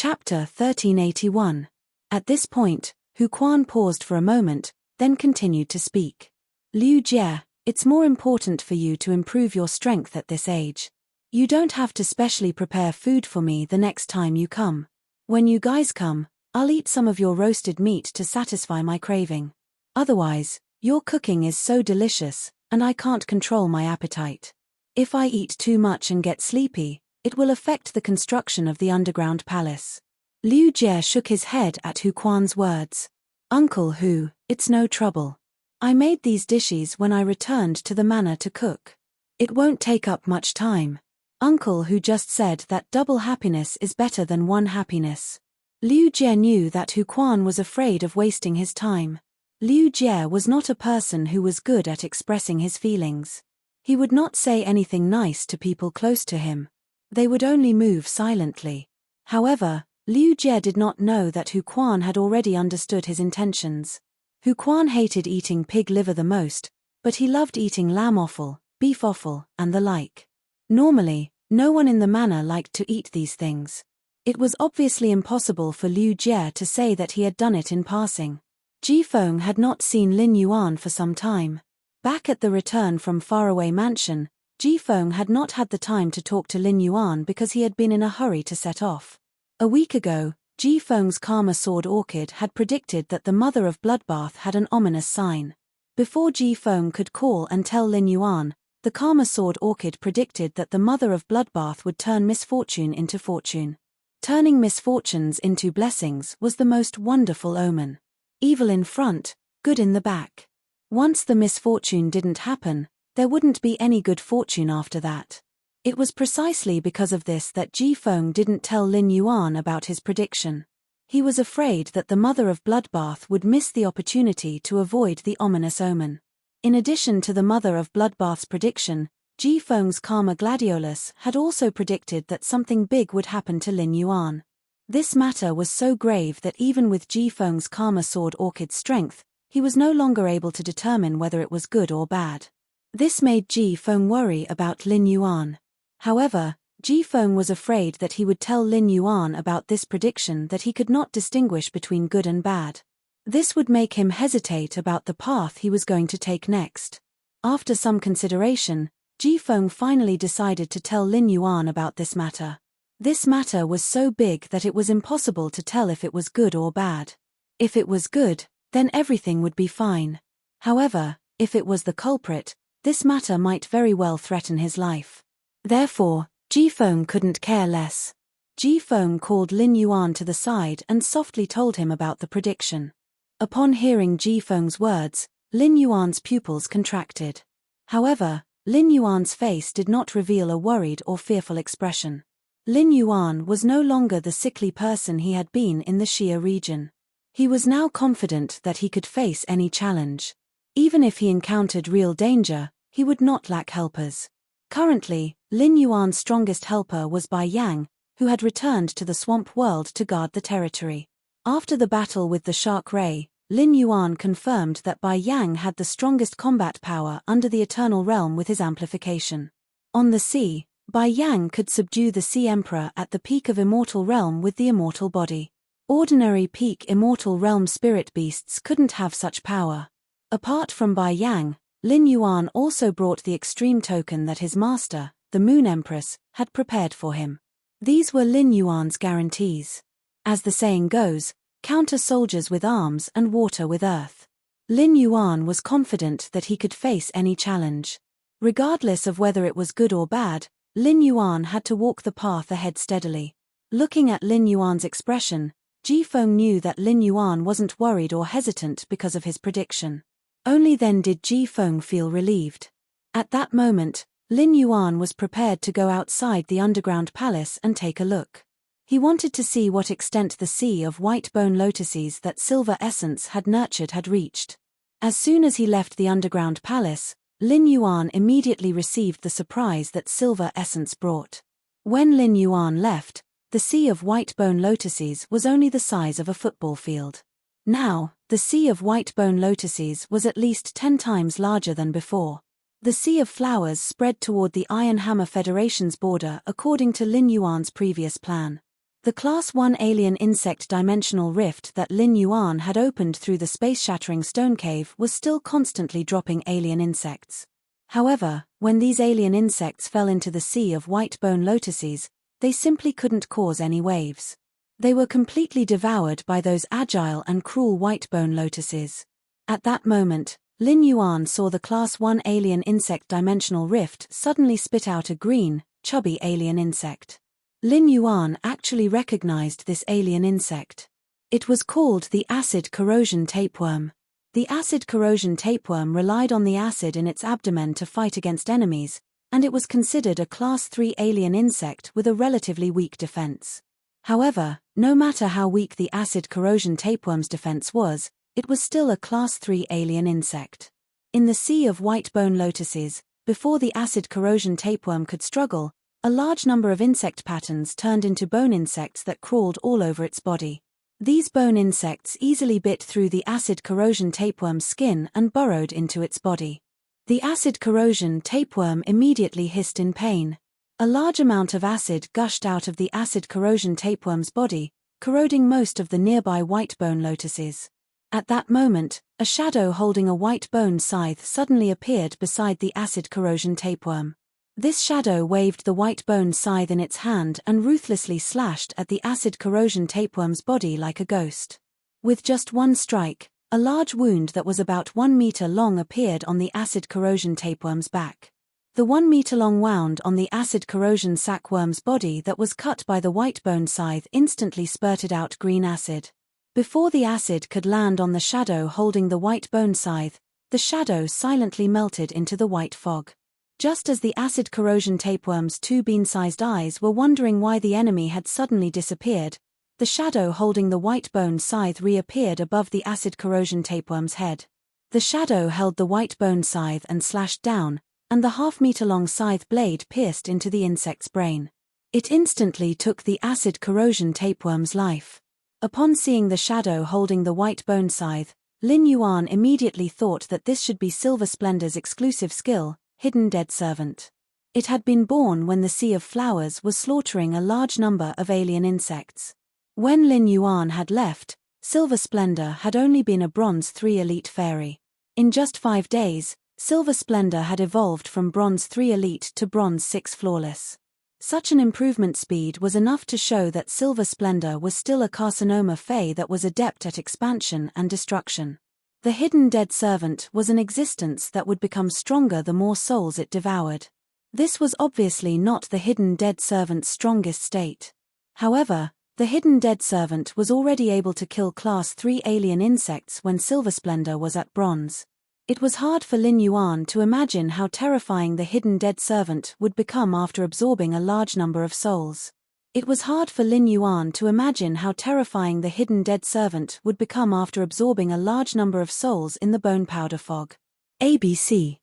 Chapter 1381. At this point, Hu Quan paused for a moment, then continued to speak. Liu Jie, it's more important for you to improve your strength at this age. You don't have to specially prepare food for me the next time you come. When you guys come, I'll eat some of your roasted meat to satisfy my craving. Otherwise, your cooking is so delicious, and I can't control my appetite. If I eat too much and get sleepy, it will affect the construction of the underground palace. Liu Jie shook his head at Hu Quan's words. Uncle Hu, it's no trouble. I made these dishes when I returned to the manor to cook. It won't take up much time. Uncle Hu just said that double happiness is better than one happiness. Liu Jie knew that Hu Quan was afraid of wasting his time. Liu Jie was not a person who was good at expressing his feelings. He would not say anything nice to people close to him. They would only move silently. However, Liu Jie did not know that Hu Quan had already understood his intentions. Hu Quan hated eating pig liver the most, but he loved eating lamb offal, beef offal, and the like. Normally, no one in the manor liked to eat these things. It was obviously impossible for Liu Jie to say that he had done it in passing. Ji Feng had not seen Lin Yuan for some time. Back at the return from faraway mansion, Ji Feng had not had the time to talk to Lin Yuan because he had been in a hurry to set off. A week ago, Ji Feng's Karma Sword Orchid had predicted that the Mother of Bloodbath had an ominous sign. Before Ji Feng could call and tell Lin Yuan, the Karma Sword Orchid predicted that the Mother of Bloodbath would turn misfortune into fortune. Turning misfortunes into blessings was the most wonderful omen. Evil in front, good in the back. Once the misfortune didn't happen, there wouldn't be any good fortune after that. It was precisely because of this that Ji Feng didn't tell Lin Yuan about his prediction. He was afraid that the Mother of Bloodbath would miss the opportunity to avoid the ominous omen. In addition to the Mother of Bloodbath's prediction, Ji Feng's Karma Gladiolus had also predicted that something big would happen to Lin Yuan. This matter was so grave that even with Ji Feng's Karma Sword Orchid's strength, he was no longer able to determine whether it was good or bad. This made Ji Feng worry about Lin Yuan. However, Ji Feng was afraid that he would tell Lin Yuan about this prediction that he could not distinguish between good and bad. This would make him hesitate about the path he was going to take next. After some consideration, Ji Feng finally decided to tell Lin Yuan about this matter. This matter was so big that it was impossible to tell if it was good or bad. If it was good, then everything would be fine. However, if it was the culprit, this matter might very well threaten his life. Therefore, Ji Feng couldn't care less. Ji Feng called Lin Yuan to the side and softly told him about the prediction. Upon hearing Ji Feng's words, Lin Yuan's pupils contracted. However, Lin Yuan's face did not reveal a worried or fearful expression. Lin Yuan was no longer the sickly person he had been in the Xia region. He was now confident that he could face any challenge. Even if he encountered real danger, he would not lack helpers. Currently, Lin Yuan's strongest helper was Bai Yang, who had returned to the swamp world to guard the territory. After the battle with the Shark Ray, Lin Yuan confirmed that Bai Yang had the strongest combat power under the Eternal Realm with his amplification. On the sea, Bai Yang could subdue the Sea Emperor at the peak of Immortal Realm with the immortal body. Ordinary peak Immortal Realm spirit beasts couldn't have such power. Apart from Bai Yang, Lin Yuan also brought the extreme token that his master, the Moon Empress, had prepared for him. These were Lin Yuan's guarantees. As the saying goes, counter soldiers with arms and water with earth. Lin Yuan was confident that he could face any challenge. Regardless of whether it was good or bad, Lin Yuan had to walk the path ahead steadily. Looking at Lin Yuan's expression, Ji Feng knew that Lin Yuan wasn't worried or hesitant because of his prediction. Only then did Ji Feng feel relieved. At that moment, Lin Yuan was prepared to go outside the underground palace and take a look. He wanted to see what extent the sea of white bone lotuses that Silver Essence had nurtured had reached. As soon as he left the underground palace, Lin Yuan immediately received the surprise that Silver Essence brought. When Lin Yuan left, the sea of white bone lotuses was only the size of a football field. Now, the sea of white bone lotuses was at least 10 times larger than before. The sea of flowers spread toward the Iron Hammer Federation's border according to Lin Yuan's previous plan. The Class 1 alien insect dimensional rift that Lin Yuan had opened through the space-shattering stone cave was still constantly dropping alien insects. However, when these alien insects fell into the sea of white bone lotuses, they simply couldn't cause any waves. They were completely devoured by those agile and cruel white bone lotuses. At that moment, Lin Yuan saw the Class 1 alien insect dimensional rift suddenly spit out a green, chubby alien insect. Lin Yuan actually recognized this alien insect. It was called the acid corrosion tapeworm. The acid corrosion tapeworm relied on the acid in its abdomen to fight against enemies, and it was considered a Class 3 alien insect with a relatively weak defense. However, no matter how weak the acid corrosion tapeworm's defense was, it was still a Class 3 alien insect. In the sea of white bone lotuses, before the acid corrosion tapeworm could struggle, a large number of insect patterns turned into bone insects that crawled all over its body. These bone insects easily bit through the acid corrosion tapeworm's skin and burrowed into its body. The acid corrosion tapeworm immediately hissed in pain. A large amount of acid gushed out of the acid corrosion tapeworm's body, corroding most of the nearby white bone lotuses. At that moment, a shadow holding a white bone scythe suddenly appeared beside the acid corrosion tapeworm. This shadow waved the white bone scythe in its hand and ruthlessly slashed at the acid corrosion tapeworm's body like a ghost. With just one strike, a large wound that was about 1 meter long appeared on the acid corrosion tapeworm's back. The 1 meter long wound on the acid corrosion sackworm's body that was cut by the white bone scythe instantly spurted out green acid. Before the acid could land on the shadow holding the white bone scythe, the shadow silently melted into the white fog. Just as the acid corrosion tapeworm's 2 bean-sized eyes were wondering why the enemy had suddenly disappeared, the shadow holding the white bone scythe reappeared above the acid corrosion tapeworm's head. The shadow held the white bone scythe and slashed down, and the half-meter-long scythe blade pierced into the insect's brain. It instantly took the acid corrosion tapeworm's life. Upon seeing the shadow holding the white bone scythe, Lin Yuan immediately thought that this should be Silver Splendor's exclusive skill, Hidden Dead Servant. It had been born when the Sea of Flowers was slaughtering a large number of alien insects. When Lin Yuan had left, Silver Splendor had only been a Bronze 3 elite fairy. In just 5 days, Silver Splendor had evolved from Bronze 3 elite to Bronze 6 flawless. Such an improvement speed was enough to show that Silver Splendor was still a carcinoma fae that was adept at expansion and destruction. The Hidden Dead Servant was an existence that would become stronger the more souls it devoured. This was obviously not the Hidden Dead Servant's strongest state. However, the Hidden Dead Servant was already able to kill Class 3 alien insects when Silver Splendor was at Bronze. It was hard for Lin Yuan to imagine how terrifying the Hidden Dead Servant would become after absorbing a large number of souls. It was hard for Lin Yuan to imagine how terrifying the Hidden Dead Servant would become after absorbing a large number of souls in the bone powder fog. ABC.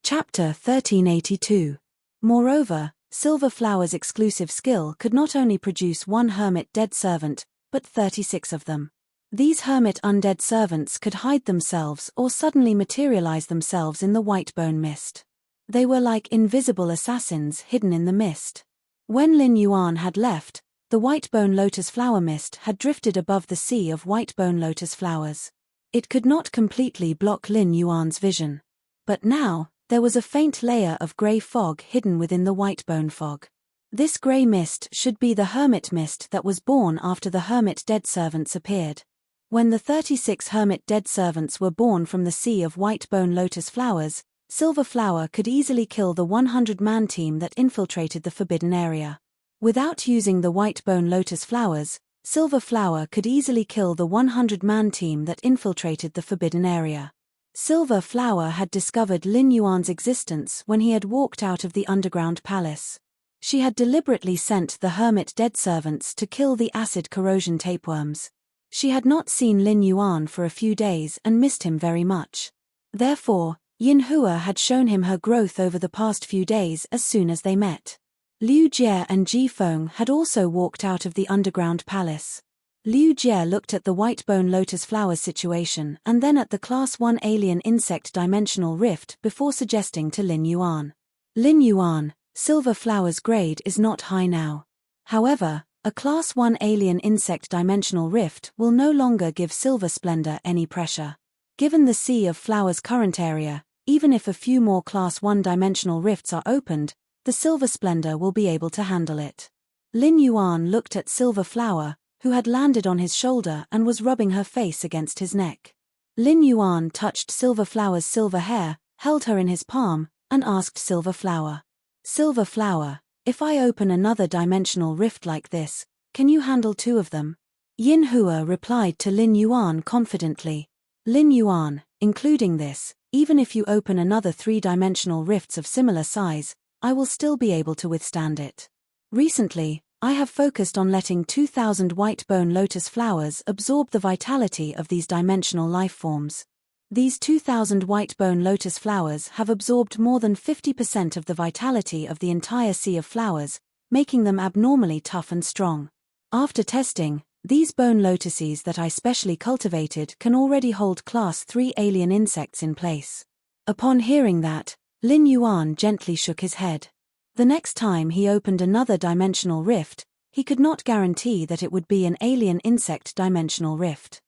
Chapter 1382. Moreover, Silver Flower's exclusive skill could not only produce 1 Hermit Dead Servant, but 36 of them. These hermit undead servants could hide themselves or suddenly materialize themselves in the white bone mist. They were like invisible assassins hidden in the mist. When Lin Yuan had left, the white bone lotus flower mist had drifted above the sea of white bone lotus flowers. It could not completely block Lin Yuan's vision. But now, there was a faint layer of grey fog hidden within the white bone fog. This grey mist should be the hermit mist that was born after the hermit dead servants appeared. When the 36 hermit dead servants were born from the sea of white bone lotus flowers, Silver Flower could easily kill the 100-man team that infiltrated the forbidden area. Without using the white bone lotus flowers, Silver Flower could easily kill the 100-man team that infiltrated the forbidden area. Silver Flower had discovered Lin Yuan's existence when he had walked out of the underground palace. She had deliberately sent the hermit dead servants to kill the acid corrosion tapeworms. She had not seen Lin Yuan for a few days and missed him very much. Therefore, Yin Hua had shown him her growth over the past few days as soon as they met. Liu Jie and Ji Feng had also walked out of the underground palace. Liu Jie looked at the white bone lotus flowers situation and then at the Class 1 alien insect dimensional rift before suggesting to Lin Yuan. Lin Yuan, Silver Flower's grade is not high now. However, A Class 1 alien insect dimensional rift will no longer give Silver Splendor any pressure. Given the Sea of Flowers' current area, even if a few more Class 1 dimensional rifts are opened, the Silver Splendor will be able to handle it. Lin Yuan looked at Silver Flower, who had landed on his shoulder and was rubbing her face against his neck. Lin Yuan touched Silver Flower's silver hair, held her in his palm, and asked Silver Flower, "Silver Flower, if I open another dimensional rift like this, can you handle 2 of them?" Yin Hua replied to Lin Yuan confidently, "Lin Yuan, including this, even if you open another 3-dimensional rifts of similar size, I will still be able to withstand it. Recently, I have focused on letting 2,000 white bone lotus flowers absorb the vitality of these dimensional life forms. These 2,000 white bone lotus flowers have absorbed more than 50% of the vitality of the entire sea of flowers, making them abnormally tough and strong. After testing, these bone lotuses that I specially cultivated can already hold Class 3 alien insects in place." Upon hearing that, Lin Yuan gently shook his head. The next time he opened another dimensional rift, he could not guarantee that it would be an alien insect dimensional rift.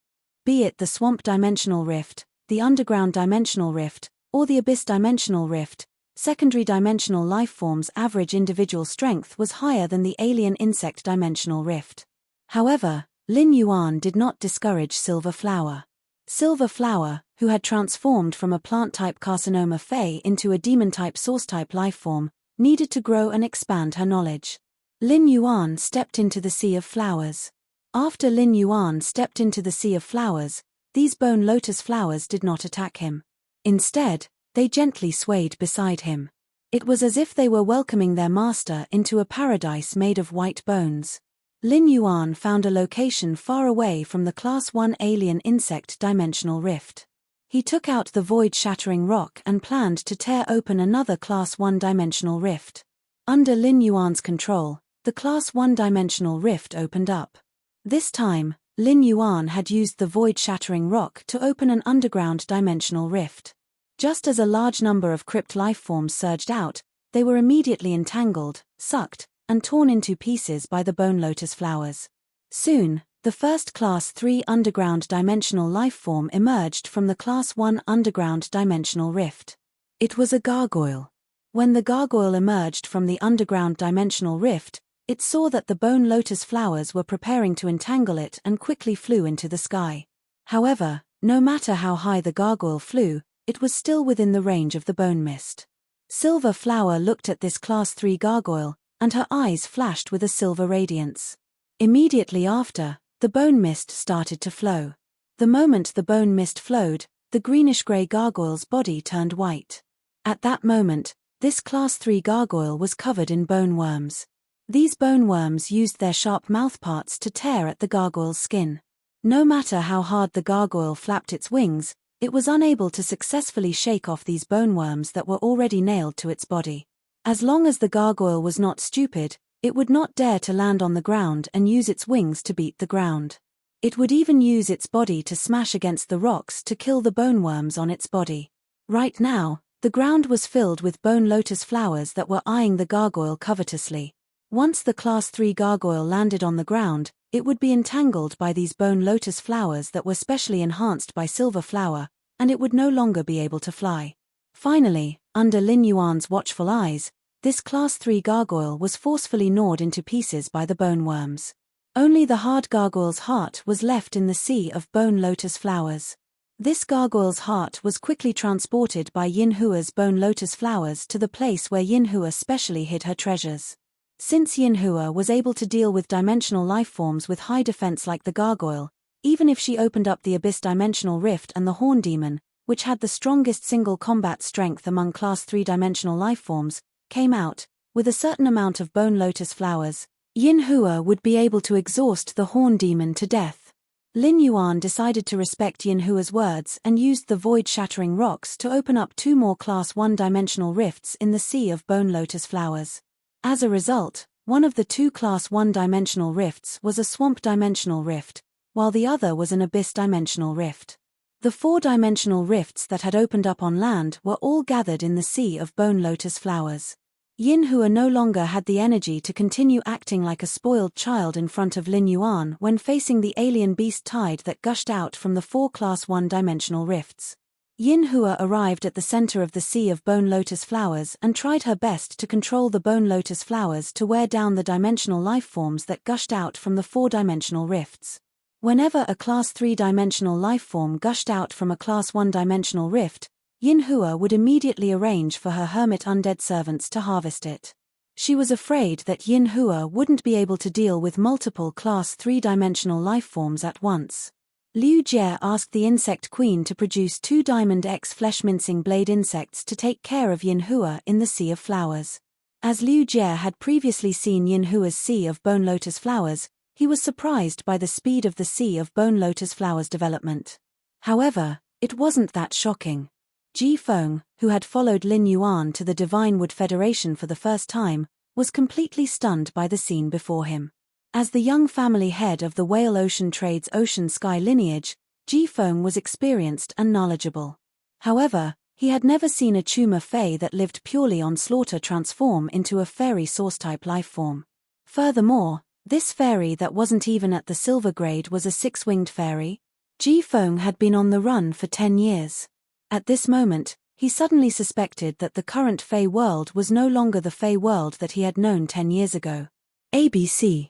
Be it the swamp dimensional rift, the underground dimensional rift, or the abyss dimensional rift, secondary dimensional lifeforms' average individual strength was higher than the alien insect dimensional rift. However, Lin Yuan did not discourage Silver Flower. Silver Flower, who had transformed from a plant-type carcinoma Fey into a demon-type source-type lifeform, needed to grow and expand her knowledge. Lin Yuan stepped into the Sea of Flowers. After Lin Yuan stepped into the Sea of Flowers, these bone lotus flowers did not attack him. Instead, they gently swayed beside him. It was as if they were welcoming their master into a paradise made of white bones. Lin Yuan found a location far away from the Class 1 alien insect dimensional rift. He took out the void-shattering rock and planned to tear open another Class 1 dimensional rift. Under Lin Yuan's control, the Class 1 dimensional rift opened up. This time, Lin Yuan had used the void-shattering rock to open an underground dimensional rift. Just as a large number of crypt lifeforms surged out, they were immediately entangled, sucked, and torn into pieces by the bone lotus flowers. Soon, the first Class 3 underground dimensional lifeform emerged from the Class 1 underground dimensional rift. It was a gargoyle. When the gargoyle emerged from the underground dimensional rift, it saw that the bone lotus flowers were preparing to entangle it and quickly flew into the sky. However, no matter how high the gargoyle flew, it was still within the range of the bone mist. Silver Flower looked at this Class 3 gargoyle, and her eyes flashed with a silver radiance. Immediately after, the bone mist started to flow. The moment the bone mist flowed, the greenish-gray gargoyle's body turned white. At that moment, this Class 3 gargoyle was covered in bone worms. These bone worms used their sharp mouthparts to tear at the gargoyle's skin. No matter how hard the gargoyle flapped its wings, it was unable to successfully shake off these bone worms that were already nailed to its body. As long as the gargoyle was not stupid, it would not dare to land on the ground and use its wings to beat the ground. It would even use its body to smash against the rocks to kill the bone worms on its body. Right now, the ground was filled with bone lotus flowers that were eyeing the gargoyle covetously. Once the Class 3 gargoyle landed on the ground, it would be entangled by these bone lotus flowers that were specially enhanced by Silver Flower, and it would no longer be able to fly. Finally, under Lin Yuan's watchful eyes, this Class 3 gargoyle was forcefully gnawed into pieces by the bone worms. Only the hard gargoyle's heart was left in the sea of bone lotus flowers. This gargoyle's heart was quickly transported by Yin Hua's bone lotus flowers to the place where Yin Hua specially hid her treasures. Since Yin Hua was able to deal with dimensional lifeforms with high defense like the gargoyle, even if she opened up the abyss dimensional rift and the horn demon, which had the strongest single combat strength among Class 3 dimensional lifeforms, came out, with a certain amount of bone lotus flowers, Yin Hua would be able to exhaust the horn demon to death. Lin Yuan decided to respect Yin Hua's words and used the void-shattering rocks to open up 2 more Class 1 dimensional rifts in the sea of bone lotus flowers. As a result, one of the 2 Class 1 dimensional rifts was a swamp dimensional rift, while the other was an abyss dimensional rift. The 4 dimensional rifts that had opened up on land were all gathered in the sea of bone lotus flowers. Yin Hua no longer had the energy to continue acting like a spoiled child in front of Lin Yuan when facing the alien beast tide that gushed out from the 4 Class 1-dimensional rifts. Yin Hua arrived at the center of the sea of bone lotus flowers and tried her best to control the bone lotus flowers to wear down the dimensional lifeforms that gushed out from the 4-dimensional rifts. Whenever a Class 3-dimensional lifeform gushed out from a Class 1-dimensional rift, Yin Hua would immediately arrange for her hermit undead servants to harvest it. She was afraid that Yin Hua wouldn't be able to deal with multiple Class 3-dimensional lifeforms at once. Liu Jie asked the insect queen to produce 2 Diamond X flesh-mincing blade insects to take care of Yin Hua in the Sea of Flowers. As Liu Jie had previously seen Yin Hua's Sea of Bone Lotus Flowers, he was surprised by the speed of the Sea of Bone Lotus Flowers development. However, it wasn't that shocking. Ji Feng, who had followed Lin Yuan to the Divine Wood Federation for the first time, was completely stunned by the scene before him. As the young family head of the Whale Ocean Trade's Ocean Sky lineage, Ji Feng was experienced and knowledgeable. However, he had never seen a tumor fae that lived purely on slaughter transform into a fairy source-type lifeform. Furthermore, this fairy that wasn't even at the silver grade was a 6-winged fairy. Ji Feng had been on the run for 10 years. At this moment, he suddenly suspected that the current Fey world was no longer the Fey world that he had known 10 years ago. ABC.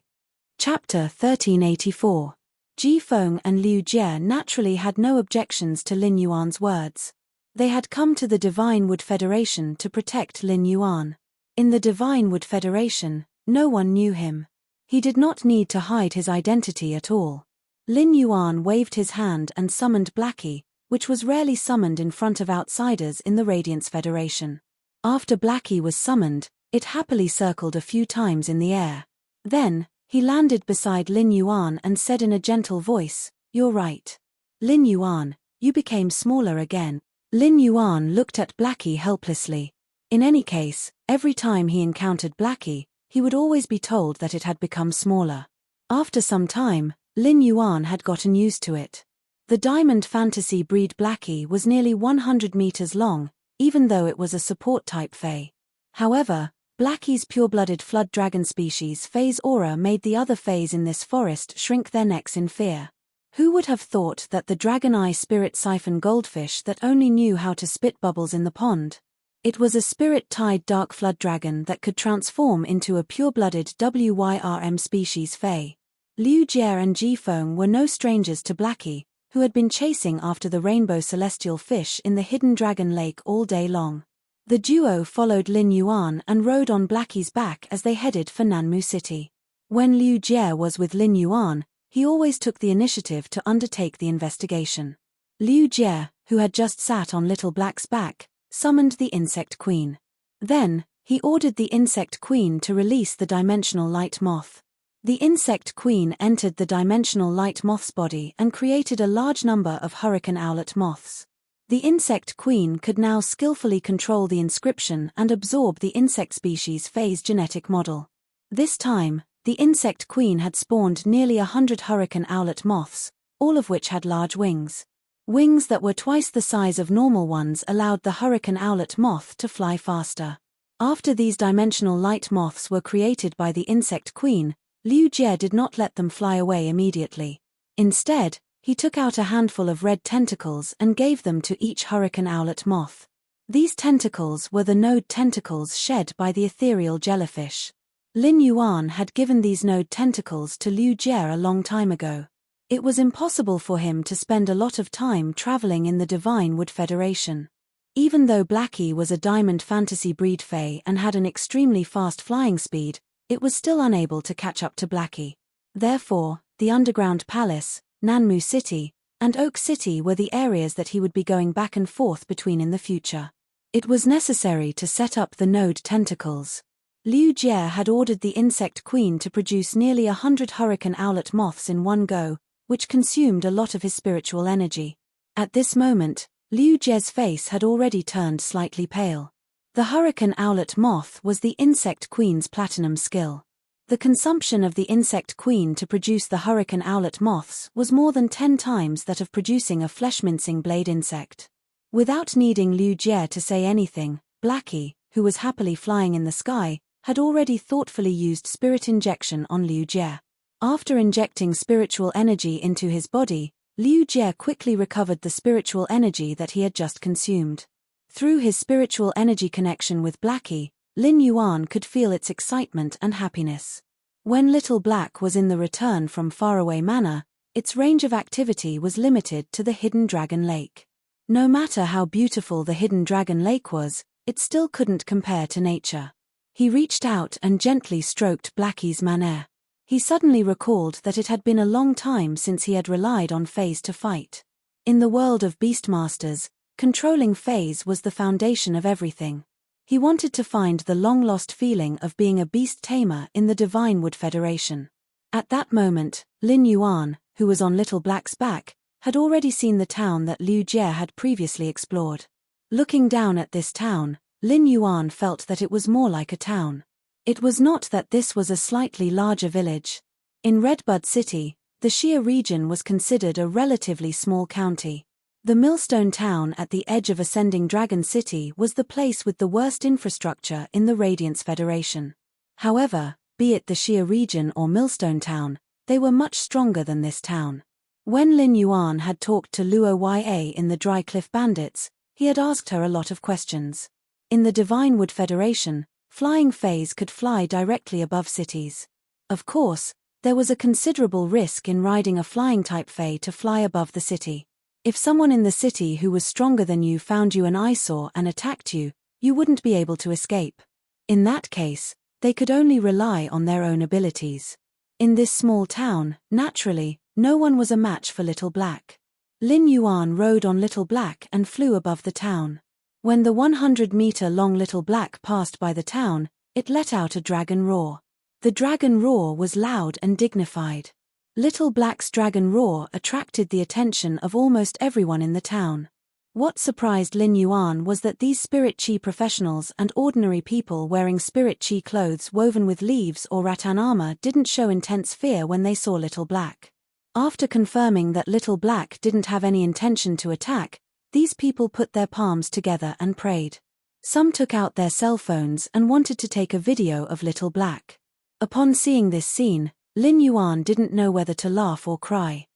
Chapter 1384. Ji Feng and Liu Jie naturally had no objections to Lin Yuan's words. They had come to the Divine Wood Federation to protect Lin Yuan. In the Divine Wood Federation, no one knew him. He did not need to hide his identity at all. Lin Yuan waved his hand and summoned Blackie, which was rarely summoned in front of outsiders in the Radiance Federation. After Blackie was summoned, it happily circled a few times in the air. Then, he landed beside Lin Yuan and said in a gentle voice, "You're right. Lin Yuan, you became smaller again." Lin Yuan looked at Blackie helplessly. In any case, every time he encountered Blackie, he would always be told that it had become smaller. After some time, Lin Yuan had gotten used to it. The Diamond Fantasy breed Blackie was nearly 100 meters long, even though it was a support-type Fae. However, Blackie's pure-blooded flood dragon species Fae's aura made the other Faes in this forest shrink their necks in fear. Who would have thought that the Dragon Eye Spirit Siphon goldfish that only knew how to spit bubbles in the pond? It was a spirit-tied dark flood dragon that could transform into a pure-blooded WYRM species Fae. Liu Jie and Ji Feng were no strangers to Blackie, who had been chasing after the rainbow celestial fish in the hidden dragon lake all day long. The duo followed Lin Yuan and rode on Blackie's back as they headed for Nanmu City. When Liu Jie was with Lin Yuan, he always took the initiative to undertake the investigation. Liu Jie, who had just sat on Little Black's back, summoned the Insect Queen. Then, he ordered the Insect Queen to release the Dimensional Light Moth. The Insect Queen entered the Dimensional Light Moth's body and created a large number of Hurricane Owlet moths. The Insect Queen could now skillfully control the inscription and absorb the insect species Fae's genetic model. This time, the Insect Queen had spawned nearly 100 Hurricane Owlet moths, all of which had large wings. Wings that were twice the size of normal ones allowed the Hurricane Owlet moth to fly faster. After these Dimensional Light moths were created by the Insect Queen, Liu Jie did not let them fly away immediately. Instead, he took out a handful of red tentacles and gave them to each Hurricane Owlet moth. These tentacles were the node tentacles shed by the ethereal jellyfish. Lin Yuan had given these node tentacles to Liu Jie a long time ago. It was impossible for him to spend a lot of time traveling in the Divine Wood Federation. Even though Blackie was a Diamond Fantasy breed Fae and had an extremely fast flying speed, it was still unable to catch up to Blackie. Therefore, the Underground Palace, Nanmu City, and Oak City were the areas that he would be going back and forth between in the future. It was necessary to set up the node tentacles. Liu Jie had ordered the Insect Queen to produce nearly 100 Hurricane Owlet moths in one go, which consumed a lot of his spiritual energy. At this moment, Liu Jie's face had already turned slightly pale. The Hurricane Owlet moth was the Insect Queen's platinum skill. The consumption of the Insect Queen to produce the Hurricane Owlet moths was more than 10 times that of producing a flesh-mincing blade insect. Without needing Liu Jie to say anything, Blackie, who was happily flying in the sky, had already thoughtfully used spirit injection on Liu Jie. After injecting spiritual energy into his body, Liu Jie quickly recovered the spiritual energy that he had just consumed. Through his spiritual energy connection with Blackie, Lin Yuan could feel its excitement and happiness. When Little Black was in the Return from Faraway Manor, its range of activity was limited to the Hidden Dragon Lake. No matter how beautiful the Hidden Dragon Lake was, it still couldn't compare to nature. He reached out and gently stroked Blackie's mane. He suddenly recalled that it had been a long time since he had relied on Fays to fight. In the world of Beastmasters, controlling Fays was the foundation of everything. He wanted to find the long-lost feeling of being a beast tamer in the Divinewood Federation. At that moment, Lin Yuan, who was on Little Black's back, had already seen the town that Liu Jie had previously explored. Looking down at this town, Lin Yuan felt that it was more like a town. It was not that this was a slightly larger village. In Redbud City, the Xia region was considered a relatively small county. The Millstone Town at the edge of Ascending Dragon City was the place with the worst infrastructure in the Radiance Federation. However, be it the Xia region or Millstone Town, they were much stronger than this town. When Lin Yuan had talked to Luo Ya in the Dry Cliff Bandits, he had asked her a lot of questions. In the Divinewood Federation, flying Fays could fly directly above cities. Of course, there was a considerable risk in riding a flying-type Fay to fly above the city. If someone in the city who was stronger than you found you an eyesore and attacked you, you wouldn't be able to escape. In that case, they could only rely on their own abilities. In this small town, naturally, no one was a match for Little Black. Lin Yuan rode on Little Black and flew above the town. When the 100-meter-long Little Black passed by the town, it let out a dragon roar. The dragon roar was loud and dignified. Little Black's dragon roar attracted the attention of almost everyone in the town. What surprised Lin Yuan was that these spirit chi professionals and ordinary people wearing spirit chi clothes woven with leaves or rattan armor didn't show intense fear when they saw Little Black. After confirming that Little Black didn't have any intention to attack, these people put their palms together and prayed. Some took out their cell phones and wanted to take a video of Little Black. Upon seeing this scene, Lin Yuan didn't know whether to laugh or cry.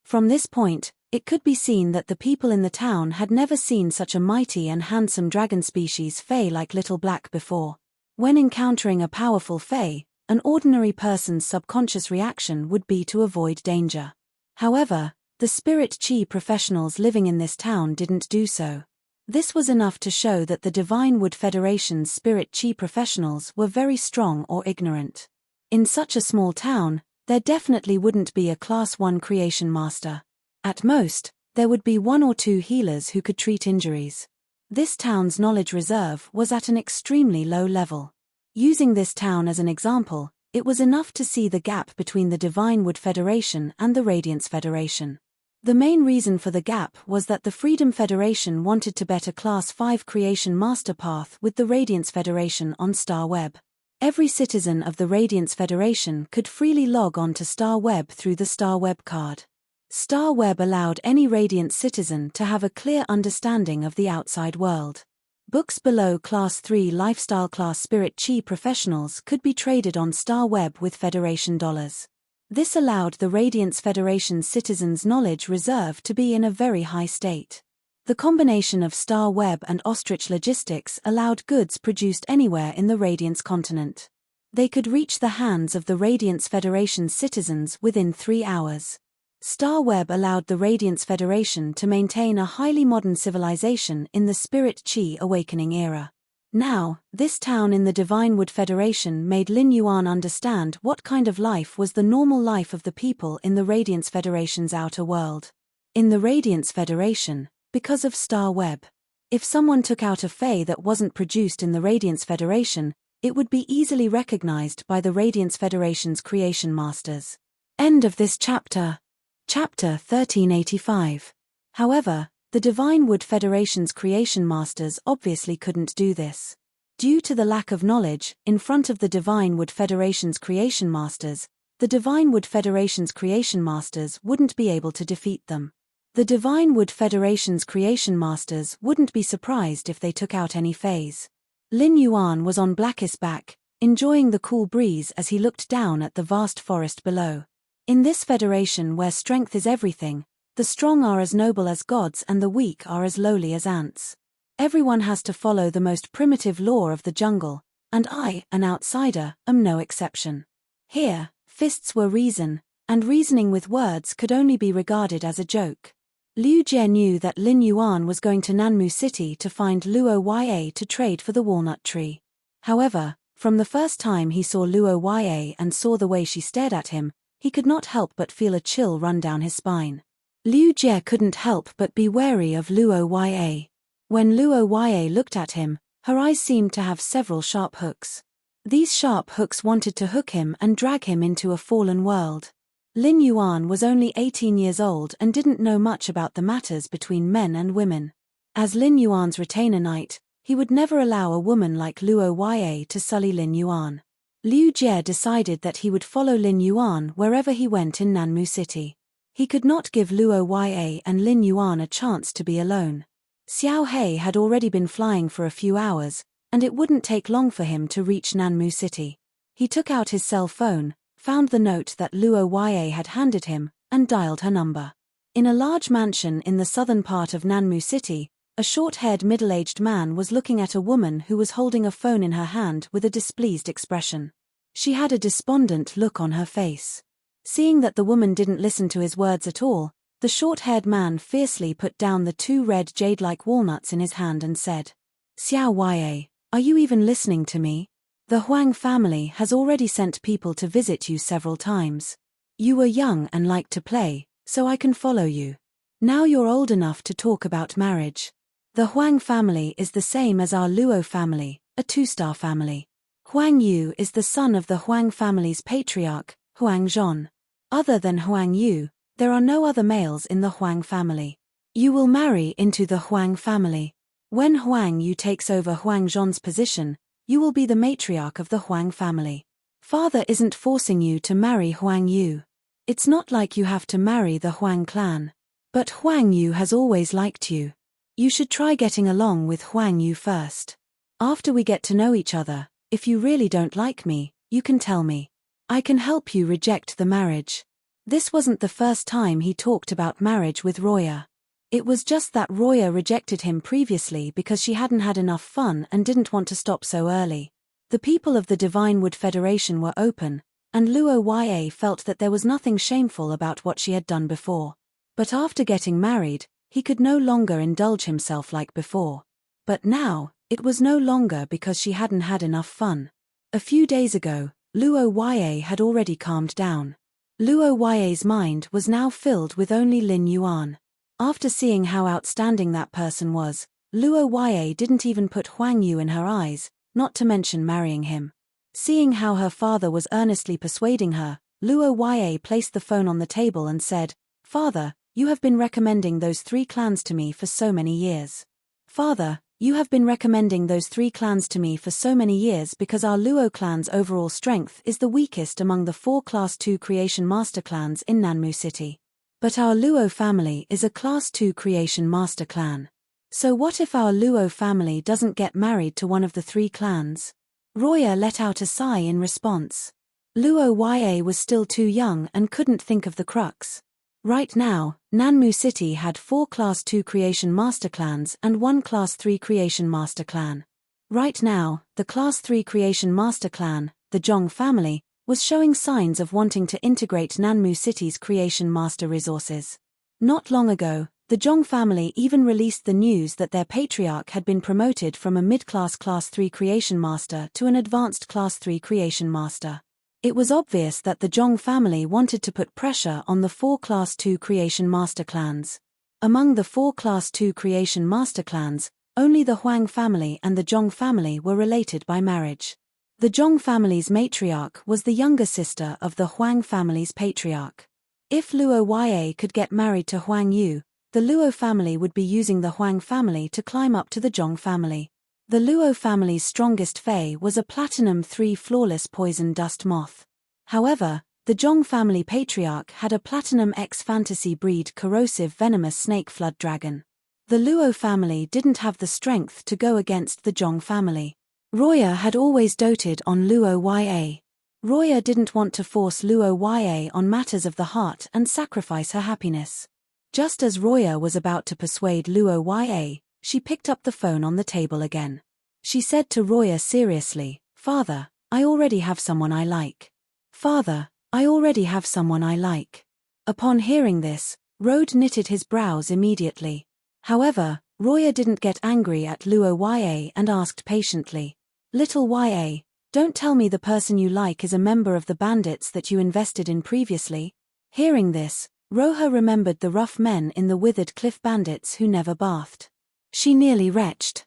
From this point, it could be seen that the people in the town had never seen such a mighty and handsome dragon species Fey like Little Black before. When encountering a powerful Fey, an ordinary person's subconscious reaction would be to avoid danger. However, the spirit chi professionals living in this town didn't do so. This was enough to show that the Divinewood Federation's spirit chi professionals were very strong or ignorant. In such a small town, there definitely wouldn't be a Class 1 creation master. At most, there would be 1 or 2 healers who could treat injuries. This town's knowledge reserve was at an extremely low level. Using this town as an example, it was enough to see the gap between the Divinewood Federation and the Radiance Federation. The main reason for the gap was that the Freedom Federation wanted to bet a Class 5 creation master path with the Radiance Federation on StarWeb. Every citizen of the Radiance Federation could freely log on to StarWeb through the StarWeb card. StarWeb allowed any Radiance citizen to have a clear understanding of the outside world. Books below Class 3 Lifestyle Class Spirit Chi professionals could be traded on StarWeb with Federation dollars. This allowed the Radiance Federation's citizens' knowledge reserve to be in a very high state. The combination of StarWeb and Ostrich logistics allowed goods produced anywhere in the Radiance continent. They could reach the hands of the Radiance Federation's citizens within 3 hours. StarWeb allowed the Radiance Federation to maintain a highly modern civilization in the Spirit Chi Awakening era. Now, this town in the Divinewood Federation made Lin Yuan understand what kind of life was the normal life of the people in the Radiance Federation's outer world. In the Radiance Federation, because of StarWeb, if someone took out a Fey that wasn't produced in the Radiance Federation, it would be easily recognized by the Radiance Federation's creation masters. End of this chapter. Chapter 1385. However, the Divinewood Federation's creation masters obviously couldn't do this. Due to the lack of knowledge, in front of the Divinewood Federation's creation masters, the Divinewood Federation's creation masters wouldn't be able to defeat them. The Divinewood Federation's creation masters wouldn't be surprised if they took out any Fays. Lin Yuan was on Black's back, enjoying the cool breeze as he looked down at the vast forest below. In this federation where strength is everything, the strong are as noble as gods and the weak are as lowly as ants. Everyone has to follow the most primitive law of the jungle, and I, an outsider, am no exception. Here, fists were reason, and reasoning with words could only be regarded as a joke. Liu Jie knew that Lin Yuan was going to Nanmu City to find Luo Ya to trade for the walnut tree. However, from the first time he saw Luo Ya and saw the way she stared at him, he could not help but feel a chill run down his spine. Liu Jie couldn't help but be wary of Luo Ya. When Luo Ya looked at him, her eyes seemed to have several sharp hooks. These sharp hooks wanted to hook him and drag him into a fallen world. Lin Yuan was only 18 years old and didn't know much about the matters between men and women. As Lin Yuan's retainer knight, he would never allow a woman like Luo Ya to sully Lin Yuan. Liu Jie decided that he would follow Lin Yuan wherever he went in Nanmu City. He could not give Luo Ya and Lin Yuan a chance to be alone. Xiao He had already been flying for a few hours, and it wouldn't take long for him to reach Nanmu City. He took out his cell phone, found the note that Luo Ya had handed him, and dialed her number. In a large mansion in the southern part of Nanmu City, a short-haired middle-aged man was looking at a woman who was holding a phone in her hand with a displeased expression. She had a despondent look on her face. Seeing that the woman didn't listen to his words at all, the short-haired man fiercely put down the 2 red jade-like walnuts in his hand and said, "Xiao Ya, are you even listening to me? The Huang family has already sent people to visit you several times. You were young and liked to play, so I can follow you. Now you're old enough to talk about marriage. The Huang family is the same as our Luo family, a 2-star family. Huang Yu is the son of the Huang family's patriarch, Huang Zhon. Other than Huang Yu, there are no other males in the Huang family. You will marry into the Huang family. When Huang Yu takes over Huang Zhon's position, you will be the matriarch of the Huang family. Father isn't forcing you to marry Huang Yu. It's not like you have to marry the Huang clan. But Huang Yu has always liked you. You should try getting along with Huang Yu first. After we get to know each other, if you really don't like me, you can tell me. I can help you reject the marriage." This wasn't the first time he talked about marriage with Roya. It was just that Roya rejected him previously because she hadn't had enough fun and didn't want to stop so early. The people of the Divine Wood Federation were open, and Luo Ya felt that there was nothing shameful about what she had done before. But after getting married, he could no longer indulge himself like before. But now, it was no longer because she hadn't had enough fun. A few days ago, Luo Ya had already calmed down. Luo Ya's mind was now filled with only Lin Yuan. After seeing how outstanding that person was, Luo Ya didn't even put Huang Yu in her eyes, not to mention marrying him. Seeing how her father was earnestly persuading her, Luo Ya placed the phone on the table and said, "Father, you have been recommending those 3 clans to me for so many years. Father, you have been recommending those 3 clans to me for so many years because our Luo clan's overall strength is the weakest among the 4 Class 2 Creation Master clans in Nanmu City. But our Luo family is a Class 2 Creation Master clan. So what if our Luo family doesn't get married to one of the 3 clans?" Roya let out a sigh in response. Luo Ya was still too young and couldn't think of the crux. Right now, Nanmu City had 4 Class 2 Creation Master clans and 1 Class 3 Creation Master clan. Right now, the Class 3 Creation Master clan, the Zhong family, was showing signs of wanting to integrate Nanmu City's Creation Master resources. Not long ago, the Zhong family even released the news that their patriarch had been promoted from a mid-class Class 3 Creation Master to an advanced Class 3 Creation Master. It was obvious that the Zhong family wanted to put pressure on the 4 Class 2 Creation Master clans. Among the 4 Class 2 Creation Master clans, only the Huang family and the Zhong family were related by marriage. The Zhong family's matriarch was the younger sister of the Huang family's patriarch. If Luo Ya could get married to Huang Yu, the Luo family would be using the Huang family to climb up to the Zhong family. The Luo family's strongest fae was a Platinum 3 flawless poison dust moth. However, the Zhong family patriarch had a Platinum X fantasy breed corrosive venomous snake flood dragon. The Luo family didn't have the strength to go against the Zhong family. Roya had always doted on Luo Ya. Roya didn't want to force Luo Ya on matters of the heart and sacrifice her happiness. Just as Roya was about to persuade Luo Ya, she picked up the phone on the table again. She said to Roya seriously, "Father, I already have someone I like. Father, I already have someone I like." Upon hearing this, Rode knitted his brows immediately. However, Roya didn't get angry at Luo Ya and asked patiently, "Little Ya, don't tell me the person you like is a member of the bandits that you invested in previously." Hearing this, Roja remembered the rough men in the Withered Cliff Bandits who never bathed. She nearly retched.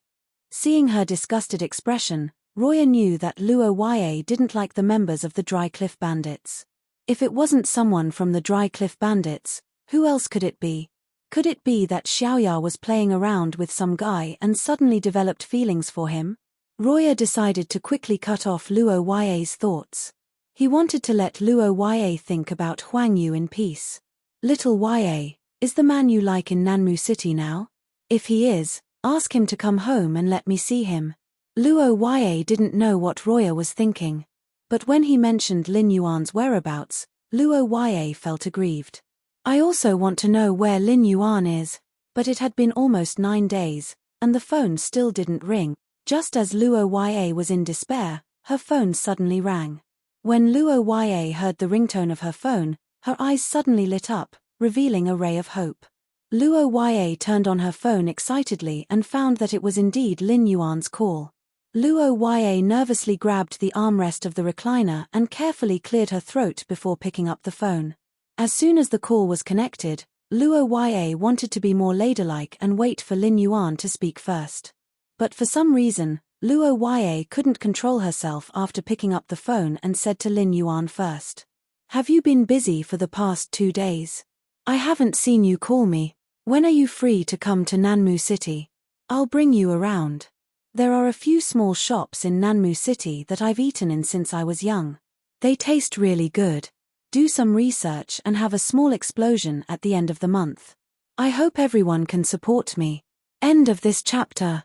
Seeing her disgusted expression, Roya knew that Luo Ya didn't like the members of the Dry Cliff Bandits. If it wasn't someone from the Dry Cliff Bandits, who else could it be? Could it be that Xiaoya was playing around with some guy and suddenly developed feelings for him? Roya decided to quickly cut off Luo Ya's thoughts. He wanted to let Luo Ya think about Huang Yu in peace. "Little Ya, is the man you like in Nanmu City now? If he is, ask him to come home and let me see him." Luo Ya didn't know what Roya was thinking. But when he mentioned Lin Yuan's whereabouts, Luo Ya felt aggrieved. "I also want to know where Lin Yuan is." But it had been almost 9 days, and the phone still didn't ring. Just as Luo Ya was in despair, her phone suddenly rang. When Luo Ya heard the ringtone of her phone, her eyes suddenly lit up, revealing a ray of hope. Luo Ya turned on her phone excitedly and found that it was indeed Lin Yuan's call. Luo Ya nervously grabbed the armrest of the recliner and carefully cleared her throat before picking up the phone. As soon as the call was connected, Luo Ya wanted to be more ladylike and wait for Lin Yuan to speak first. But for some reason, Luo Ya couldn't control herself after picking up the phone and said to Lin Yuan first, "Have you been busy for the past 2 days? I haven't seen you call me. When are you free to come to Nanmu City? I'll bring you around. There are a few small shops in Nanmu City that I've eaten in since I was young. They taste really good. Do some research and have a small explosion at the end of the month. I hope everyone can support me." End of this chapter.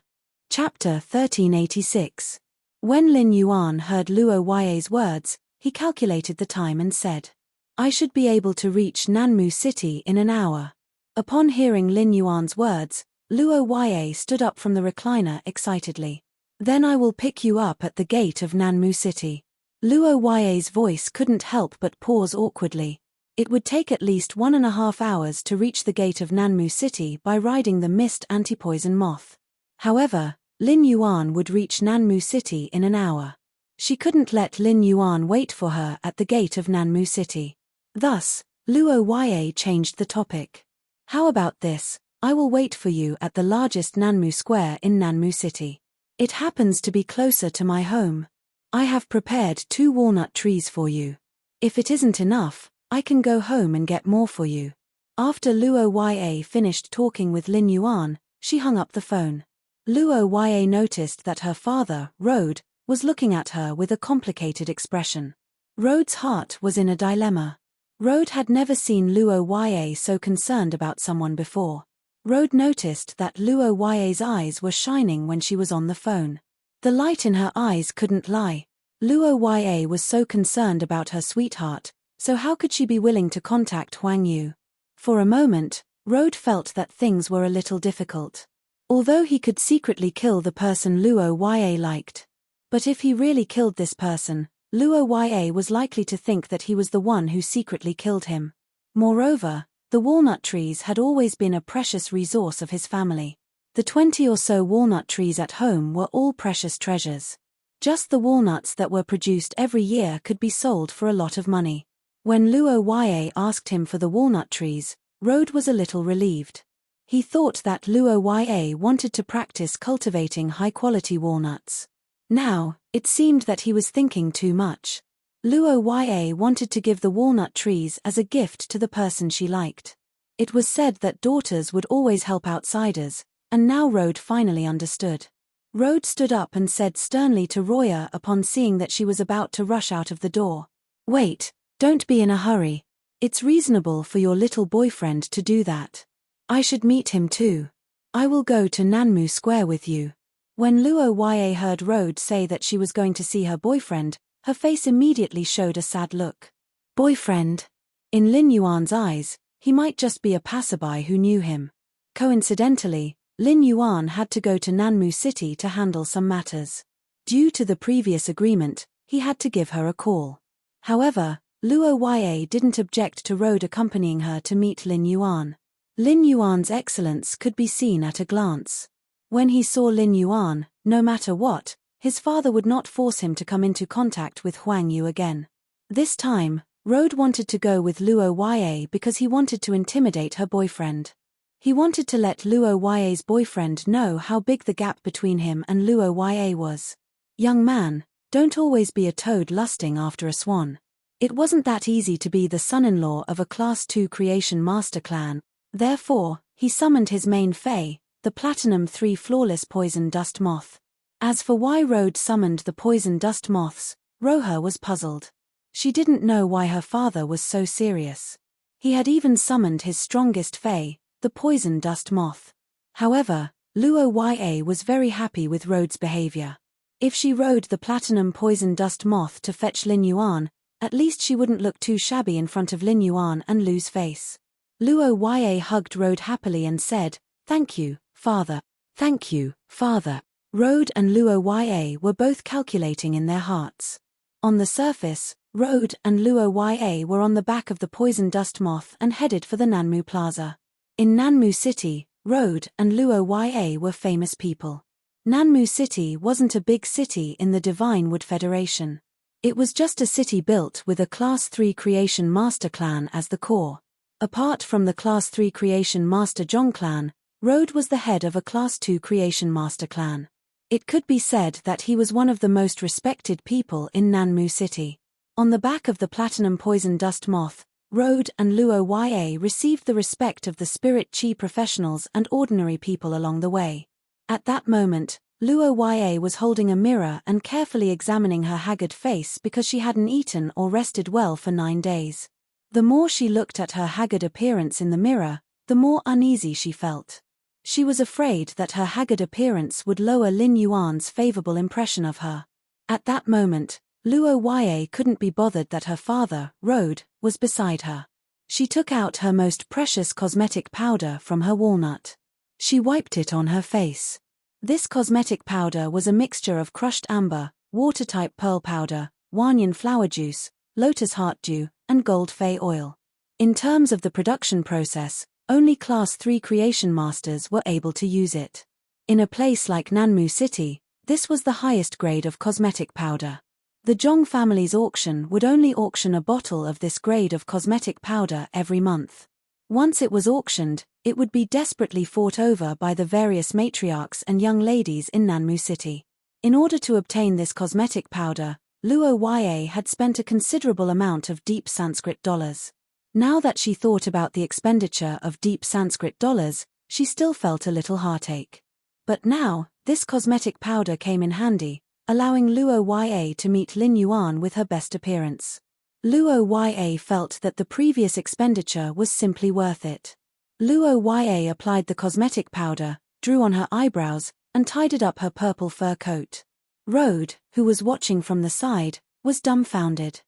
Chapter 1386. When Lin Yuan heard Luo Ya's words, he calculated the time and said, "I should be able to reach Nanmu City in an hour." Upon hearing Lin Yuan's words, Luo Ya stood up from the recliner excitedly. "Then I will pick you up at the gate of Nanmu City." Luo Ya's voice couldn't help but pause awkwardly. It would take at least 1.5 hours to reach the gate of Nanmu City by riding the mist anti-poison moth. However, Lin Yuan would reach Nanmu City in an hour. She couldn't let Lin Yuan wait for her at the gate of Nanmu City. Thus, Luo Ya changed the topic. "How about this? I will wait for you at the largest Nanmu Square in Nanmu City. It happens to be closer to my home. I have prepared 2 walnut trees for you. If it isn't enough, I can go home and get more for you." After Luo Ya finished talking with Lin Yuan, she hung up the phone. Luo Ya noticed that her father, Rode, was looking at her with a complicated expression. Rode's heart was in a dilemma. Rode had never seen Luo Ya so concerned about someone before. Rode noticed that Luo Ya's eyes were shining when she was on the phone. The light in her eyes couldn't lie. Luo Ya was so concerned about her sweetheart, so how could she be willing to contact Huang Yu? For a moment, Rode felt that things were a little difficult. Although he could secretly kill the person Luo Ya liked. But if he really killed this person, Luo Ya was likely to think that he was the one who secretly killed him. Moreover, the walnut trees had always been a precious resource of his family. The 20 or so walnut trees at home were all precious treasures. Just the walnuts that were produced every year could be sold for a lot of money. When Luo Ya asked him for the walnut trees, Rode was a little relieved. He thought that Luo Ya wanted to practice cultivating high-quality walnuts. Now, it seemed that he was thinking too much. Luo Ya wanted to give the walnut trees as a gift to the person she liked. It was said that daughters would always help outsiders, and now Rode finally understood. Rode stood up and said sternly to Roya upon seeing that she was about to rush out of the door. "Wait, don't be in a hurry. It's reasonable for your little boyfriend to do that. I should meet him too. I will go to Nanmu Square with you." When Luo Ya heard Road say that she was going to see her boyfriend, her face immediately showed a sad look. Boyfriend? In Lin Yuan's eyes, he might just be a passerby who knew him. Coincidentally, Lin Yuan had to go to Nanmu City to handle some matters. Due to the previous agreement, he had to give her a call. However, Luo Ya didn't object to Road accompanying her to meet Lin Yuan. Lin Yuan's excellence could be seen at a glance. When he saw Lin Yuan, no matter what, his father would not force him to come into contact with Huang Yu again. This time, Road wanted to go with Luo Ya because he wanted to intimidate her boyfriend. He wanted to let Luo Ya's boyfriend know how big the gap between him and Luo Ya was. Young man, don't always be a toad lusting after a swan. It wasn't that easy to be the son-in-law of a Class 2 creation master clan. Therefore, he summoned his main fae, the Platinum 3 flawless poison dust moth. As for why Road summoned the poison dust moths, Roha was puzzled. She didn't know why her father was so serious. He had even summoned his strongest fae, the poison dust moth. However, Luo Ya was very happy with Road's behavior. If she rode the platinum poison dust moth to fetch Lin Yuan, at least she wouldn't look too shabby in front of Lin Yuan and lose face. Luo Ya hugged Road happily and said, "Thank you, father. Thank you, father." Road and Luo Ya were both calculating in their hearts. On the surface, Road and Luo Ya were on the back of the poison dust moth and headed for the Nanmu Plaza. In Nanmu City, Road and Luo Ya were famous people. Nanmu City wasn't a big city in the Divine Wood Federation. It was just a city built with a Class 3 Creation Master clan as the core. Apart from the Class 3 Creation Master Zhong clan, Road was the head of a Class 2 Creation Master clan. It could be said that he was one of the most respected people in Nanmu City. On the back of the Platinum Poison Dust Moth, Road and Luo Ya received the respect of the Spirit Chi professionals and ordinary people along the way. At that moment, Luo Ya was holding a mirror and carefully examining her haggard face because she hadn't eaten or rested well for 9 days. The more she looked at her haggard appearance in the mirror, the more uneasy she felt. She was afraid that her haggard appearance would lower Lin Yuan's favorable impression of her. At that moment, Luo Ya couldn't be bothered that her father, Road, was beside her. She took out her most precious cosmetic powder from her walnut. She wiped it on her face. This cosmetic powder was a mixture of crushed amber, water-type pearl powder, wanyan flower juice, lotus heart dew, and gold fei oil. In terms of the production process, only Class 3 creation masters were able to use it. In a place like Nanmu City, this was the highest grade of cosmetic powder. The Zhong family's auction would only auction a bottle of this grade of cosmetic powder every month. Once it was auctioned, it would be desperately fought over by the various matriarchs and young ladies in Nanmu City. In order to obtain this cosmetic powder, Luo Ya had spent a considerable amount of deep Sanskrit dollars. Now that she thought about the expenditure of deep Sanskrit dollars, she still felt a little heartache. But now, this cosmetic powder came in handy, allowing Luo Ya to meet Lin Yuan with her best appearance. Luo Ya felt that the previous expenditure was simply worth it. Luo Ya applied the cosmetic powder, drew on her eyebrows, and tidied up her purple fur coat. Road, who was watching from the side, was dumbfounded.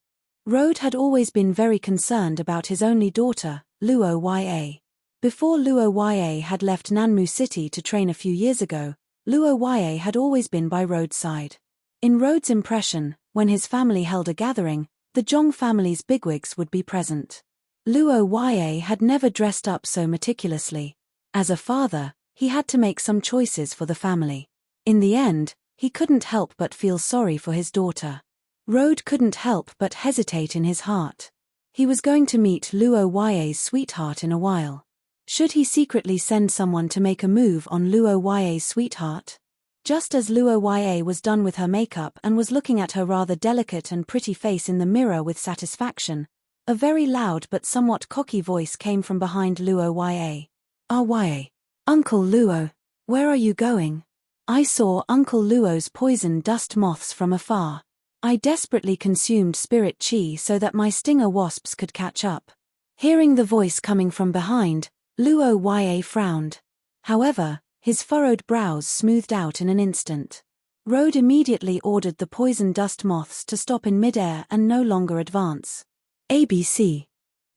Road had always been very concerned about his only daughter, Luo Ya. Before Luo Ya had left Nanmu City to train a few years ago, Luo Ya had always been by Road's side. In Road's impression, when his family held a gathering, the Zhong family's bigwigs would be present. Luo Ya had never dressed up so meticulously. As a father, he had to make some choices for the family. In the end, he couldn't help but feel sorry for his daughter. Road couldn't help but hesitate in his heart. He was going to meet Luo Ya's sweetheart in a while. Should he secretly send someone to make a move on Luo Ya's sweetheart? Just as Luo Ya was done with her makeup and was looking at her rather delicate and pretty face in the mirror with satisfaction, a very loud but somewhat cocky voice came from behind Luo Ya. "Ah Ya. Uncle Luo, where are you going? I saw Uncle Luo's poison dust moths from afar. I desperately consumed spirit chi so that my stinger wasps could catch up." Hearing the voice coming from behind, Luo Ya frowned. However, his furrowed brows smoothed out in an instant. Road immediately ordered the poison dust moths to stop in midair and no longer advance. ABC.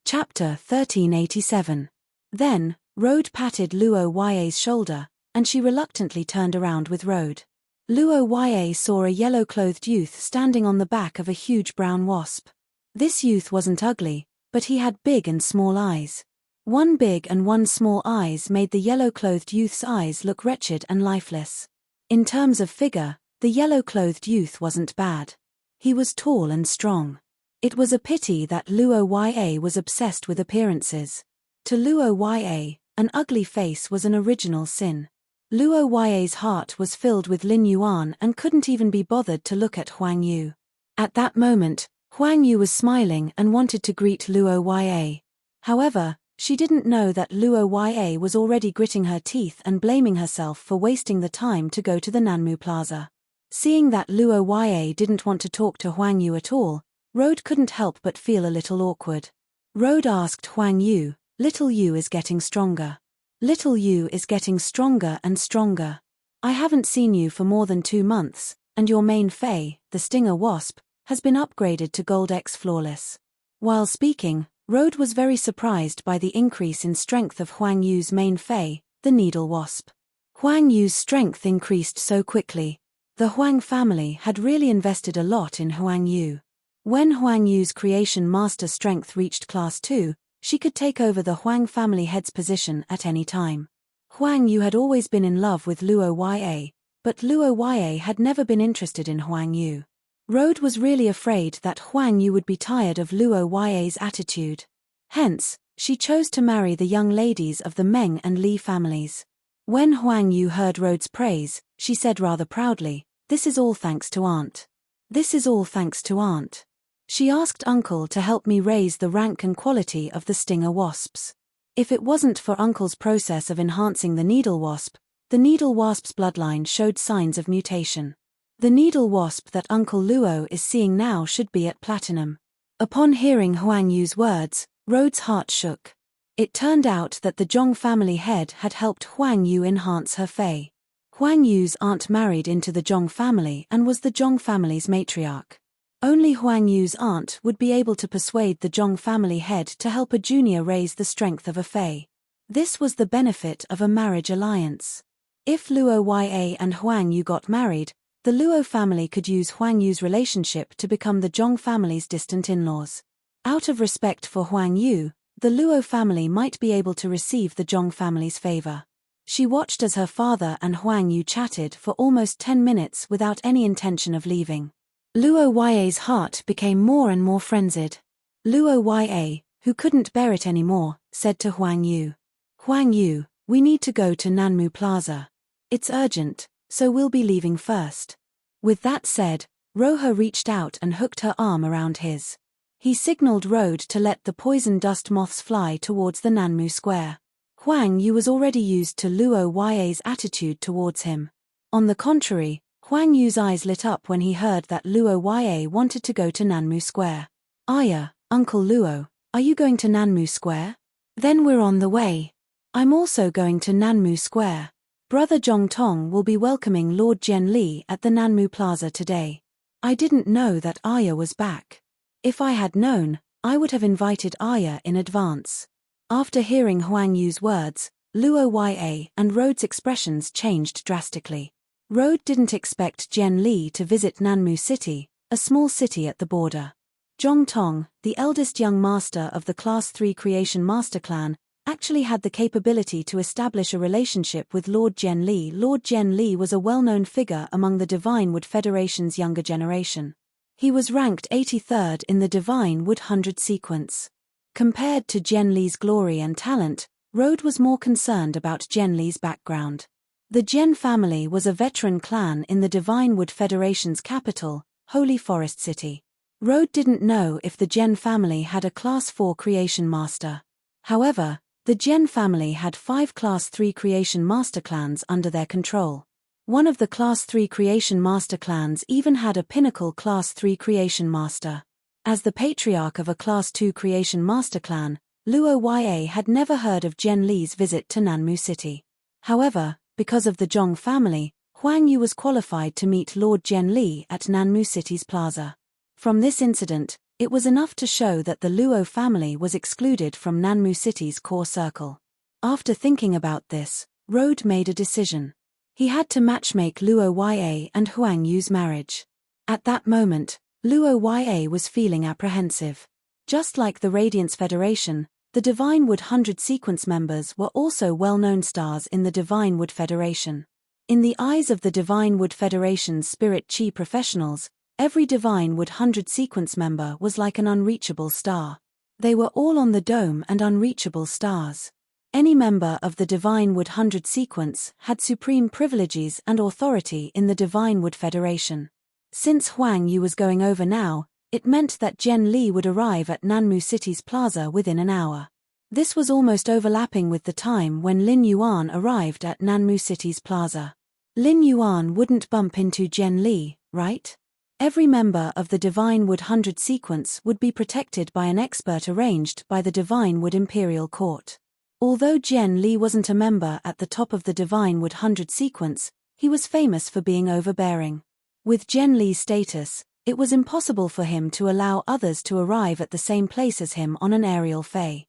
Chapter 1387. Then, Road patted Luo Ya's shoulder, and she reluctantly turned around with Road. Luo Ya saw a yellow-clothed youth standing on the back of a huge brown wasp. This youth wasn't ugly, but he had big and small eyes. One big and one small eyes made the yellow-clothed youth's eyes look wretched and lifeless. In terms of figure, the yellow-clothed youth wasn't bad. He was tall and strong. It was a pity that Luo Ya was obsessed with appearances. To Luo Ya, an ugly face was an original sin. Luo Ya's heart was filled with Lin Yuan and couldn't even be bothered to look at Huang Yu. At that moment, Huang Yu was smiling and wanted to greet Luo Ya. However, she didn't know that Luo Ya was already gritting her teeth and blaming herself for wasting the time to go to the Nanmu Plaza. Seeing that Luo Ya didn't want to talk to Huang Yu at all, Road couldn't help but feel a little awkward. Road asked Huang Yu, "Little Yu is getting stronger. Little Yu is getting stronger and stronger. I haven't seen you for more than 2 months, and your main Fei, the Stinger Wasp, has been upgraded to Gold X Flawless." While speaking, Road was very surprised by the increase in strength of Huang Yu's main Fei, the Needle Wasp. Huang Yu's strength increased so quickly. The Huang family had really invested a lot in Huang Yu. When Huang Yu's creation master strength reached Class 2, she could take over the Huang family head's position at any time. Huang Yu had always been in love with Luo Ya, but Luo Ya had never been interested in Huang Yu. Road was really afraid that Huang Yu would be tired of Luo Ya's attitude. Hence, she chose to marry the young ladies of the Meng and Li families. When Huang Yu heard Road's praise, she said rather proudly, "This is all thanks to Aunt. This is all thanks to Aunt. She asked Uncle to help me raise the rank and quality of the Stinger Wasps. If it wasn't for Uncle's process of enhancing the Needle Wasp's bloodline showed signs of mutation. The Needle Wasp that Uncle Luo is seeing now should be at Platinum." Upon hearing Huang Yu's words, Road's heart shook. It turned out that the Zhong family head had helped Huang Yu enhance her Fei. Huang Yu's aunt married into the Zhong family and was the Zhong family's matriarch. Only Huang Yu's aunt would be able to persuade the Zhong family head to help a junior raise the strength of a Fei. This was the benefit of a marriage alliance. If Luo Ya and Huang Yu got married, the Luo family could use Huang Yu's relationship to become the Zhong family's distant in-laws. Out of respect for Huang Yu, the Luo family might be able to receive the Zhong family's favor. She watched as her father and Huang Yu chatted for almost 10 minutes without any intention of leaving. Luo Ya's heart became more and more frenzied. Luo Ya, who couldn't bear it anymore, said to Huang Yu, "Huang Yu, we need to go to Nanmu Plaza. It's urgent, so we'll be leaving first." With that said, Roha reached out and hooked her arm around his. He signaled Road to let the poison dust moths fly towards the Nanmu Square. Huang Yu was already used to Luo Ya's attitude towards him. On the contrary, Huang Yu's eyes lit up when he heard that Luo Ya wanted to go to Nanmu Square. "Aya, Uncle Luo, are you going to Nanmu Square? Then we're on the way. I'm also going to Nanmu Square. Brother Zhong Tong will be welcoming Lord Jian Li at the Nanmu Plaza today. I didn't know that Aya was back. If I had known, I would have invited Aya in advance." After hearing Huang Yu's words, Luo Ya and Road's expressions changed drastically. Road didn't expect Jian Li to visit Nanmu City, a small city at the border. Zhong Tong, the eldest young master of the Class 3 Creation Master Clan, actually had the capability to establish a relationship with Lord Jian Li. Lord Jian Li was a well-known figure among the Divine Wood Federation's younger generation. He was ranked 83rd in the Divine Wood 100 sequence. Compared to Jian Li's glory and talent, Road was more concerned about Jian Li's background. The Jian family was a veteran clan in the Divine Wood Federation's capital, Holy Forest City. Road didn't know if the Jian family had a Class 4 Creation Master. However, the Jian family had 5 Class 3 Creation Master clans under their control. One of the Class 3 Creation Master clans even had a pinnacle Class 3 Creation Master. As the patriarch of a Class 2 Creation Master clan, Luo Ya had never heard of Jian Li's visit to Nanmu City. However, Because of the Zhong family, Huang Yu was qualified to meet Lord Zhenli at Nanmu City's plaza. From this incident, it was enough to show that the Luo family was excluded from Nanmu City's core circle. After thinking about this, Rode made a decision. He had to matchmake Luo Ya and Huang Yu's marriage. At that moment, Luo Ya was feeling apprehensive. Just like the Radiance Federation, the Divine Wood 100 sequence members were also well-known stars in the Divine Wood Federation. In the eyes of the Divine Wood Federation's spirit chi professionals, every Divine Wood 100 sequence member was like an unreachable star. They were all on the dome and unreachable stars. Any member of the Divine Wood 100 sequence had supreme privileges and authority in the Divine Wood Federation. Since Huang Yu was going over now, it meant that Zhen Li would arrive at Nanmu City's plaza within an hour. This was almost overlapping with the time when Lin Yuan arrived at Nanmu City's plaza. Lin Yuan wouldn't bump into Zhen Li, right? Every member of the Divine Wood 100 sequence would be protected by an expert arranged by the Divine Wood Imperial Court. Although Zhen Li wasn't a member at the top of the Divine Wood 100 sequence, he was famous for being overbearing. With Zhen Li's status, it was impossible for him to allow others to arrive at the same place as him on an aerial fei.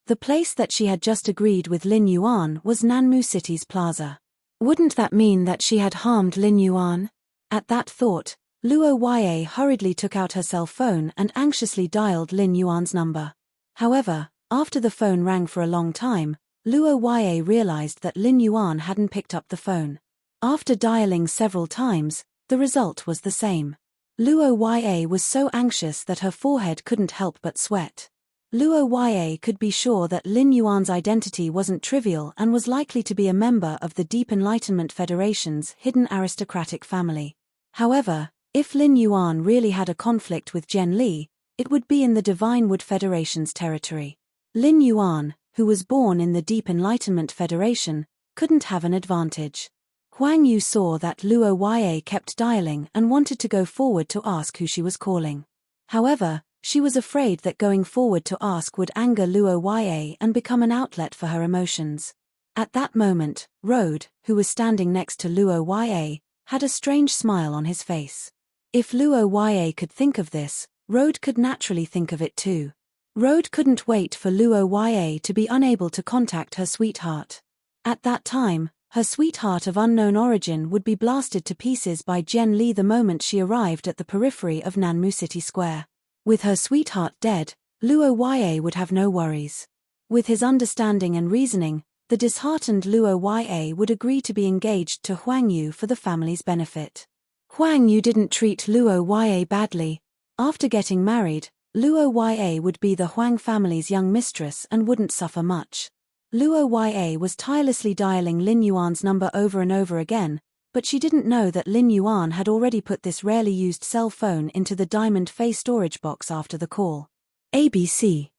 The place that she had just agreed with Lin Yuan was Nanmu City's plaza. Wouldn't that mean that she had harmed Lin Yuan? At that thought, Luo Ya hurriedly took out her cell phone and anxiously dialed Lin Yuan's number. However, after the phone rang for a long time, Luo Ya realized that Lin Yuan hadn't picked up the phone. After dialing several times, the result was the same. Luo Ya was so anxious that her forehead couldn't help but sweat. Luo Ya could be sure that Lin Yuan's identity wasn't trivial and was likely to be a member of the Deep Enlightenment Federation's hidden aristocratic family. However, if Lin Yuan really had a conflict with Zhen Li, it would be in the Divine Wood Federation's territory. Lin Yuan, who was born in the Deep Enlightenment Federation, couldn't have an advantage. Huang Yu saw that Luo Ya kept dialing and wanted to go forward to ask who she was calling. However, she was afraid that going forward to ask would anger Luo Ya and become an outlet for her emotions. At that moment, Rode, who was standing next to Luo Ya, had a strange smile on his face. If Luo Ya could think of this, Rode could naturally think of it too. Rode couldn't wait for Luo Ya to be unable to contact her sweetheart. At that time, her sweetheart of unknown origin would be blasted to pieces by Zhen Li the moment she arrived at the periphery of Nanmu City Square. With her sweetheart dead, Luo Ya would have no worries. With his understanding and reasoning, the disheartened Luo Ya would agree to be engaged to Huang Yu for the family's benefit. Huang Yu didn't treat Luo Ya badly. After getting married, Luo Ya would be the Huang family's young mistress and wouldn't suffer much. Luo Ya was tirelessly dialing Lin Yuan's number over and over again, but she didn't know that Lin Yuan had already put this rarely used cell phone into the diamond fei storage box after the call. ABC.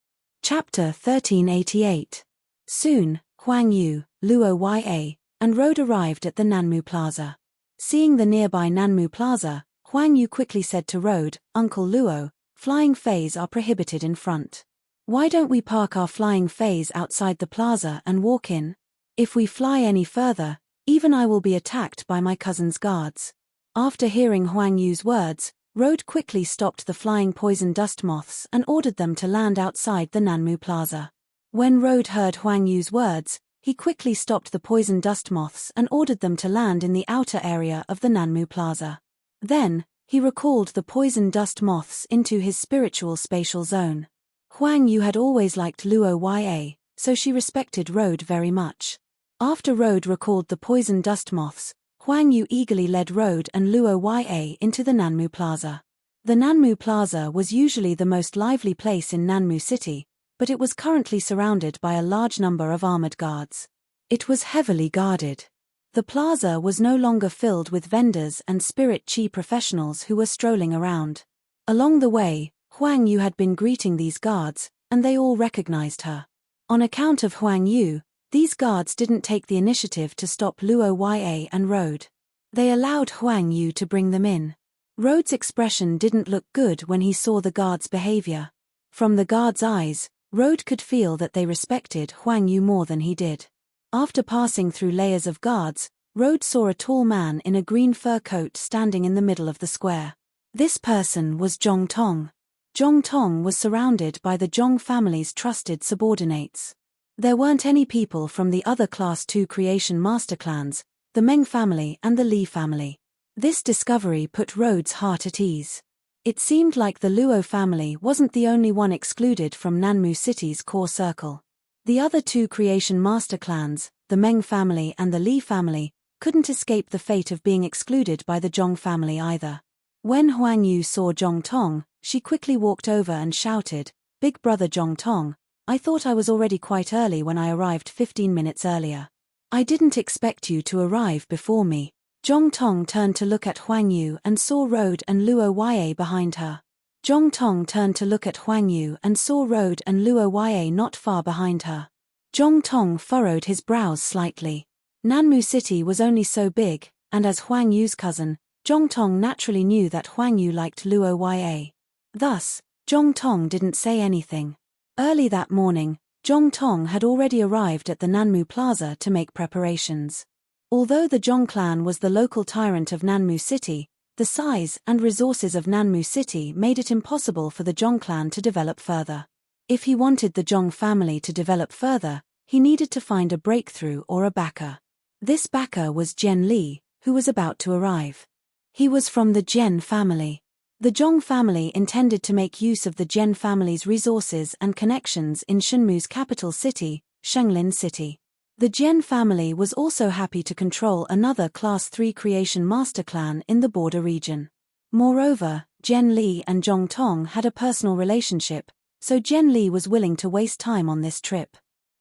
Chapter 1388. Soon, Huang Yu, Luo Ya, and Rode arrived at the Nanmu Plaza. Seeing the nearby Nanmu Plaza, Huang Yu quickly said to Rode, "Uncle Luo, flying feis are prohibited in front. Why don't we park our flying feis outside the plaza and walk in? If we fly any further, even I will be attacked by my cousin's guards." After hearing Huang Yu's words, Rode quickly stopped the flying poison dust moths and ordered them to land outside the Nanmu Plaza. When Rode heard Huang Yu's words, he quickly stopped the poison dust moths and ordered them to land in the outer area of the Nanmu Plaza. Then, he recalled the poison dust moths into his spiritual spatial zone. Huang Yu had always liked Luo Ya, so she respected Rode very much. After Rode recalled the poison dust moths, Huang Yu eagerly led Rode and Luo Ya into the Nanmu Plaza. The Nanmu Plaza was usually the most lively place in Nanmu City, but it was currently surrounded by a large number of armored guards. It was heavily guarded. The plaza was no longer filled with vendors and spirit chi professionals who were strolling around. Along the way, Huang Yu had been greeting these guards, and they all recognized her. On account of Huang Yu, these guards didn't take the initiative to stop Luo Ya and Rode. They allowed Huang Yu to bring them in. Rode's expression didn't look good when he saw the guards' behavior. From the guards' eyes, Rode could feel that they respected Huang Yu more than he did. After passing through layers of guards, Road saw a tall man in a green fur coat standing in the middle of the square. This person was Zhong Tong. Zhong Tong was surrounded by the Zhong family's trusted subordinates. There weren't any people from the other Class 2 creation master clans, the Meng family and the Li family. This discovery put Road's heart at ease. It seemed like the Luo family wasn't the only one excluded from Nanmu City's core circle. The other two creation master clans, the Meng family and the Li family, couldn't escape the fate of being excluded by the Zhong family either. When Huang Yu saw Zhong Tong, she quickly walked over and shouted, "Big brother Zhong Tong, I thought I was already quite early when I arrived 15 minutes earlier. I didn't expect you to arrive before me." Zhong Tong turned to look at Huang Yu and saw Road and Luo Yue behind her. Zhong Tong turned to look at Huang Yu and saw Road and Luo Yue not far behind her. Zhong Tong furrowed his brows slightly. Nanmu City was only so big, and as Huang Yu's cousin, Zhong Tong naturally knew that Huang Yu liked Luo Yue. Thus, Zhong Tong didn't say anything. Early that morning, Zhong Tong had already arrived at the Nanmu Plaza to make preparations. Although the Zhong clan was the local tyrant of Nanmu City, the size and resources of Nanmu City made it impossible for the Zhong clan to develop further. If he wanted the Zhong family to develop further, he needed to find a breakthrough or a backer. This backer was Jian Li, who was about to arrive. He was from the Jian family. The Zhong family intended to make use of the Jian family's resources and connections in Shenmu's capital city, Shenglin City. The Jian family was also happy to control another Class 3 creation master clan in the border region. Moreover, Jian Li and Zhong Tong had a personal relationship, so Jian Li was willing to waste time on this trip.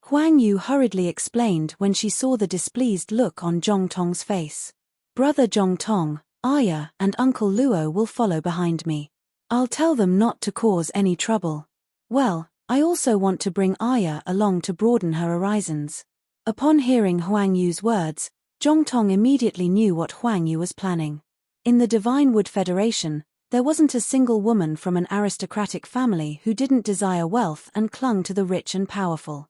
Huang Yu hurriedly explained when she saw the displeased look on Zhong Tong's face. "Brother Zhong Tong, Aya and Uncle Luo will follow behind me. I'll tell them not to cause any trouble. Well, I also want to bring Aya along to broaden her horizons." Upon hearing Huang Yu's words, Zhong Tong immediately knew what Huang Yu was planning. In the Divine Wood Federation, there wasn't a single woman from an aristocratic family who didn't desire wealth and clung to the rich and powerful.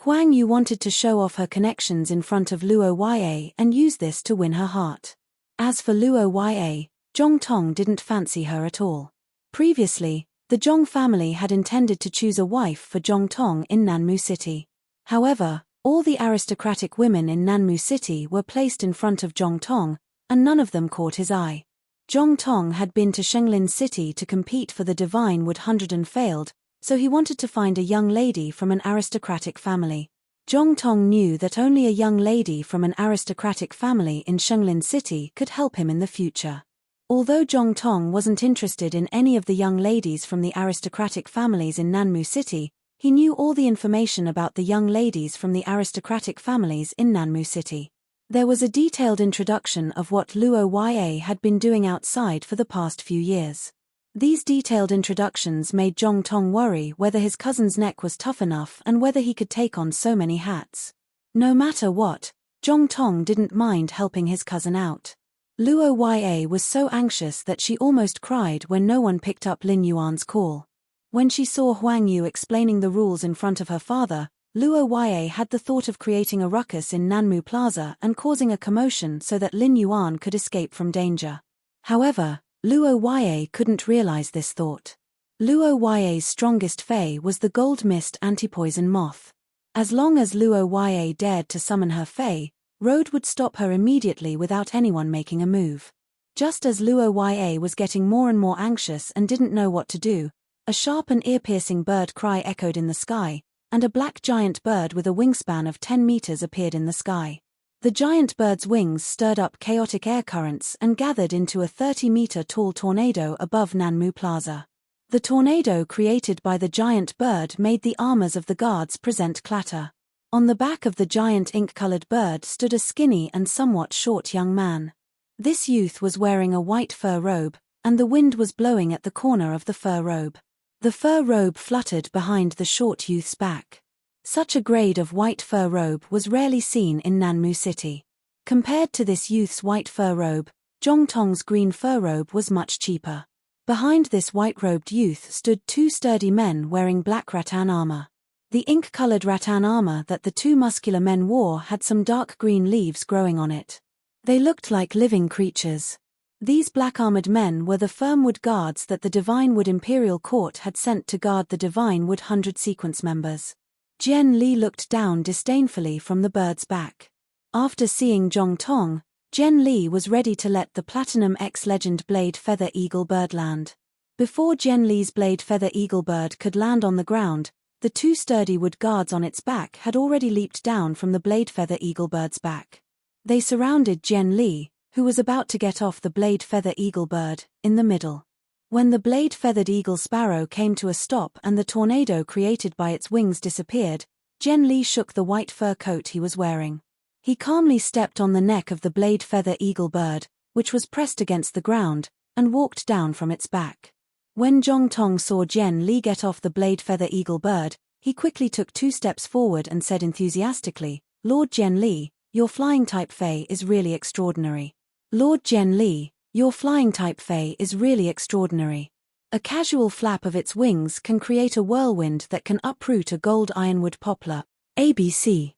Huang Yu wanted to show off her connections in front of Luo Yue and use this to win her heart. As for Luo Yue, Zhong Tong didn't fancy her at all. Previously, the Zhong family had intended to choose a wife for Zhong Tong in Nanmu City. However, all the aristocratic women in Nanmu City were placed in front of Zhong Tong, and none of them caught his eye. Zhong Tong had been to Shenglin City to compete for the Divine Wood 100 and failed, so he wanted to find a young lady from an aristocratic family. Zhong Tong knew that only a young lady from an aristocratic family in Shenglin City could help him in the future. Although Zhong Tong wasn't interested in any of the young ladies from the aristocratic families in Nanmu City, he knew all the information about the young ladies from the aristocratic families in Nanmu City. There was a detailed introduction of what Luo Yue had been doing outside for the past few years. These detailed introductions made Zhong Tong worry whether his cousin's neck was tough enough and whether he could take on so many hats. No matter what, Zhong Tong didn't mind helping his cousin out. Luo Yue was so anxious that she almost cried when no one picked up Lin Yuan's call. When she saw Huang Yu explaining the rules in front of her father, Luo Yue had the thought of creating a ruckus in Nanmu Plaza and causing a commotion so that Lin Yuan could escape from danger. However, Luo Yue couldn't realize this thought. Luo Yue's strongest fei was the gold mist anti-poison moth. As long as Luo Yue dared to summon her fei, Road would stop her immediately without anyone making a move. Just as Luo Yue was getting more and more anxious and didn't know what to do, a sharp and ear-piercing bird cry echoed in the sky, and a black giant bird with a wingspan of 10 meters appeared in the sky. The giant bird's wings stirred up chaotic air currents and gathered into a 30-meter-tall tornado above Nanmu Plaza. The tornado created by the giant bird made the armors of the guards present clatter. On the back of the giant ink-colored bird stood a skinny and somewhat short young man. This youth was wearing a white fur robe, and the wind was blowing at the corner of the fur robe. The fur robe fluttered behind the short youth's back. Such a grade of white fur robe was rarely seen in Nanmu City. Compared to this youth's white fur robe, Zhong Tong's green fur robe was much cheaper. Behind this white-robed youth stood two sturdy men wearing black rattan armor. The ink-colored rattan armor that the two muscular men wore had some dark green leaves growing on it. They looked like living creatures. These black-armored men were the firm wood guards that the Divine Wood Imperial Court had sent to guard the Divine Wood 100 sequence members. Jian Li looked down disdainfully from the bird's back. After seeing Zhong Tong, Jian Li was ready to let the Platinum X Legend Blade Feather Eagle bird land. Before Jian Li's Blade Feather Eagle bird could land on the ground, the two sturdy wood guards on its back had already leaped down from the Blade Feather Eagle bird's back. They surrounded Jian Li, who was about to get off the Blade Feather Eagle bird, in the middle. When the Blade Feathered Eagle Sparrow came to a stop and the tornado created by its wings disappeared, Jian Li shook the white fur coat he was wearing. He calmly stepped on the neck of the Blade Feather Eagle bird, which was pressed against the ground, and walked down from its back. When Zhong Tong saw Jian Li get off the Blade Feather Eagle bird, he quickly took 2 steps forward and said enthusiastically, "Lord Jian Li, your flying type Fei is really extraordinary. Lord Jian Li, your flying type Fei is really extraordinary. A casual flap of its wings can create a whirlwind that can uproot a gold ironwood poplar." ABC.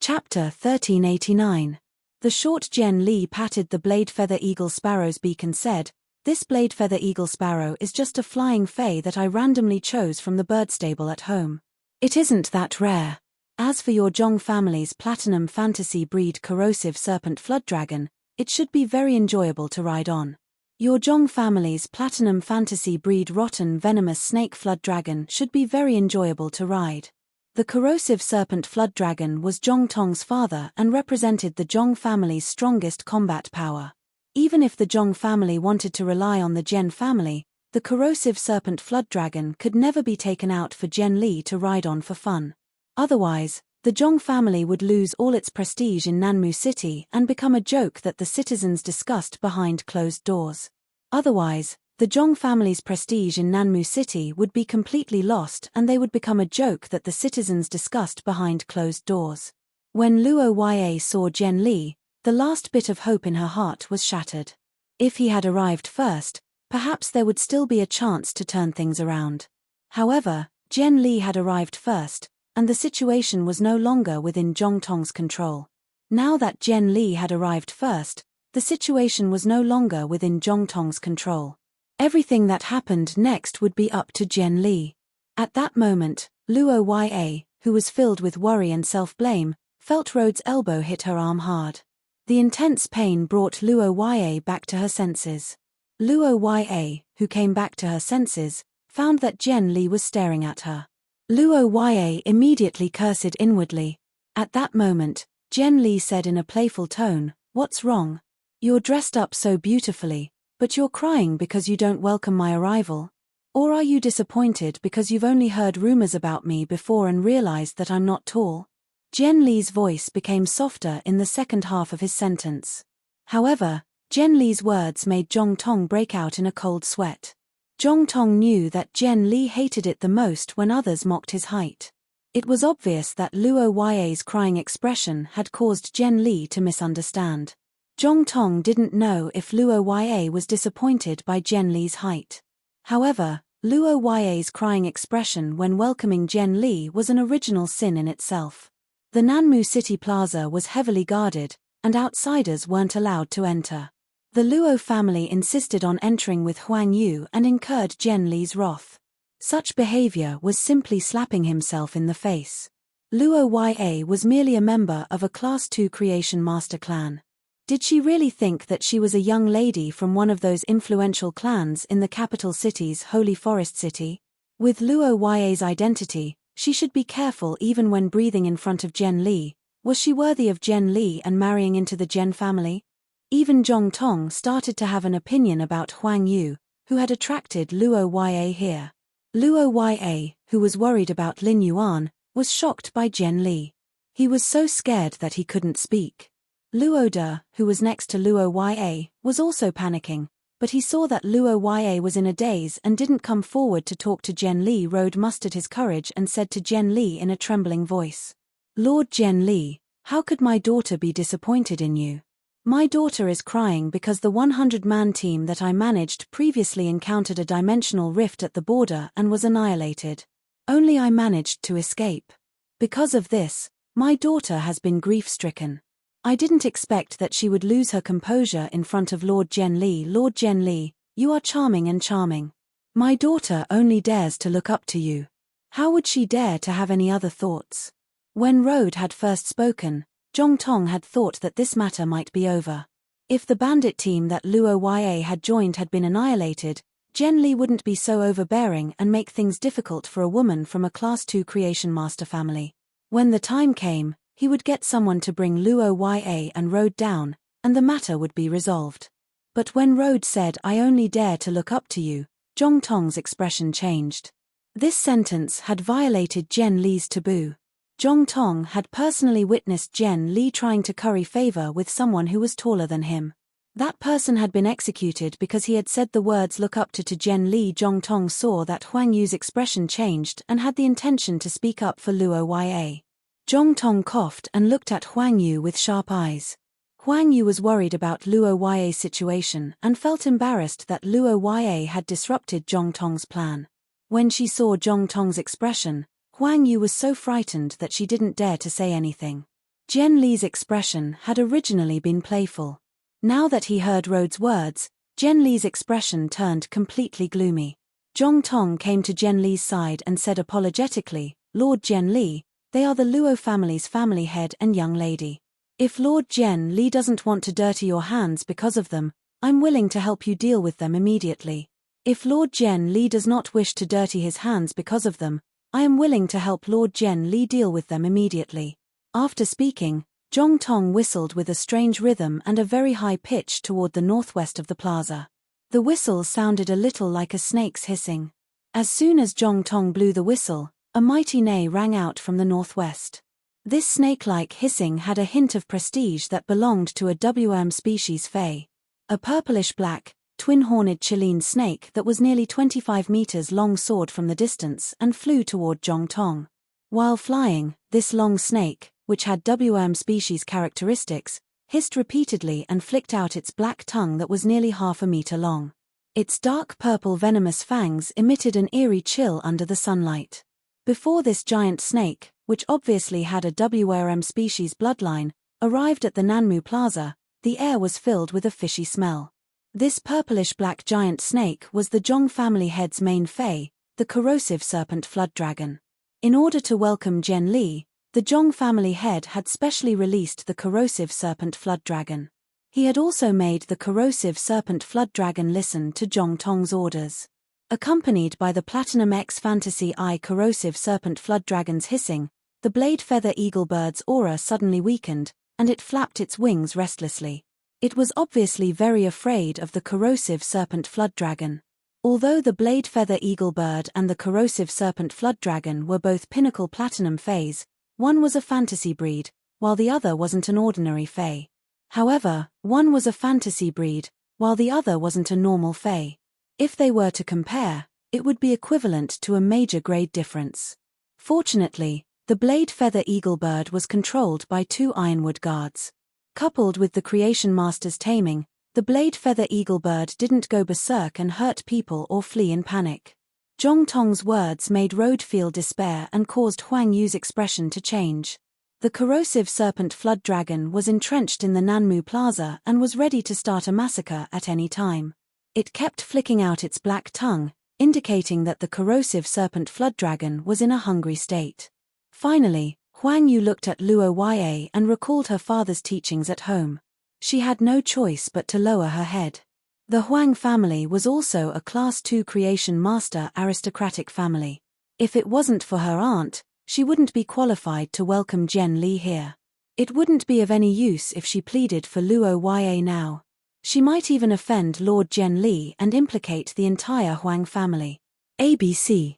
Chapter 1389. The short Jian Li patted the Blade Feather Eagle Sparrow's beak and said, "This Blade Feather Eagle Sparrow is just a flying Fei that I randomly chose from the bird stable at home. It isn't that rare. As for your Zhong family's Platinum Fantasy breed Corrosive Serpent Flood Dragon, it should be very enjoyable to ride on. Your Zhong family's Platinum Fantasy breed Rotten Venomous Snake Flood Dragon should be very enjoyable to ride." The Corrosive Serpent Flood Dragon was Zhong Tong's father and represented the Zhong family's strongest combat power. Even if the Zhong family wanted to rely on the Zhen family, the Corrosive Serpent Flood Dragon could never be taken out for Jian Li to ride on for fun. Otherwise, the Zhong family would lose all its prestige in Nanmu City and become a joke that the citizens discussed behind closed doors. Otherwise, the Zhong family's prestige in Nanmu City would be completely lost and they would become a joke that the citizens discussed behind closed doors. When Luo Ya saw Jian Li, the last bit of hope in her heart was shattered. If he had arrived first, perhaps there would still be a chance to turn things around. However, Jian Li had arrived first, and the situation was no longer within Zhong Tong's control. Now that Jian Li had arrived first, the situation was no longer within Zhong Tong's control. Everything that happened next would be up to Jian Li. At that moment, Luo Ya, who was filled with worry and self-blame, felt Rhodes' elbow hit her arm hard. The intense pain brought Luo Ya back to her senses. Luo Ya, who came back to her senses, found that Jian Li was staring at her. Luo Ya immediately cursed inwardly. At that moment, Jian Li said in a playful tone, "What's wrong? You're dressed up so beautifully, but you're crying because you don't welcome my arrival? Or are you disappointed because you've only heard rumors about me before and realized that I'm not tall?" Jian Li's voice became softer in the second half of his sentence. However, Jian Li's words made Zhong Tong break out in a cold sweat. Zhong Tong knew that Jian Li hated it the most when others mocked his height. It was obvious that Luo Ya's crying expression had caused Jian Li to misunderstand. Zhong Tong didn't know if Luo Ya was disappointed by Jian Li's height. However, Luo Ya's crying expression when welcoming Jian Li was an original sin in itself. The Nanmu City Plaza was heavily guarded, and outsiders weren't allowed to enter. The Luo family insisted on entering with Huang Yu and incurred Jian Li's wrath. Such behavior was simply slapping himself in the face. Luo Ya was merely a member of a Class 2 Creation Master clan. Did she really think that she was a young lady from one of those influential clans in the capital city's Holy Forest City? With Luo Ya's identity, she should be careful even when breathing in front of Jian Li. Was she worthy of Jian Li and marrying into the Jian family? Even Zhong Tong started to have an opinion about Huang Yu, who had attracted Luo Ya here. Luo Ya, who was worried about Lin Yuan, was shocked by Jian Li. He was so scared that he couldn't speak. Luo De, who was next to Luo Ya, was also panicking, but he saw that Luo Ya was in a daze and didn't come forward to talk to Jian Li. Rode mustered his courage and said to Jian Li in a trembling voice, "Lord Jian Li, how could my daughter be disappointed in you? My daughter is crying because the 100-man team that I managed previously encountered a dimensional rift at the border and was annihilated. Only I managed to escape. Because of this, my daughter has been grief-stricken. I didn't expect that she would lose her composure in front of Lord Zhenli. Lord Zhenli, you are charming and charming. My daughter only dares to look up to you. How would she dare to have any other thoughts? When Rode had first spoken, Zhong Tong had thought that this matter might be over. If the bandit team that Luo Ya had joined had been annihilated, Zhenli wouldn't be so overbearing and make things difficult for a woman from a Class 2 Creation Master family. When the time came, he would get someone to bring Luo Ya and Rode down, and the matter would be resolved. But when Rode said, "I only dare to look up to you," Zhong Tong's expression changed. This sentence had violated Zhen Li's taboo. Zhong Tong had personally witnessed Zhen Li trying to curry favor with someone who was taller than him. That person had been executed because he had said the words "look up to Zhen Li." Zhong Tong saw that Huang Yu's expression changed and had the intention to speak up for Luo Ya. Zhong Tong coughed and looked at Huang Yu with sharp eyes. Huang Yu was worried about Luo Ya's situation and felt embarrassed that Luo Ya had disrupted Zhong Tong's plan. When she saw Zhong Tong's expression, Huang Yu was so frightened that she didn't dare to say anything. Zhen Li's expression had originally been playful. Now that he heard Rode's words, Zhen Li's expression turned completely gloomy. Zhong Tong came to Zhen Li's side and said apologetically, "Lord Zhen Li, they are the Luo family's family head and young lady. If Lord Zhen Li doesn't want to dirty your hands because of them, I'm willing to help you deal with them immediately. If Lord Zhen Li does not wish to dirty his hands because of them, I am willing to help Lord Zhen Li deal with them immediately." After speaking, Zhong Tong whistled with a strange rhythm and a very high pitch toward the northwest of the plaza. The whistle sounded a little like a snake's hissing. As soon as Zhong Tong blew the whistle, a mighty neigh rang out from the northwest. This snake-like hissing had a hint of prestige that belonged to a WM species fey. A purplish-black, twin-horned Chilean snake that was nearly 25 meters long soared from the distance and flew toward Zhong Tong. While flying, this long snake, which had WM species characteristics, hissed repeatedly and flicked out its black tongue that was nearly half a meter long. Its dark purple venomous fangs emitted an eerie chill under the sunlight. Before this giant snake, which obviously had a WM species bloodline, arrived at the Nanmu Plaza, the air was filled with a fishy smell. This purplish-black giant snake was the Zhong family head's main fey, the corrosive serpent flood dragon. In order to welcome Zhen Li, the Zhong family head had specially released the corrosive serpent flood dragon. He had also made the corrosive serpent flood dragon listen to Zhong Tong's orders. Accompanied by the Platinum X Fantasy Eye corrosive serpent flood dragon's hissing, the blade feather eagle bird's aura suddenly weakened, and it flapped its wings restlessly. It was obviously very afraid of the corrosive serpent flood dragon. Although the blade feather eagle bird and the corrosive serpent flood dragon were both pinnacle platinum fays, one was a fantasy breed, while the other wasn't an ordinary fey. However, one was a fantasy breed, while the other wasn't a normal fey. If they were to compare, it would be equivalent to a major grade difference. Fortunately, the blade feather eagle bird was controlled by 2 ironwood guards. Coupled with the Creation Master's taming, the blade feather eagle bird didn't go berserk and hurt people or flee in panic. Zhong Tong's words made Rode feel despair and caused Huang Yu's expression to change. The corrosive serpent flood dragon was entrenched in the Nanmu Plaza and was ready to start a massacre at any time. It kept flicking out its black tongue, indicating that the corrosive serpent flood dragon was in a hungry state. Finally, Huang Yu looked at Luo Ya and recalled her father's teachings at home. She had no choice but to lower her head. The Huang family was also a Class 2 Creation Master aristocratic family. If it wasn't for her aunt, she wouldn't be qualified to welcome Zhen Li here. It wouldn't be of any use if she pleaded for Luo Ya now. She might even offend Lord Zhen Li and implicate the entire Huang family. ABC.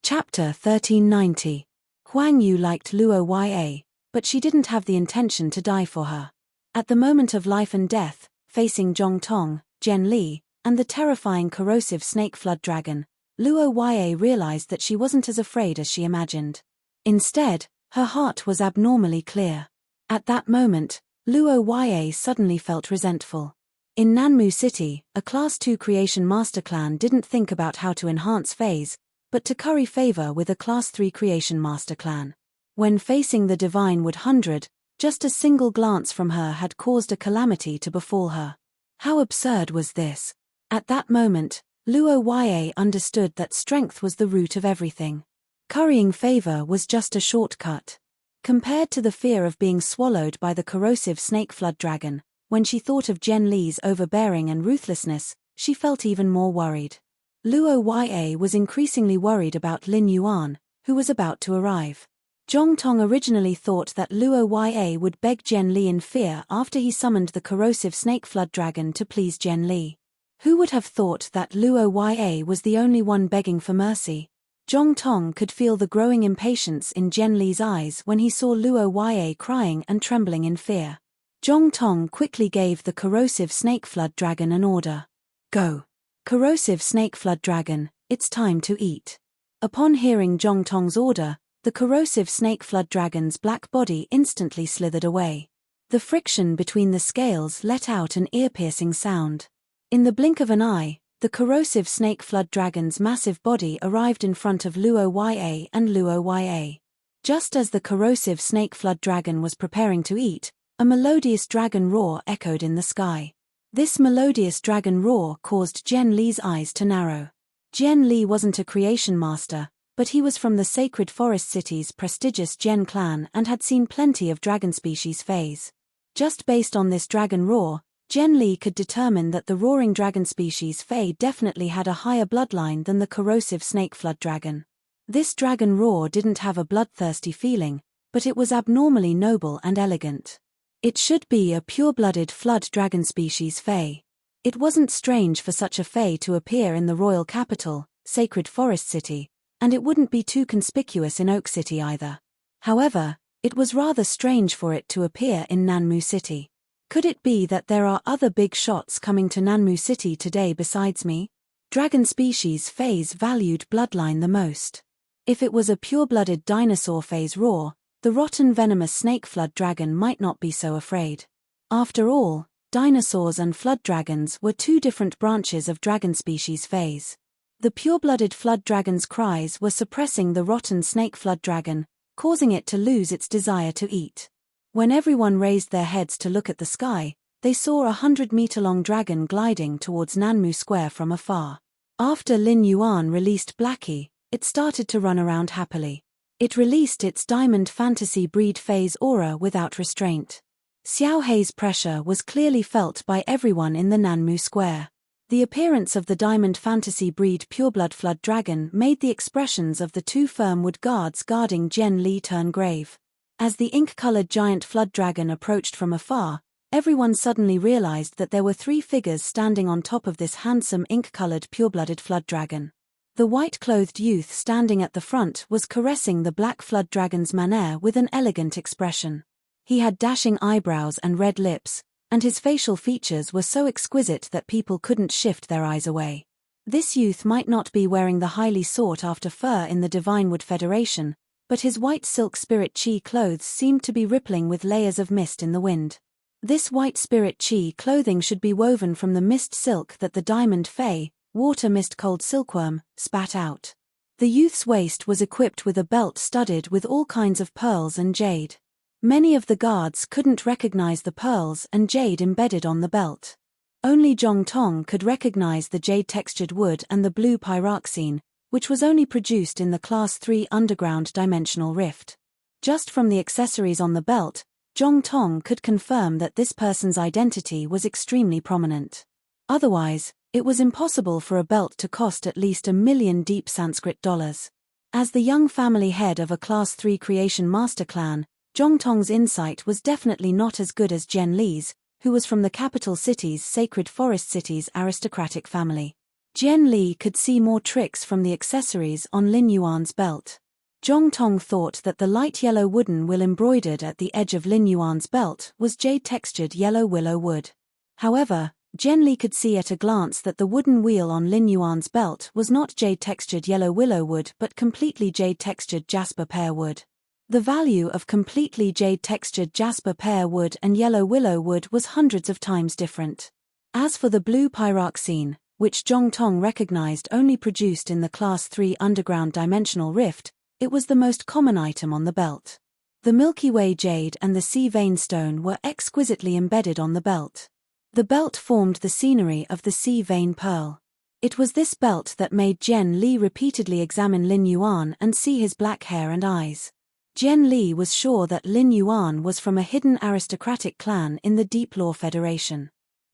Chapter 1390. Huang Yu liked Luo Ya, but she didn't have the intention to die for her. At the moment of life and death, facing Zhong Tong, Zhen Li, and the terrifying corrosive snake flood dragon, Luo Ya realized that she wasn't as afraid as she imagined. Instead, her heart was abnormally clear. At that moment, Luo Ya suddenly felt resentful. In Nanmu City, a Class 2 Creation Master clan didn't think about how to enhance phase, but to curry favor with a Class 3 Creation Master clan. When facing the Divine Wood 100, Just a single glance from her had caused a calamity to befall her. How absurd was this? At that moment, Luo Yue understood that strength was the root of everything. Currying favor was just a shortcut. Compared to the fear of being swallowed by the corrosive snake flood dragon, when she thought of Zhen Li's overbearing and ruthlessness, she felt even more worried. Luo Yue was increasingly worried about Lin Yuan, who was about to arrive. Zhong Tong originally thought that Luo Yue would beg Zhen Li in fear after he summoned the corrosive snake flood dragon to please Zhen Li. Who would have thought that Luo Yue was the only one begging for mercy? Zhong Tong could feel the growing impatience in Zhen Li's eyes when he saw Luo Yue crying and trembling in fear. Zhong Tong quickly gave the corrosive snake flood dragon an order. Go. Corrosive snake flood dragon, it's time to eat. Upon hearing Zhong Tong's order, the corrosive snake flood dragon's black body instantly slithered away. The friction between the scales let out an ear-piercing sound. In the blink of an eye, the corrosive snake flood dragon's massive body arrived in front of Luo Yue and Luo Yue. Just as the corrosive snake flood dragon was preparing to eat, a melodious dragon roar echoed in the sky. This melodious dragon roar caused Zhen Li's eyes to narrow. Zhen Li wasn't a creation master, but he was from the Sacred Forest City's prestigious Zhen clan and had seen plenty of dragon species phase. Just based on this dragon roar, Zhen Li could determine that the roaring dragon species Fei definitely had a higher bloodline than the corrosive snake flood dragon. This dragon roar didn't have a bloodthirsty feeling, but it was abnormally noble and elegant. It should be a pure-blooded flood dragon species Fei. It wasn't strange for such a Fei to appear in the royal capital, Sacred Forest City, and it wouldn't be too conspicuous in Oak City either. However, it was rather strange for it to appear in Nanmu City. Could it be that there are other big shots coming to Nanmu City today besides me? Dragon species Fei's valued bloodline the most. If it was a pure-blooded dinosaur Fei's roar, the rotten venomous snake flood dragon might not be so afraid. After all, dinosaurs and flood dragons were two different branches of dragon species Fei's. The pure-blooded flood dragon's cries were suppressing the rotten snake flood dragon, causing it to lose its desire to eat. When everyone raised their heads to look at the sky, they saw a 100-meter-long dragon gliding towards Nanmu Square from afar. After Lin Yuan released Blackie, it started to run around happily. It released its diamond fantasy breed Fei's aura without restraint. Xiao Hei's pressure was clearly felt by everyone in the Nanmu Square. The appearance of the diamond fantasy breed pureblood flood dragon made the expressions of the two firm-wood guards guarding Zhen Li turn grave. As the ink-colored giant flood dragon approached from afar, everyone suddenly realized that there were three figures standing on top of this handsome ink-colored pure-blooded flood dragon. The white-clothed youth standing at the front was caressing the black flood dragon's manner with an elegant expression. He had dashing eyebrows and red lips, and his facial features were so exquisite that people couldn't shift their eyes away. This youth might not be wearing the highly sought-after fur in the Divinewood Federation, but his white silk spirit chi clothes seemed to be rippling with layers of mist in the wind. This white spirit chi clothing should be woven from the mist silk that the diamond Fei, water mist cold silkworm, spat out. The youth's waist was equipped with a belt studded with all kinds of pearls and jade. Many of the guards couldn't recognize the pearls and jade embedded on the belt. Only Zhong Tong could recognize the jade-textured wood and the blue pyroxene, which was only produced in the Class 3 underground dimensional rift. Just from the accessories on the belt, Zhong Tong could confirm that this person's identity was extremely prominent. Otherwise, it was impossible for a belt to cost at least $1 million deep Sanskrit dollars. As the young family head of a Class 3 creation master clan, Zhong Tong's insight was definitely not as good as Zhen Li's, who was from the capital city's Sacred Forest City's aristocratic family. Zhen Li could see more tricks from the accessories on Lin Yuan's belt. Zhong Tong thought that the light yellow wooden will embroidered at the edge of Lin Yuan's belt was jade-textured yellow willow wood. However, Zhen Li could see at a glance that the wooden wheel on Lin Yuan's belt was not jade-textured yellow willow wood but completely jade-textured jasper pear wood. The value of completely jade-textured jasper pear wood and yellow willow wood was hundreds of times different. As for the blue pyroxene, which Zhong Tong recognized only produced in the Class 3 underground dimensional rift, it was the most common item on the belt. The Milky Way jade and the sea vein stone were exquisitely embedded on the belt. The belt formed the scenery of the sea vein pearl. It was this belt that made Jian Li repeatedly examine Lin Yuan and see his black hair and eyes. Jian Li was sure that Lin Yuan was from a hidden aristocratic clan in the Deep Law Federation.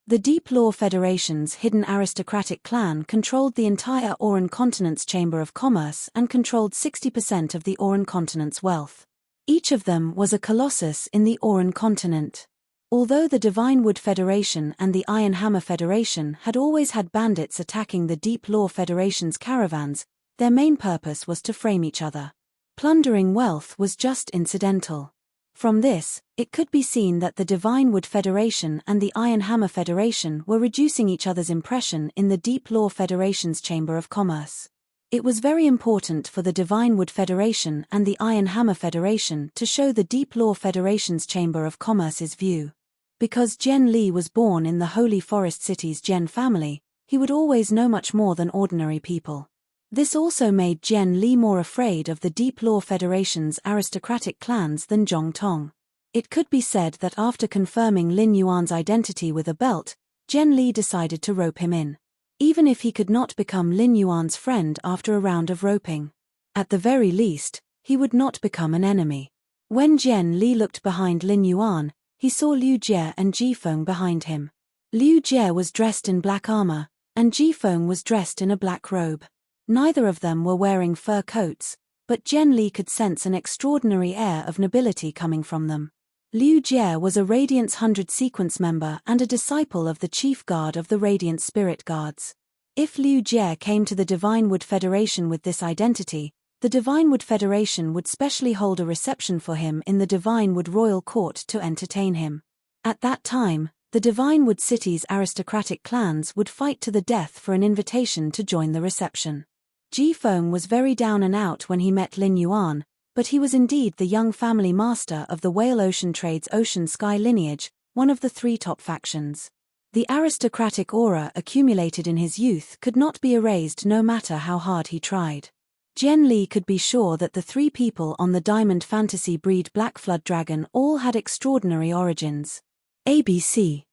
The Deep Law Federation's hidden aristocratic clan controlled the entire Oran continent's Chamber of Commerce and controlled 60% of the Oran continent's wealth. Each of them was a colossus in the Oran continent. Although the Divine Wood Federation and the Iron Hammer Federation had always had bandits attacking the Deep Law Federation's caravans, their main purpose was to frame each other. Plundering wealth was just incidental. From this, it could be seen that the Divine Wood Federation and the Iron Hammer Federation were reducing each other's impression in the Deep Law Federation's Chamber of Commerce. It was very important for the Divine Wood Federation and the Iron Hammer Federation to show the Deep Law Federation's Chamber of Commerce's view. Because Jian Li was born in the Holy Forest City's Jian family, he would always know much more than ordinary people. This also made Jian Li more afraid of the Deep Law Federation's aristocratic clans than Zhong Tong. It could be said that after confirming Lin Yuan's identity with a belt, Jian Li decided to rope him in. Even if he could not become Lin Yuan's friend after a round of roping. At the very least, he would not become an enemy. When Jian Li looked behind Lin Yuan, he saw Liu Jie and Jifeng behind him. Liu Jie was dressed in black armor, and Jifeng was dressed in a black robe. Neither of them were wearing fur coats, but Jian Li could sense an extraordinary air of nobility coming from them. Liu Jie was a Radiance 100 sequence member and a disciple of the chief guard of the Radiant Spirit Guards. If Liu Jie came to the Divine Wood Federation with this identity, the Divine Wood Federation would specially hold a reception for him in the Divine Wood Royal Court to entertain him. At that time, the Divine Wood City's aristocratic clans would fight to the death for an invitation to join the reception. Jifeng was very down and out when he met Lin Yuan, but he was indeed the young family master of the Whale Ocean Trade's Ocean Sky lineage, one of the three top factions. The aristocratic aura accumulated in his youth could not be erased no matter how hard he tried. Jian Li could be sure that the three people on the Diamond Fantasy breed Black Flood Dragon all had extraordinary origins. ABC.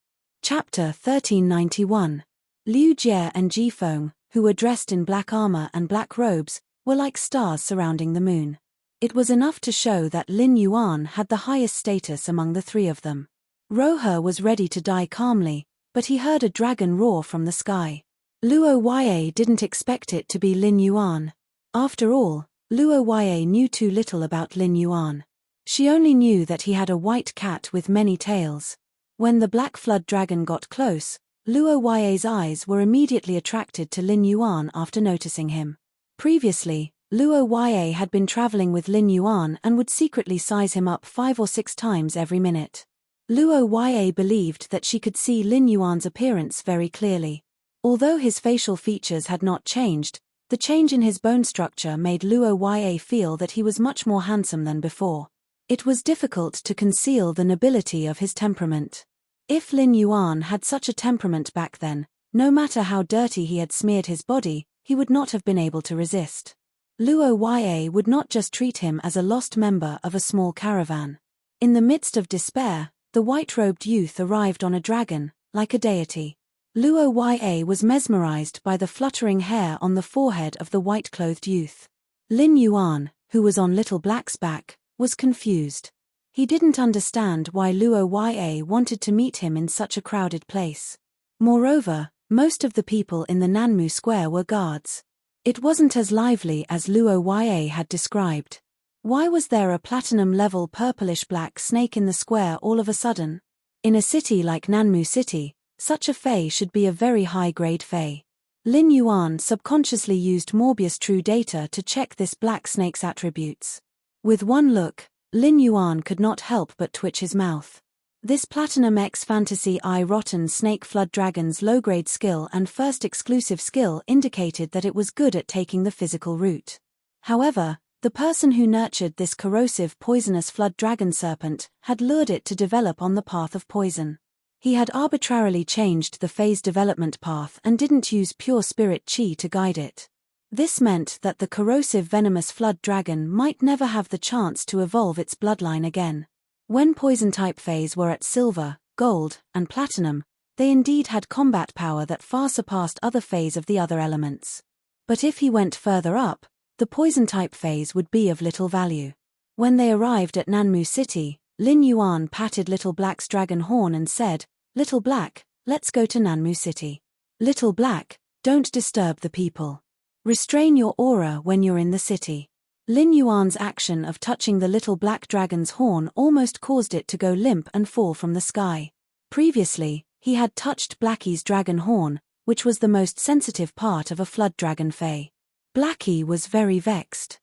Chapter 1391. Liu Jie and Jifeng, who were dressed in black armor and black robes, were like stars surrounding the moon. It was enough to show that Lin Yuan had the highest status among the three of them. Rohe was ready to die calmly, but he heard a dragon roar from the sky. Luo Yue didn't expect it to be Lin Yuan. After all, Luo Yue knew too little about Lin Yuan. She only knew that he had a white cat with many tails. When the Black Flood Dragon got close, Luo Yue's eyes were immediately attracted to Lin Yuan after noticing him. Previously, Luo Yue had been traveling with Lin Yuan and would secretly size him up 5 or 6 times every minute. Luo Yue believed that she could see Lin Yuan's appearance very clearly. Although his facial features had not changed, the change in his bone structure made Luo Yue feel that he was much more handsome than before. It was difficult to conceal the nobility of his temperament. If Lin Yuan had such a temperament back then, no matter how dirty he had smeared his body, he would not have been able to resist. Luo Yue would not just treat him as a lost member of a small caravan. In the midst of despair, the white-robed youth arrived on a dragon, like a deity. Luo Yue was mesmerized by the fluttering hair on the forehead of the white-clothed youth. Lin Yuan, who was on Little Black's back, was confused. He didn't understand why Luo Yue wanted to meet him in such a crowded place. Moreover, most of the people in the Nanmu Square were guards. It wasn't as lively as Luo Yue had described. Why was there a platinum-level purplish-black snake in the square all of a sudden? In a city like Nanmu City, such a fae should be a very high-grade fae. Lin Yuan subconsciously used Morbius True Data to check this black snake's attributes. With one look, Lin Yuan could not help but twitch his mouth. This Platinum X Fantasy Eye Rotten Snake Flood Dragon's low-grade skill and first exclusive skill indicated that it was good at taking the physical route. However, the person who nurtured this corrosive poisonous flood dragon serpent had lured it to develop on the path of poison. He had arbitrarily changed the phase development path and didn't use pure spirit chi to guide it. This meant that the corrosive venomous flood dragon might never have the chance to evolve its bloodline again. When poison-type Fays were at silver, gold, and platinum, they indeed had combat power that far surpassed other Fays of the other elements. But if he went further up, the poison-type Fays would be of little value. When they arrived at Nanmu City, Lin Yuan patted Little Black's dragon horn and said, "Little Black, let's go to Nanmu City. Little Black, don't disturb the people. Restrain your aura when you're in the city." Lin Yuan's action of touching the little black dragon's horn almost caused it to go limp and fall from the sky. Previously, he had touched Blackie's dragon horn, which was the most sensitive part of a flood dragon Fae. Blackie was very vexed.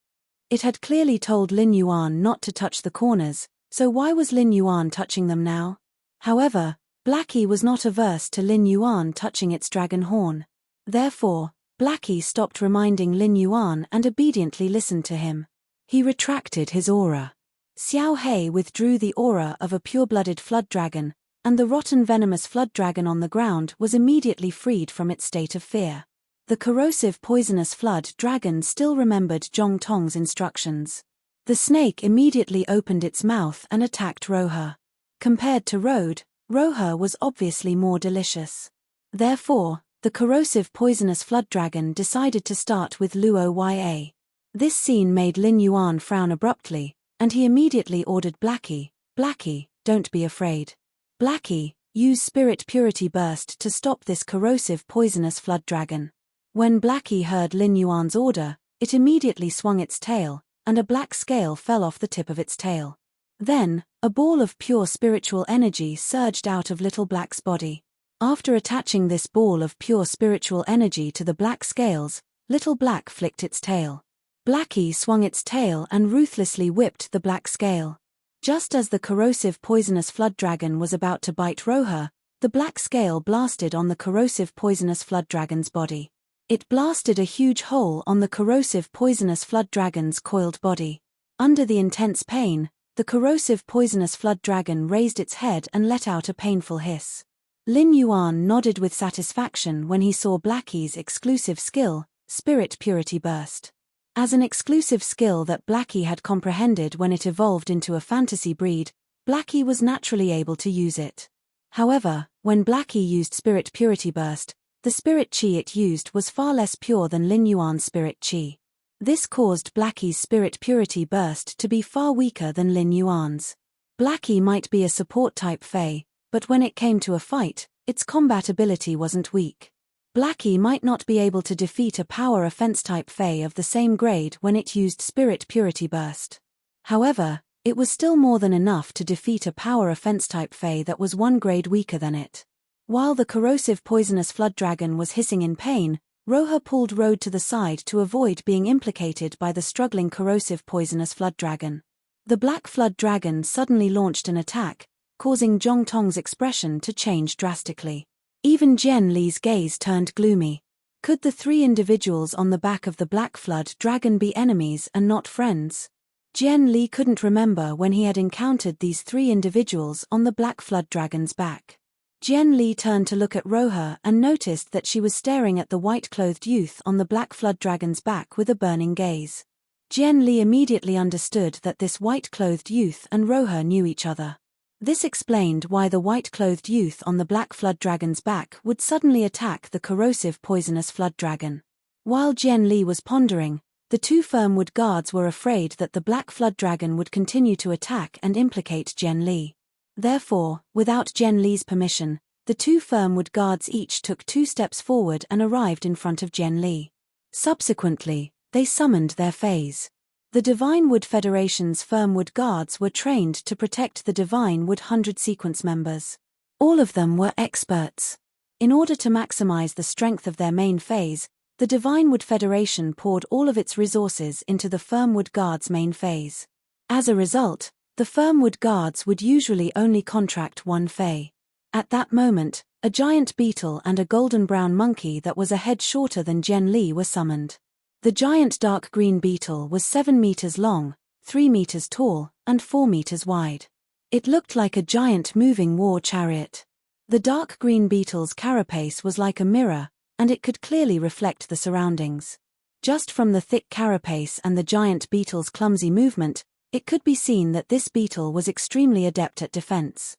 It had clearly told Lin Yuan not to touch the corners, so why was Lin Yuan touching them now? However, Blackie was not averse to Lin Yuan touching its dragon horn. Therefore, Blackie stopped reminding Lin Yuan and obediently listened to him. He retracted his aura. Xiao Hei withdrew the aura of a pure-blooded flood dragon, and the rotten venomous flood dragon on the ground was immediately freed from its state of fear. The corrosive poisonous flood dragon still remembered Zhong Tong's instructions. The snake immediately opened its mouth and attacked Roha. Compared to Roha was obviously more delicious. Therefore, the corrosive poisonous flood dragon decided to start with Luo Ya. This scene made Lin Yuan frown abruptly, and he immediately ordered Blackie, "Blackie, don't be afraid. Blackie, use Spirit Purity Burst to stop this corrosive poisonous flood dragon." When Blackie heard Lin Yuan's order, it immediately swung its tail, and a black scale fell off the tip of its tail. Then, a ball of pure spiritual energy surged out of Little Black's body. After attaching this ball of pure spiritual energy to the black scales, Little Black flicked its tail. Blackie swung its tail and ruthlessly whipped the black scale. Just as the corrosive poisonous flood dragon was about to bite Roha, the black scale blasted on the corrosive poisonous flood dragon's body. It blasted a huge hole on the corrosive poisonous flood dragon's coiled body. Under the intense pain, the corrosive poisonous flood dragon raised its head and let out a painful hiss. Lin Yuan nodded with satisfaction when he saw Blackie's exclusive skill, Spirit Purity Burst. As an exclusive skill that Blackie had comprehended when it evolved into a fantasy breed, Blackie was naturally able to use it. However, when Blackie used Spirit Purity Burst, the spirit chi it used was far less pure than Lin Yuan's spirit chi. This caused Blackie's Spirit Purity Burst to be far weaker than Lin Yuan's. Blackie might be a support-type Fae, but when it came to a fight, its combat ability wasn't weak. Blackie might not be able to defeat a power offense-type Fae of the same grade when it used Spirit Purity Burst. However, it was still more than enough to defeat a power offense-type Fae that was one grade weaker than it. While the corrosive poisonous flood dragon was hissing in pain, Roha pulled Road to the side to avoid being implicated by the struggling corrosive poisonous flood dragon. The black flood dragon suddenly launched an attack, causing Zhong Tong's expression to change drastically. Even Jian Li's gaze turned gloomy. Could the three individuals on the back of the black flood dragon be enemies and not friends? Jian Li couldn't remember when he had encountered these three individuals on the black flood dragon's back. Jian Li turned to look at Roha and noticed that she was staring at the white-clothed youth on the black flood dragon's back with a burning gaze. Jian Li immediately understood that this white-clothed youth and Roha knew each other. This explained why the white-clothed youth on the black flood dragon's back would suddenly attack the corrosive poisonous flood dragon. While Jian Li was pondering, the two Firmwood guards were afraid that the black flood dragon would continue to attack and implicate Jian Li. Therefore, without Jian Li's permission, the two Firmwood guards each took 2 steps forward and arrived in front of Jian Li. Subsequently, they summoned their Fays. The Divine Wood Federation's Firmwood guards were trained to protect the Divine Wood 100 sequence members. All of them were experts. In order to maximize the strength of their main phase, the Divine Wood Federation poured all of its resources into the Firmwood guards' main phase. As a result, the Firmwood guards would usually only contract one Fae. At that moment, a giant beetle and a golden-brown monkey that was a head shorter than Jian Li were summoned. The giant dark green beetle was 7 meters long, 3 meters tall, and 4 meters wide. It looked like a giant moving war chariot. The dark green beetle's carapace was like a mirror, and it could clearly reflect the surroundings. Just from the thick carapace and the giant beetle's clumsy movement, it could be seen that this beetle was extremely adept at defense.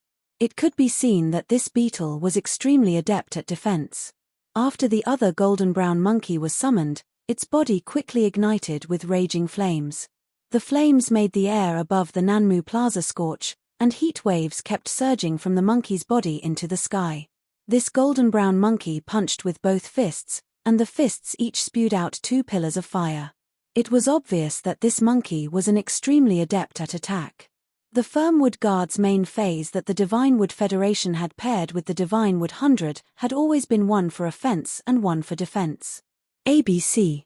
After the other golden-brown monkey was summoned, its body quickly ignited with raging flames. The flames made the air above the Nanmu Plaza scorch, and heat waves kept surging from the monkey's body into the sky. This golden-brown monkey punched with both fists, and the fists each spewed out 2 pillars of fire. It was obvious that this monkey was an extremely adept at attack. The Firmwood Guard's main phase that the Divine Wood Federation had paired with the Divine Wood 100 had always been one for offense and one for defense. ABC.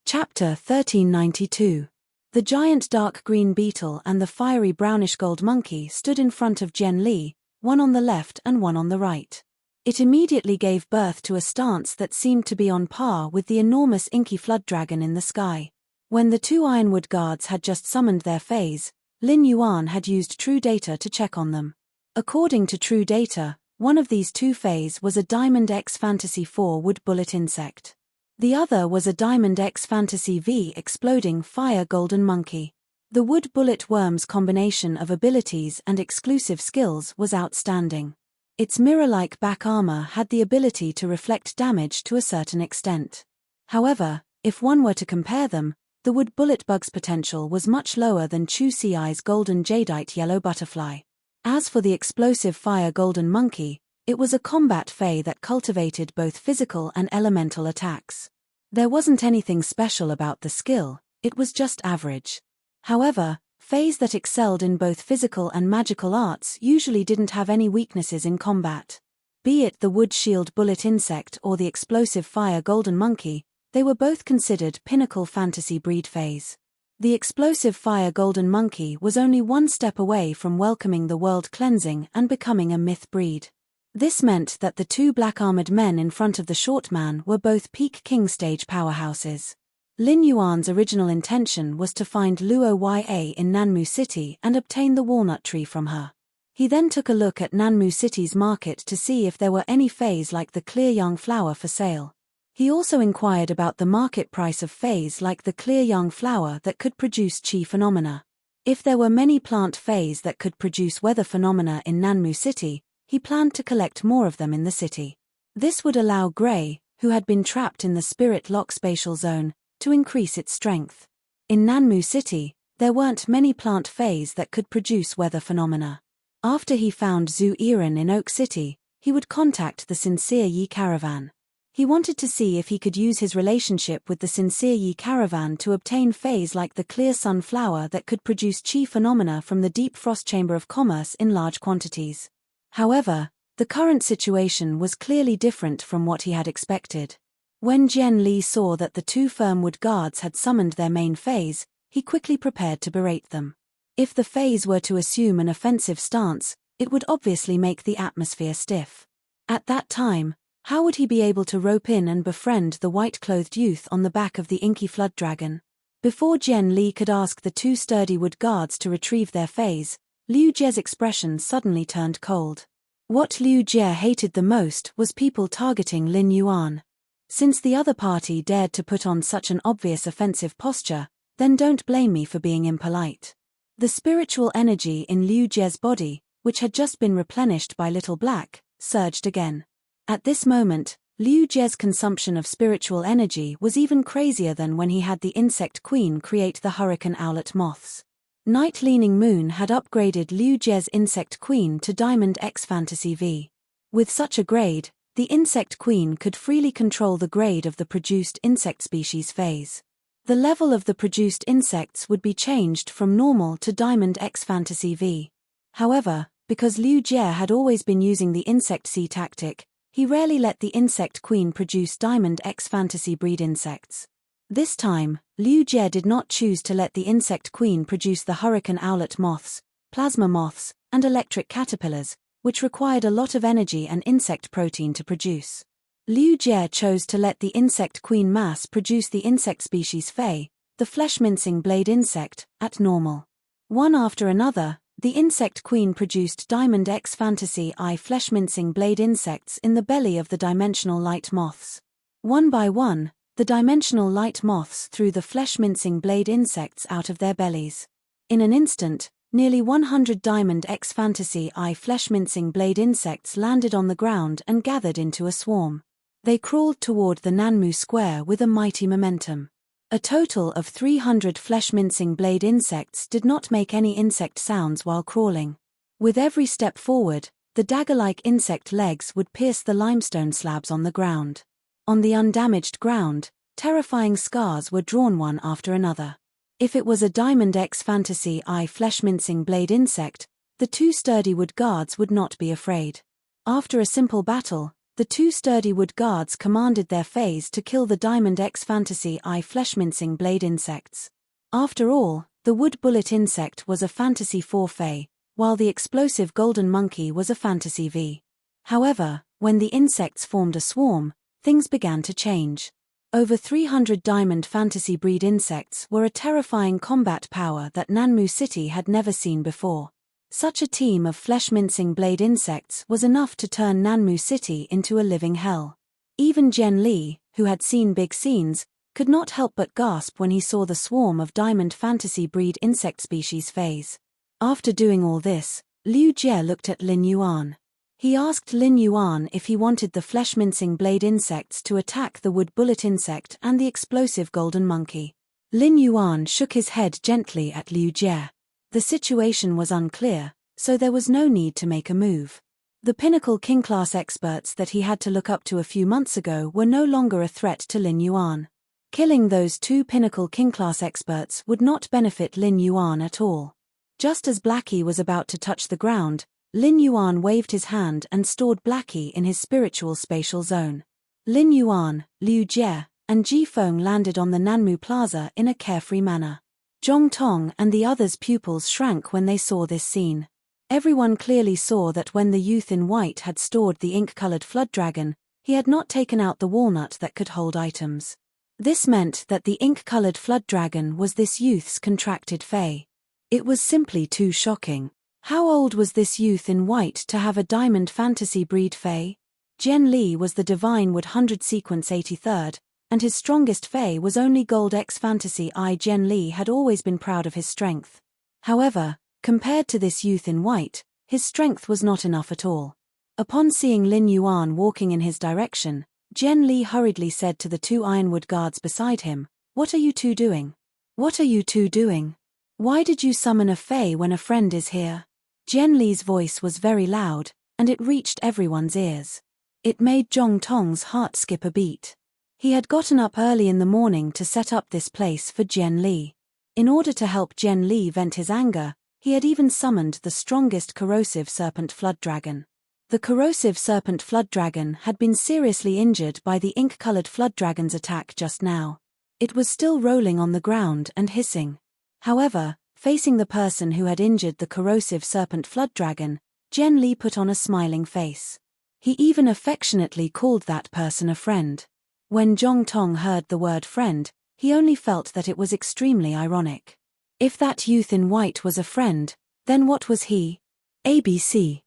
Chapter 1392. The giant dark green beetle and the fiery brownish gold monkey stood in front of Jian Li, one on the left and one on the right. It immediately gave birth to a stance that seemed to be on par with the enormous inky flood dragon in the sky. When the 2 Ironwood Guards had just summoned their phase, Lin Yuan had used True Data to check on them. According to True Data, one of these 2 phase was a Diamond X Fantasy 4 wood bullet insect. The other was a Diamond X Fantasy V exploding fire golden monkey. The wood bullet worm's combination of abilities and exclusive skills was outstanding. Its mirror-like back armor had the ability to reflect damage to a certain extent. However, if one were to compare them, the wood bullet bug's potential was much lower than Chu Ci's golden jadeite yellow butterfly. As for the explosive fire golden monkey, it was a combat fae that cultivated both physical and elemental attacks. There wasn't anything special about the skill, it was just average. However, faes that excelled in both physical and magical arts usually didn't have any weaknesses in combat. Be it the wood shield bullet insect or the explosive fire golden monkey, they were both considered pinnacle fantasy breed faes. The explosive fire golden monkey was only one step away from welcoming the world cleansing and becoming a myth breed. This meant that the 2 black-armored men in front of the short man were both peak king stage powerhouses. Lin Yuan's original intention was to find Luo Ya in Nanmu City and obtain the walnut tree from her. He then took a look at Nanmu City's market to see if there were any faes like the clear young flower for sale. He also inquired about the market price of faes like the clear young flower that could produce chi phenomena. If there were many plant faes that could produce weather phenomena in Nanmu City, he planned to collect more of them in the city. This would allow Gray, who had been trapped in the spirit lock spatial zone, to increase its strength. In Nanmu City, there weren't many plant faes that could produce weather phenomena. After he found Zhu Iren in Oak City, he would contact the Sincere Yi Caravan. He wanted to see if he could use his relationship with the Sincere Yi Caravan to obtain faes like the clear sun flower that could produce chi phenomena from the deep frost chamber of commerce in large quantities. However, the current situation was clearly different from what he had expected. When Jian Li saw that the 2 Firmwood Guards had summoned their main phase, he quickly prepared to berate them. If the phase were to assume an offensive stance, it would obviously make the atmosphere stiff. At that time, how would he be able to rope in and befriend the white-clothed youth on the back of the inky flood dragon? Before Jian Li could ask the 2 sturdy wood guards to retrieve their phase, Liu Jie's expression suddenly turned cold. What Liu Jie hated the most was people targeting Lin Yuan. Since the other party dared to put on such an obvious offensive posture, then don't blame me for being impolite. The spiritual energy in Liu Jie's body, which had just been replenished by Little Black, surged again. At this moment, Liu Jie's consumption of spiritual energy was even crazier than when he had the Insect Queen create the Hurricane Owlet moths. Night Leaning Moon had upgraded Liu Jie's Insect Queen to Diamond X Fantasy V. With such a grade, the Insect Queen could freely control the grade of the produced insect species phase. The level of the produced insects would be changed from normal to Diamond X Fantasy V. However, because Liu Jie had always been using the Insect C tactic, he rarely let the Insect Queen produce Diamond X Fantasy breed insects. This time, Liu Jie did not choose to let the Insect Queen produce the Hurricane Owlet moths, plasma moths, and electric caterpillars, which required a lot of energy and insect protein to produce. Liu Jie chose to let the Insect Queen mass produce the insect species Fei, the flesh-mincing blade insect, at normal. One after another, the Insect Queen produced Diamond X Fantasy I flesh-mincing blade insects in the belly of the dimensional light moths. One by one, The dimensional light moths threw the flesh-mincing blade insects out of their bellies. In an instant, nearly 100 Diamond X Fantasy Eye flesh-mincing blade insects landed on the ground and gathered into a swarm. They crawled toward the Nanmu Square with a mighty momentum. A total of 300 flesh-mincing blade insects did not make any insect sounds while crawling. With every step forward, the dagger-like insect legs would pierce the limestone slabs on the ground. On the undamaged ground, terrifying scars were drawn one after another. If it was a Diamond X Fantasy Eye flesh-mincing blade insect, the two sturdy wood guards would not be afraid. After a simple battle, the two sturdy wood guards commanded their fays to kill the Diamond X Fantasy Eye flesh-mincing blade insects. After all, the wood bullet insect was a Fantasy 4 fay, while the explosive golden monkey was a Fantasy V. However, when the insects formed a swarm, things began to change. Over 300 Diamond Fantasy breed insects were a terrifying combat power that Nanmu City had never seen before. Such a team of flesh-mincing blade insects was enough to turn Nanmu City into a living hell. Even Jen Li, who had seen big scenes, could not help but gasp when he saw the swarm of Diamond Fantasy breed insect species phase. After doing all this, Liu Jie looked at Lin Yuan. He asked Lin Yuan if he wanted the flesh-mincing blade insects to attack the wood bullet insect and the explosive golden monkey. Lin Yuan shook his head gently at Liu Jie. The situation was unclear, so there was no need to make a move. The pinnacle king-class experts that he had to look up to a few months ago were no longer a threat to Lin Yuan. Killing those two pinnacle king-class experts would not benefit Lin Yuan at all. Just as Blackie was about to touch the ground, Lin Yuan waved his hand and stored Blackie in his spiritual spatial zone. Lin Yuan, Liu Jie, and Ji Feng landed on the Nanmu Plaza in a carefree manner. Zhong Tong and the others' pupils shrank when they saw this scene. Everyone clearly saw that when the youth in white had stored the ink-colored flood dragon, he had not taken out the walnut that could hold items. This meant that the ink-colored flood dragon was this youth's contracted fae. It was simply too shocking. How old was this youth in white to have a Diamond Fantasy breed fae? Jen Li was the Divine Wood 100 Sequence 83rd, and his strongest fae was only Gold X Fantasy Eye. Jen Li had always been proud of his strength. However, compared to this youth in white, his strength was not enough at all. Upon seeing Lin Yuan walking in his direction, Jen Li hurriedly said to the two ironwood guards beside him, "What are you two doing? What are you two doing? Why did you summon a fae when a friend is here?" Jen Li's voice was very loud, and it reached everyone's ears. It made Zhong Tong's heart skip a beat. He had gotten up early in the morning to set up this place for Jen Li. In order to help Jen Li vent his anger, he had even summoned the strongest corrosive serpent flood dragon. The corrosive serpent flood dragon had been seriously injured by the ink-colored flood dragon's attack just now. It was still rolling on the ground and hissing. However, facing the person who had injured the corrosive serpent flood dragon, Jen Li put on a smiling face. He even affectionately called that person a friend. When Zhong Tong heard the word friend, he only felt that it was extremely ironic. If that youth in white was a friend, then what was he? ABC.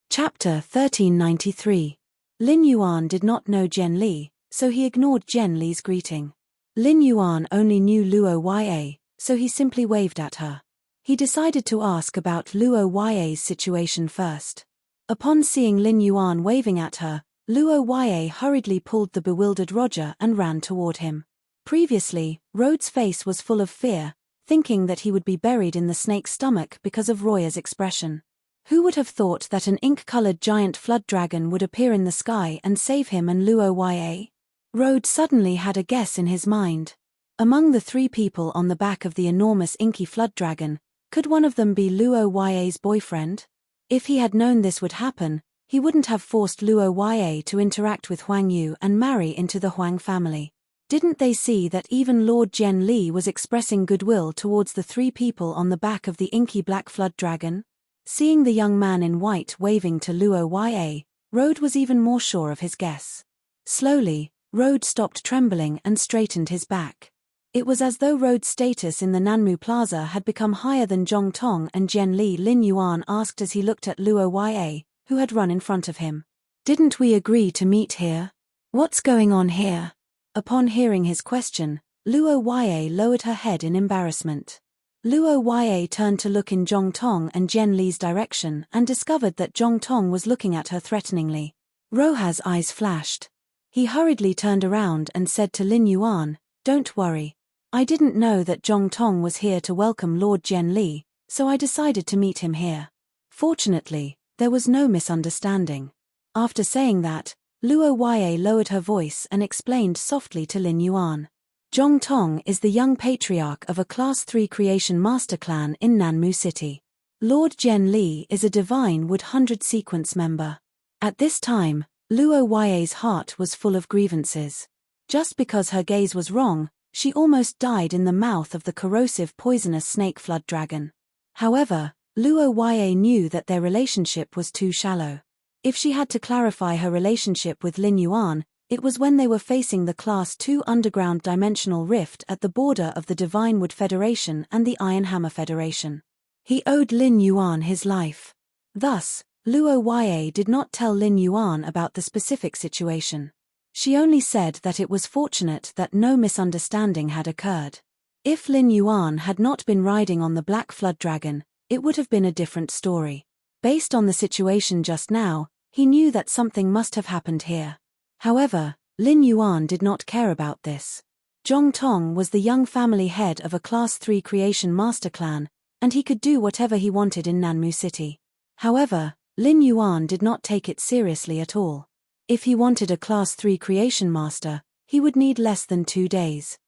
Chapter 1393. Lin Yuan did not know Jen Li, so he ignored Jen Li's greeting. Lin Yuan only knew Luo Ya, so he simply waved at her. He decided to ask about Luo Ya's situation first. Upon seeing Lin Yuan waving at her, Luo Ya hurriedly pulled the bewildered Roger and ran toward him. Previously, Rhodes' face was full of fear, thinking that he would be buried in the snake's stomach because of Roya's expression. Who would have thought that an ink-colored giant flood dragon would appear in the sky and save him and Luo Ya? Rhodes suddenly had a guess in his mind. Among the three people on the back of the enormous inky flood dragon, could one of them be Luo Ya's boyfriend? If he had known this would happen, he wouldn't have forced Luo Ya to interact with Huang Yu and marry into the Huang family. Didn't they see that even Lord Jen Li was expressing goodwill towards the three people on the back of the inky black flood dragon? Seeing the young man in white waving to Luo Ya, Rhodes was even more sure of his guess. Slowly, Rhodes stopped trembling and straightened his back. It was as though Rhodes' status in the Nanmu Plaza had become higher than Zhong Tong and Jen Li. Lin Yuan asked as he looked at Luo Ya, who had run in front of him. "Didn't we agree to meet here? What's going on here?" Upon hearing his question, Luo Yue lowered her head in embarrassment. Luo Yue turned to look in Zhong Tong and Jian Li's direction and discovered that Zhong Tong was looking at her threateningly. Roha's eyes flashed. He hurriedly turned around and said to Lin Yuan, "Don't worry. I didn't know that Zhong Tong was here to welcome Lord Jian Li, so I decided to meet him here." Fortunately, there was no misunderstanding. After saying that, Luo Yue lowered her voice and explained softly to Lin Yuan. Zhong Tong is the young patriarch of a Class 3 Creation Master clan in Nanmu City. Lord Jian Li is a Divine Wood 100 sequence member. At this time, Luo Yue's heart was full of grievances. Just because her gaze was wrong, she almost died in the mouth of the corrosive poisonous snake flood dragon. However, Luo Yue knew that their relationship was too shallow. If she had to clarify her relationship with Lin Yuan, it was when they were facing the Class 2 underground dimensional rift at the border of the Divine Wood Federation and the Iron Hammer Federation. He owed Lin Yuan his life. Thus, Luo Yue did not tell Lin Yuan about the specific situation. She only said that it was fortunate that no misunderstanding had occurred. If Lin Yuan had not been riding on the Black Flood Dragon, it would have been a different story. Based on the situation just now, he knew that something must have happened here. However, Lin Yuan did not care about this. Zhong Tong was the young family head of a Class 3 Creation Master clan, and he could do whatever he wanted in Nanmu City. However, Lin Yuan did not take it seriously at all. If he wanted a Class 3 Creation Master, he would need less than 2 days.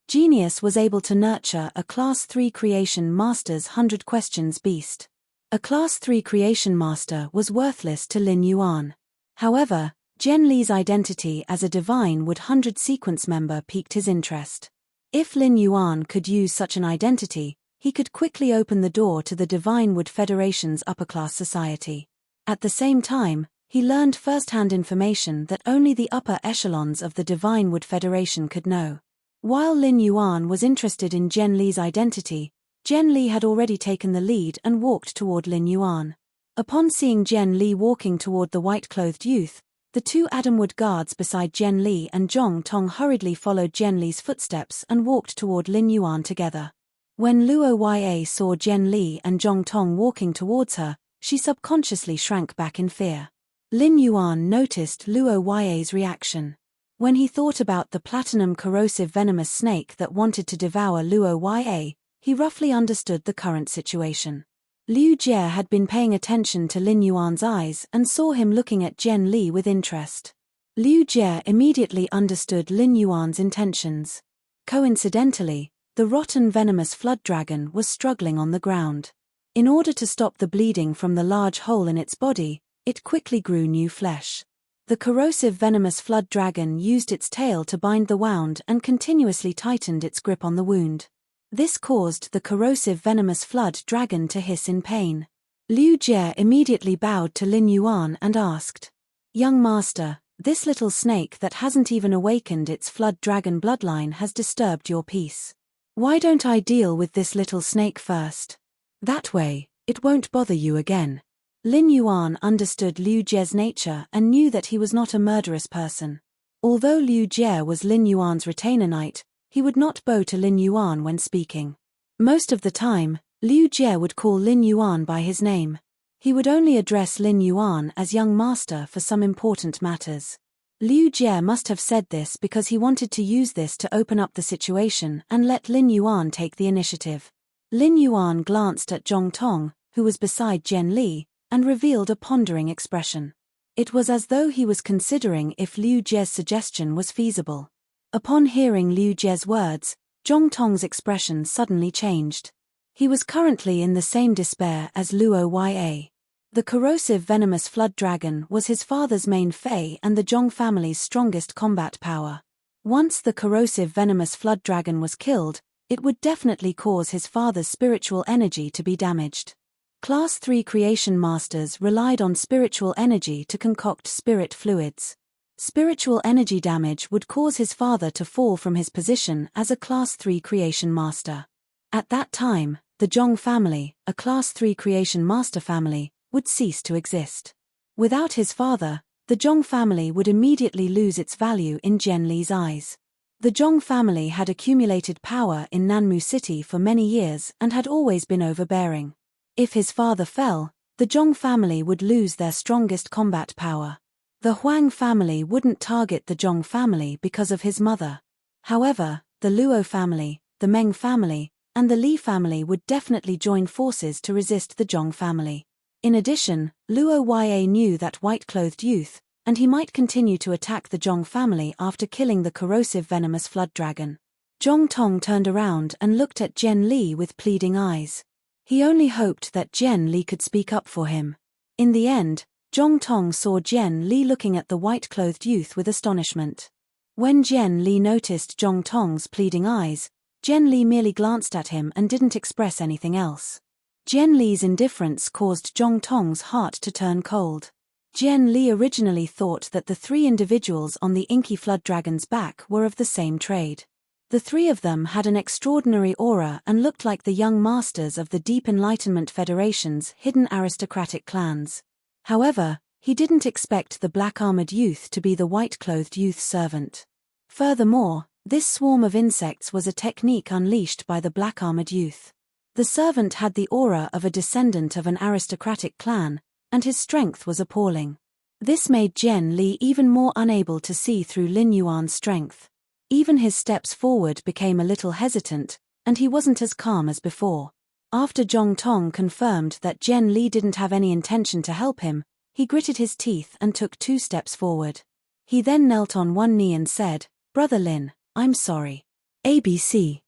Genius was able to nurture a Class 3 Creation Master's 100 questions beast. A Class 3 Creation Master was worthless to Lin Yuan. However, Jian Li's identity as a Divine Wood 100 sequence member piqued his interest. If Lin Yuan could use such an identity, he could quickly open the door to the Divine Wood Federation's upper-class society. At the same time, he learned first-hand information that only the upper echelons of the Divine Wood Federation could know. While Lin Yuan was interested in Jian Li's identity, Jian Li had already taken the lead and walked toward Lin Yuan. Upon seeing Jian Li walking toward the white-clothed youth, the two Adamwood guards beside Jian Li and Zhong Tong hurriedly followed Jian Li's footsteps and walked toward Lin Yuan together. When Luo Yue saw Jian Li and Zhong Tong walking towards her, she subconsciously shrank back in fear. Lin Yuan noticed Luo Yue's reaction. When he thought about the platinum corrosive venomous snake that wanted to devour Luo Yue, he roughly understood the current situation. Liu Jie had been paying attention to Lin Yuan's eyes and saw him looking at Jian Li with interest. Liu Jie immediately understood Lin Yuan's intentions. Coincidentally, the rotten venomous flood dragon was struggling on the ground. In order to stop the bleeding from the large hole in its body, it quickly grew new flesh. The corrosive venomous flood dragon used its tail to bind the wound and continuously tightened its grip on the wound. This caused the corrosive venomous flood dragon to hiss in pain. Liu Jie immediately bowed to Lin Yuan and asked, "Young master, this little snake that hasn't even awakened its flood dragon bloodline has disturbed your peace. Why don't I deal with this little snake first? That way, it won't bother you again." Lin Yuan understood Liu Jie's nature and knew that he was not a murderous person. Although Liu Jie was Lin Yuan's retainer knight, he would not bow to Lin Yuan when speaking. Most of the time, Liu Jie would call Lin Yuan by his name. He would only address Lin Yuan as young master for some important matters. Liu Jie must have said this because he wanted to use this to open up the situation and let Lin Yuan take the initiative. Lin Yuan glanced at Zhong Tong, who was beside Jian Li, and revealed a pondering expression. It was as though he was considering if Liu Jie's suggestion was feasible. Upon hearing Liu Jie's words, Zhong Tong's expression suddenly changed. He was currently in the same despair as Luo Yue. The corrosive venomous flood dragon was his father's main fei and the Zhong family's strongest combat power. Once the corrosive venomous flood dragon was killed, it would definitely cause his father's spiritual energy to be damaged. Class 3 creation masters relied on spiritual energy to concoct spirit fluids. Spiritual energy damage would cause his father to fall from his position as a Class 3 creation master. At that time, the Zhong family, a Class 3 creation master family, would cease to exist. Without his father, the Zhong family would immediately lose its value in Jian Li's eyes. The Zhong family had accumulated power in Nanmu City for many years and had always been overbearing. If his father fell, the Zhong family would lose their strongest combat power. The Huang family wouldn't target the Zhong family because of his mother. However, the Luo family, the Meng family, and the Li family would definitely join forces to resist the Zhong family. In addition, Luo Ya knew that white-clothed youth, and he might continue to attack the Zhong family after killing the corrosive venomous flood dragon. Zhong Tong turned around and looked at Jian Li with pleading eyes. He only hoped that Jian Li could speak up for him. In the end, Zhong Tong saw Jian Li looking at the white-clothed youth with astonishment. When Jian Li noticed Zhong Tong's pleading eyes, Jian Li merely glanced at him and didn't express anything else. Jian Li's indifference caused Zhong Tong's heart to turn cold. Jian Li originally thought that the three individuals on the inky flood dragon's back were of the same trade. The three of them had an extraordinary aura and looked like the young masters of the Deep Enlightenment Federation's hidden aristocratic clans. However, he didn't expect the black-armored youth to be the white-clothed youth's servant. Furthermore, this swarm of insects was a technique unleashed by the black-armored youth. The servant had the aura of a descendant of an aristocratic clan, and his strength was appalling. This made Jian Li even more unable to see through Lin Yuan's strength. Even his steps forward became a little hesitant, and he wasn't as calm as before. After Zhong Tong confirmed that Jian Li didn't have any intention to help him, he gritted his teeth and took 2 steps forward. He then knelt on one knee and said, "Brother Lin, I'm sorry." ABC.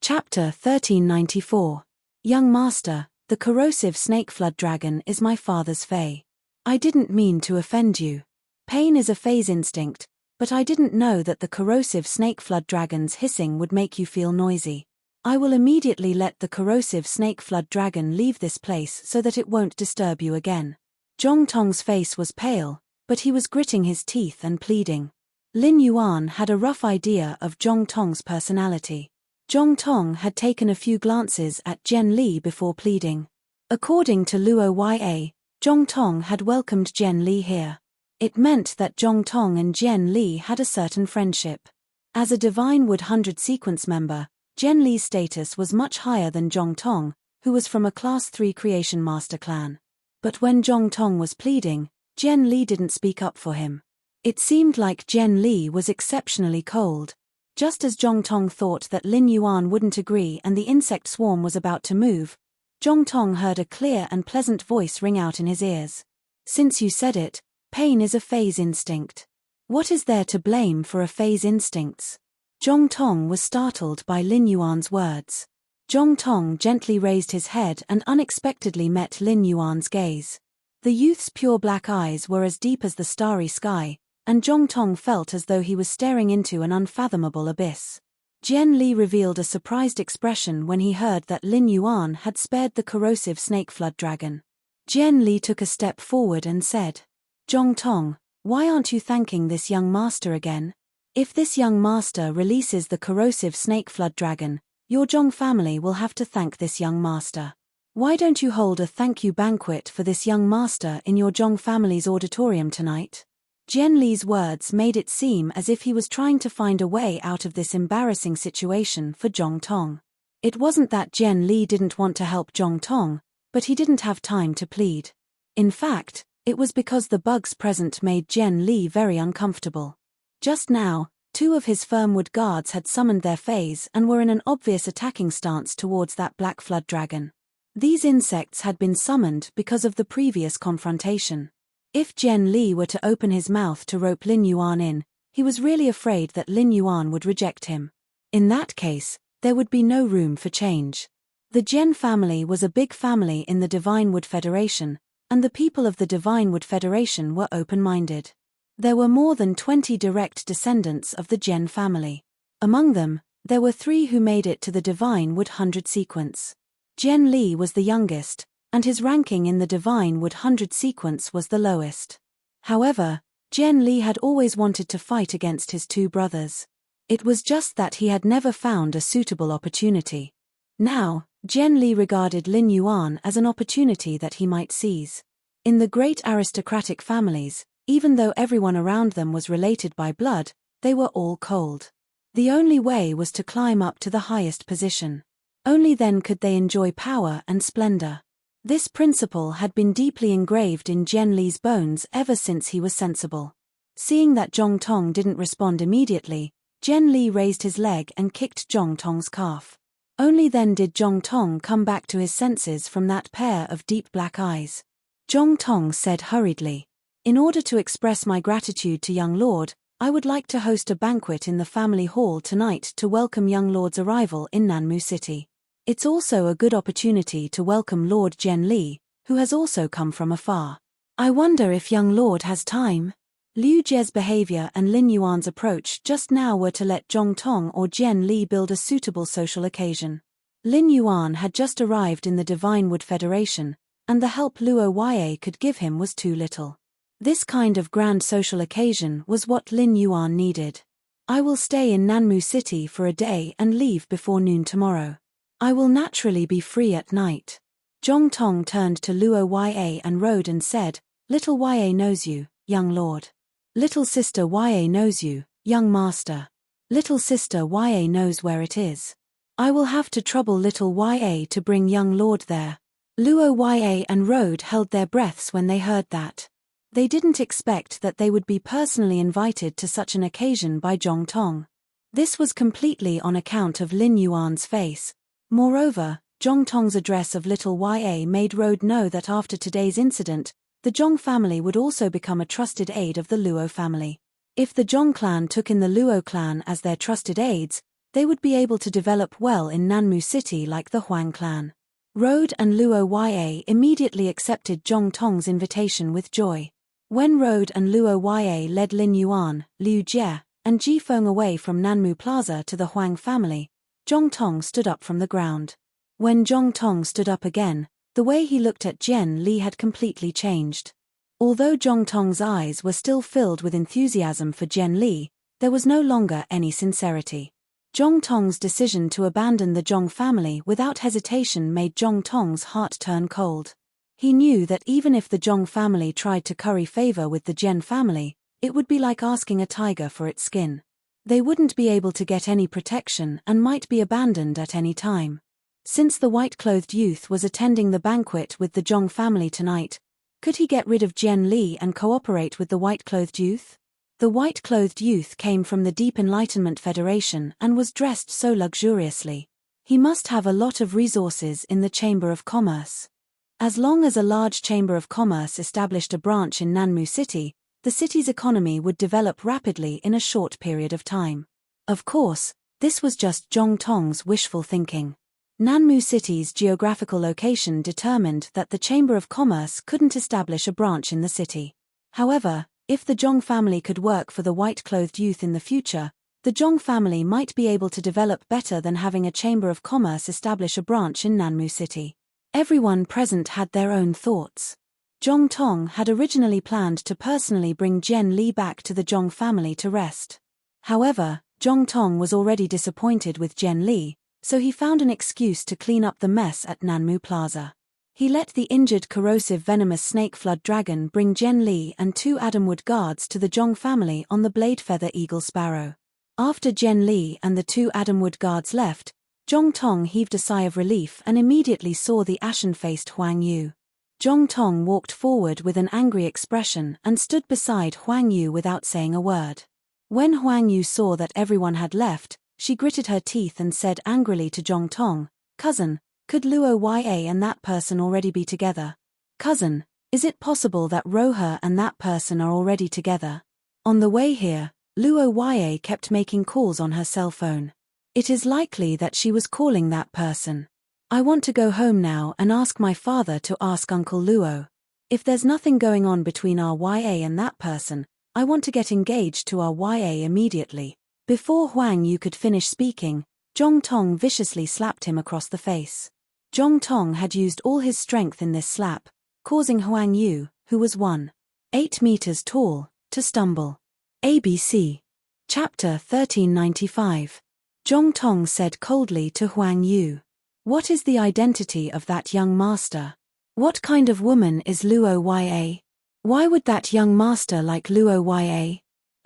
Chapter 1394. Young Master, the corrosive snake flood dragon is my father's fae. I didn't mean to offend you. Pain is a phase instinct, but I didn't know that the corrosive snake flood dragon's hissing would make you feel noisy. I will immediately let the corrosive snake flood dragon leave this place so that it won't disturb you again. Zhong Tong's face was pale, but he was gritting his teeth and pleading. Lin Yuan had a rough idea of Zhong Tong's personality. Zhong Tong had taken a few glances at Jian Li before pleading. According to Luo Ya, Zhong Tong had welcomed Jian Li here. It meant that Zhong Tong and Jian Li had a certain friendship. As a Divine Wood 100 sequence member, Jian Li's status was much higher than Zhong Tong, who was from a Class 3 Creation Master clan. But when Zhong Tong was pleading, Jian Li didn't speak up for him. It seemed like Jian Li was exceptionally cold. Just as Zhong Tong thought that Lin Yuan wouldn't agree and the insect swarm was about to move, Zhong Tong heard a clear and pleasant voice ring out in his ears. "Since you said it, pain is a phase instinct. What is there to blame for a phase instincts?" Zhong Tong was startled by Lin Yuan's words. Zhong Tong gently raised his head and unexpectedly met Lin Yuan's gaze. The youth's pure black eyes were as deep as the starry sky, and Zhong Tong felt as though he was staring into an unfathomable abyss. Jian Li revealed a surprised expression when he heard that Lin Yuan had spared the corrosive snake flood dragon. Jian Li took a step forward and said, "Zhong Tong, why aren't you thanking this young master again? If this young master releases the corrosive snake flood dragon, your Zhong family will have to thank this young master. Why don't you hold a thank you banquet for this young master in your Zhong family's auditorium tonight?" Jian Li's words made it seem as if he was trying to find a way out of this embarrassing situation for Zhong Tong. It wasn't that Jian Li didn't want to help Zhong Tong, but he didn't have time to plead. In fact, it was because the bugs present made Jian Li very uncomfortable. Just now, 2 of his firmwood guards had summoned their fays and were in an obvious attacking stance towards that black flood dragon. These insects had been summoned because of the previous confrontation. If Jian Li were to open his mouth to rope Lin Yuan in, he was really afraid that Lin Yuan would reject him. In that case, there would be no room for change. The Jian family was a big family in the Divine Wood Federation, and the people of the Divine Wood Federation were open-minded. There were more than 20 direct descendants of the Jian family. Among them, there were 3 who made it to the Divine Wood 100 sequence. Jian Li was the youngest, and his ranking in the Divine Wood 100 sequence was the lowest. However, Jian Li had always wanted to fight against his 2 brothers. It was just that he had never found a suitable opportunity. Now, Jian Li regarded Lin Yuan as an opportunity that he might seize. In the great aristocratic families, even though everyone around them was related by blood, they were all cold. The only way was to climb up to the highest position. Only then could they enjoy power and splendor. This principle had been deeply engraved in Jian Li's bones ever since he was sensible. Seeing that Zhong Tong didn't respond immediately, Jian Li raised his leg and kicked Zhong Tong's calf. Only then did Zhong Tong come back to his senses from that pair of deep black eyes. Zhong Tong said hurriedly, "In order to express my gratitude to young lord, I would like to host a banquet in the family hall tonight to welcome young lord's arrival in Nanmu City. It's also a good opportunity to welcome Lord Jian Li, who has also come from afar. I wonder if young lord has time?" Liu Jie's behavior and Lin Yuan's approach just now were to let Zhong Tong or Jian Li build a suitable social occasion. Lin Yuan had just arrived in the Divine Wood Federation, and the help Luo Yue could give him was too little. This kind of grand social occasion was what Lin Yuan needed. "I will stay in Nanmu City for a day and leave before noon tomorrow. I will naturally be free at night." Zhong Tong turned to Luo Yue and rode and said, "Little Yue knows you, young lord. Little sister Yue knows you, young master. Little sister Yue knows where it is. I will have to trouble little Yue to bring young lord there." Luo Yue and Rode held their breaths when they heard that. They didn't expect that they would be personally invited to such an occasion by Zhong Tong. This was completely on account of Lin Yuan's face. Moreover, Zhong Tong's address of little Yue made Rode know that after today's incident, the Zhong family would also become a trusted aid of the Luo family. If the Zhong clan took in the Luo clan as their trusted aides, they would be able to develop well in Nanmu City like the Huang clan. Rode and Luo Yue immediately accepted Zhong Tong's invitation with joy. When Rode and Luo Yue led Lin Yuan, Liu Jie, and Ji Feng away from Nanmu Plaza to the Huang family, Zhong Tong stood up from the ground. When Zhong Tong stood up again, the way he looked at Jian Li had completely changed. Although Zhong Tong's eyes were still filled with enthusiasm for Jian Li, there was no longer any sincerity. Zhong Tong's decision to abandon the Zhong family without hesitation made Zhong Tong's heart turn cold. He knew that even if the Zhong family tried to curry favor with the Jian family, it would be like asking a tiger for its skin. They wouldn't be able to get any protection and might be abandoned at any time. Since the white-clothed youth was attending the banquet with the Zhong family tonight, could he get rid of Jian Li and cooperate with the white-clothed youth? The white-clothed youth came from the Deep Enlightenment Federation and was dressed so luxuriously. He must have a lot of resources in the Chamber of Commerce. As long as a large Chamber of Commerce established a branch in Nanmu City, the city's economy would develop rapidly in a short period of time. Of course, this was just Zhong Tong's wishful thinking. Nanmu City's geographical location determined that the Chamber of Commerce couldn't establish a branch in the city. However, if the Zhong family could work for the white-clothed youth in the future, the Zhong family might be able to develop better than having a Chamber of Commerce establish a branch in Nanmu City. Everyone present had their own thoughts. Zhong Tong had originally planned to personally bring Jian Li back to the Zhong family to rest. However, Zhong Tong was already disappointed with Jian Li, so he found an excuse to clean up the mess at Nanmu Plaza. He let the injured corrosive venomous snake flood dragon bring Jian Li and 2 Adamwood guards to the Zhong family on the blade feather eagle sparrow. After Jian Li and the 2 Adamwood guards left, Zhong Tong heaved a sigh of relief and immediately saw the ashen-faced Huang Yu. Zhong Tong walked forward with an angry expression and stood beside Huang Yu without saying a word. When Huang Yu saw that everyone had left, she gritted her teeth and said angrily to Zhong Tong, "Cousin, could Luo Yue and that person already be together? Cousin, is it possible that Rohe and that person are already together?" On the way here, Luo Yue kept making calls on her cell phone. It is likely that she was calling that person. "I want to go home now and ask my father to ask Uncle Luo. If there's nothing going on between our YA and that person, I want to get engaged to our YA immediately." Before Huang Yu could finish speaking, Zhong Tong viciously slapped him across the face. Zhong Tong had used all his strength in this slap, causing Huang Yu, who was 1.8 meters tall, to stumble. ABC. Chapter 1395. Zhong Tong said coldly to Huang Yu, "What is the identity of that young master? What kind of woman is Luo Yue? Why would that young master like Luo Yue?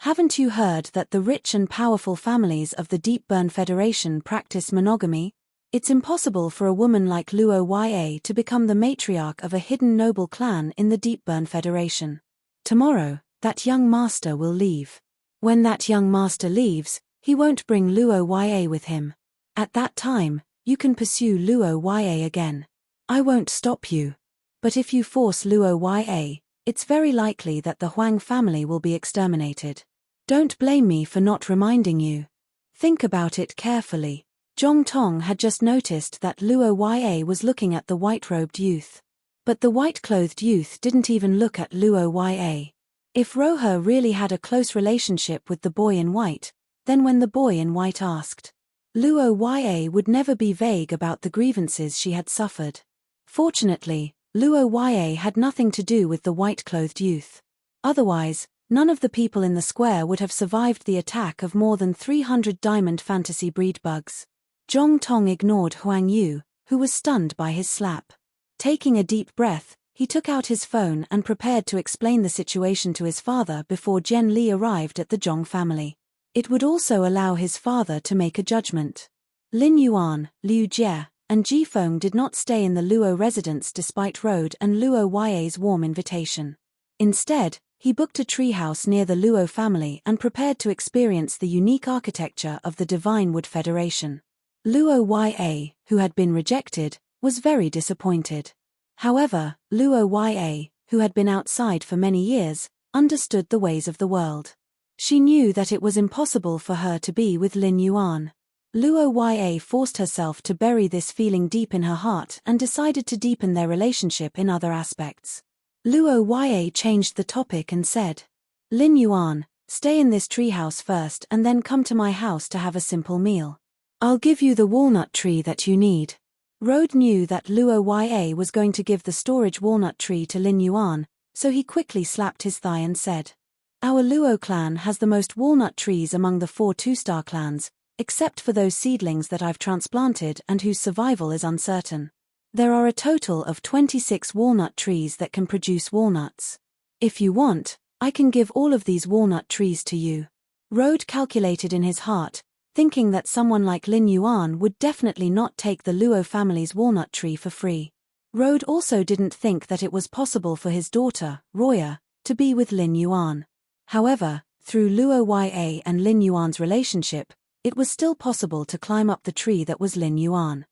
Haven't you heard that the rich and powerful families of the Deep Burn Federation practice monogamy? It's impossible for a woman like Luo Ya to become the matriarch of a hidden noble clan in the Deep Burn Federation. Tomorrow, that young master will leave. When that young master leaves, he won't bring Luo Ya with him. At that time, you can pursue Luo Ya again. I won't stop you. But if you force Luo Ya, it's very likely that the Huang family will be exterminated. Don't blame me for not reminding you. Think about it carefully. Zhong Tong had just noticed that Luo Ya was looking at the white-robed youth. But the white-clothed youth didn't even look at Luo Ya. If Rohe really had a close relationship with the boy in white, then when the boy in white asked, Luo Ya would never be vague about the grievances she had suffered. Fortunately, Luo Ya had nothing to do with the white-clothed youth. Otherwise, none of the people in the square would have survived the attack of more than 300 diamond fantasy breed bugs. Zhong Tong ignored Huang Yu, who was stunned by his slap. Taking a deep breath, he took out his phone and prepared to explain the situation to his father before Jian Li arrived at the Zhong family. It would also allow his father to make a judgment. Lin Yuan, Liu Jie, and Ji Feng did not stay in the Luo residence despite Rode and Luo Ya's warm invitation. Instead, he booked a treehouse near the Luo family and prepared to experience the unique architecture of the Divine Wood Federation. Luo Ya, who had been rejected, was very disappointed. However, Luo Ya, who had been outside for many years, understood the ways of the world. She knew that it was impossible for her to be with Lin Yuan. Luo Ya forced herself to bury this feeling deep in her heart and decided to deepen their relationship in other aspects. Luo Ya changed the topic and said, Lin Yuan, stay in this treehouse first and then come to my house to have a simple meal. I'll give you the walnut tree that you need. Rode knew that Luo Ya was going to give the storage walnut tree to Lin Yuan, so he quickly slapped his thigh and said, Our Luo clan has the most walnut trees among the 4 two-star clans, except for those seedlings that I've transplanted and whose survival is uncertain. There are a total of 26 walnut trees that can produce walnuts. If you want, I can give all of these walnut trees to you. Rode calculated in his heart, thinking that someone like Lin Yuan would definitely not take the Luo family's walnut tree for free. Rode also didn't think that it was possible for his daughter, Roya, to be with Lin Yuan. However, through Luo Ya and Lin Yuan's relationship, it was still possible to climb up the tree that was Lin Yuan.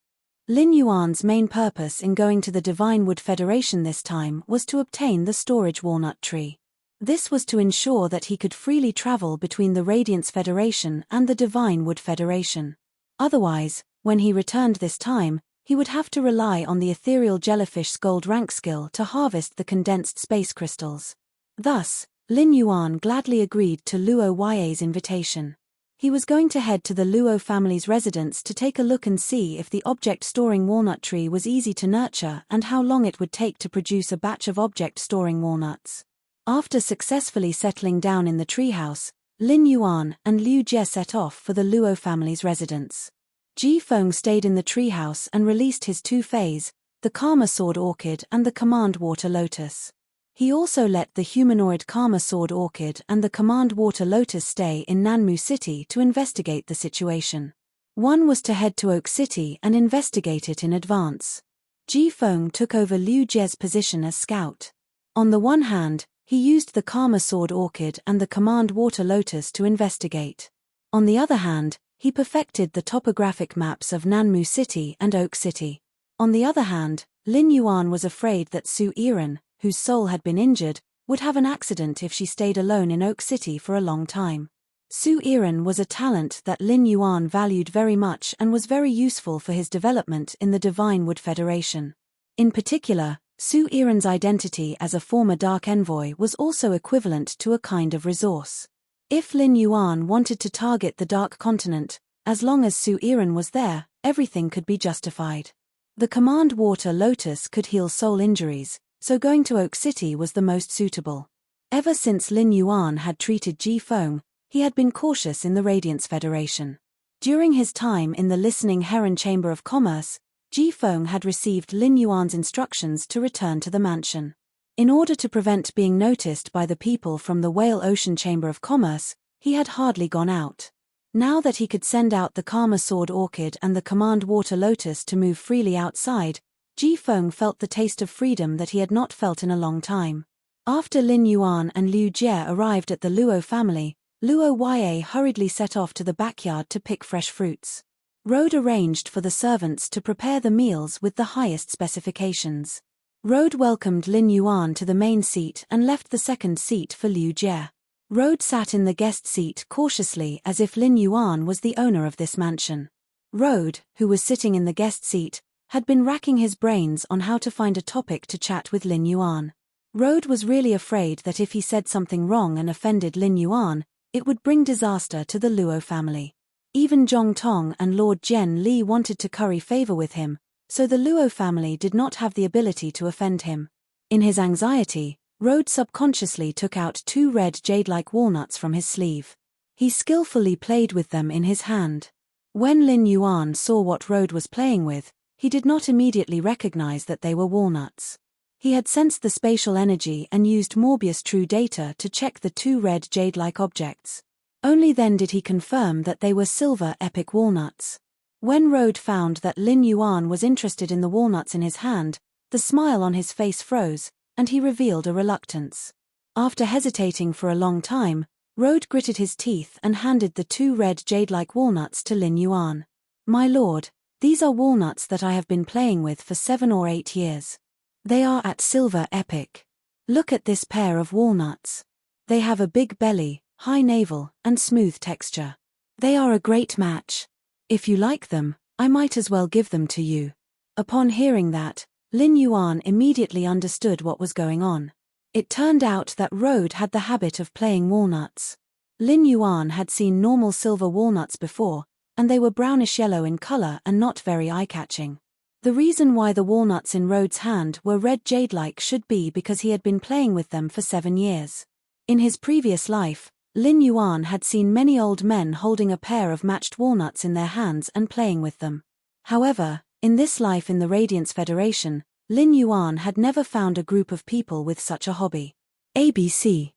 Lin Yuan's main purpose in going to the Divine Wood Federation this time was to obtain the storage walnut tree. This was to ensure that he could freely travel between the Radiance Federation and the Divine Wood Federation. Otherwise, when he returned this time, he would have to rely on the ethereal jellyfish's gold rank skill to harvest the condensed space crystals. Thus, Lin Yuan gladly agreed to Luo Ya's invitation. He was going to head to the Luo family's residence to take a look and see if the object-storing walnut tree was easy to nurture and how long it would take to produce a batch of object-storing walnuts. After successfully settling down in the treehouse, Lin Yuan and Liu Jie set off for the Luo family's residence. Ji Feng stayed in the treehouse and released his 2 fays, the Karma Sword Orchid and the Command Water Lotus. He also let the humanoid Karma Sword Orchid and the Command Water Lotus stay in Nanmu City to investigate the situation. One was to head to Oak City and investigate it in advance. Ji Feng took over Liu Jie's position as scout. On the one hand, he used the Karma Sword Orchid and the Command Water Lotus to investigate. On the other hand, he perfected the topographic maps of Nanmu City and Oak City. On the other hand, Lin Yuan was afraid that Su Yiren, whose soul had been injured, would have an accident if she stayed alone in Oak City for a long time. Su Yiren was a talent that Lin Yuan valued very much and was very useful for his development in the Divine Wood Federation. In particular, Su Yiren's identity as a former Dark Envoy was also equivalent to a kind of resource. If Lin Yuan wanted to target the Dark Continent, as long as Su Yiren was there, everything could be justified. The Command Water Lotus could heal soul injuries, so going to Oak City was the most suitable. Ever since Lin Yuan had treated Ji Feng, he had been cautious in the Radiance Federation. During his time in the Listening Heron Chamber of Commerce, Ji Feng had received Lin Yuan's instructions to return to the mansion. In order to prevent being noticed by the people from the Whale Ocean Chamber of Commerce, he had hardly gone out. Now that he could send out the Karma Sword Orchid and the Command Water Lotus to move freely outside, Ji Feng felt the taste of freedom that he had not felt in a long time. After Lin Yuan and Liu Jie arrived at the Luo family, Luo Ya hurriedly set off to the backyard to pick fresh fruits. Rode arranged for the servants to prepare the meals with the highest specifications. Rode welcomed Lin Yuan to the main seat and left the second seat for Liu Jie. Rode sat in the guest seat cautiously as if Lin Yuan was the owner of this mansion. Rode, who was sitting in the guest seat, had been racking his brains on how to find a topic to chat with Lin Yuan. Rode was really afraid that if he said something wrong and offended Lin Yuan, it would bring disaster to the Luo family. Even Zhong Tong and Lord Jian Li wanted to curry favor with him, so the Luo family did not have the ability to offend him. In his anxiety, Rode subconsciously took out 2 red jade-like walnuts from his sleeve. He skillfully played with them in his hand. When Lin Yuan saw what Rode was playing with, he did not immediately recognize that they were walnuts. He had sensed the spatial energy and used Morbius True Data to check the 2 red jade-like objects. Only then did he confirm that they were silver epic walnuts. When Rode found that Lin Yuan was interested in the walnuts in his hand, the smile on his face froze, and he revealed a reluctance. After hesitating for a long time, Rode gritted his teeth and handed the 2 red jade-like walnuts to Lin Yuan. "My lord, these are walnuts that I have been playing with for 7 or 8 years. They are at silver epic. Look at this pair of walnuts. They have a big belly, high navel, and smooth texture. They are a great match. If you like them, I might as well give them to you." Upon hearing that, Lin Yuan immediately understood what was going on. It turned out that Rode had the habit of playing walnuts. Lin Yuan had seen normal silver walnuts before, and they were brownish-yellow in color and not very eye-catching. The reason why the walnuts in Rode's hand were red jade-like should be because he had been playing with them for 7 years. In his previous life, Lin Yuan had seen many old men holding a pair of matched walnuts in their hands and playing with them. However, in this life in the Radiance Federation, Lin Yuan had never found a group of people with such a hobby. ABC.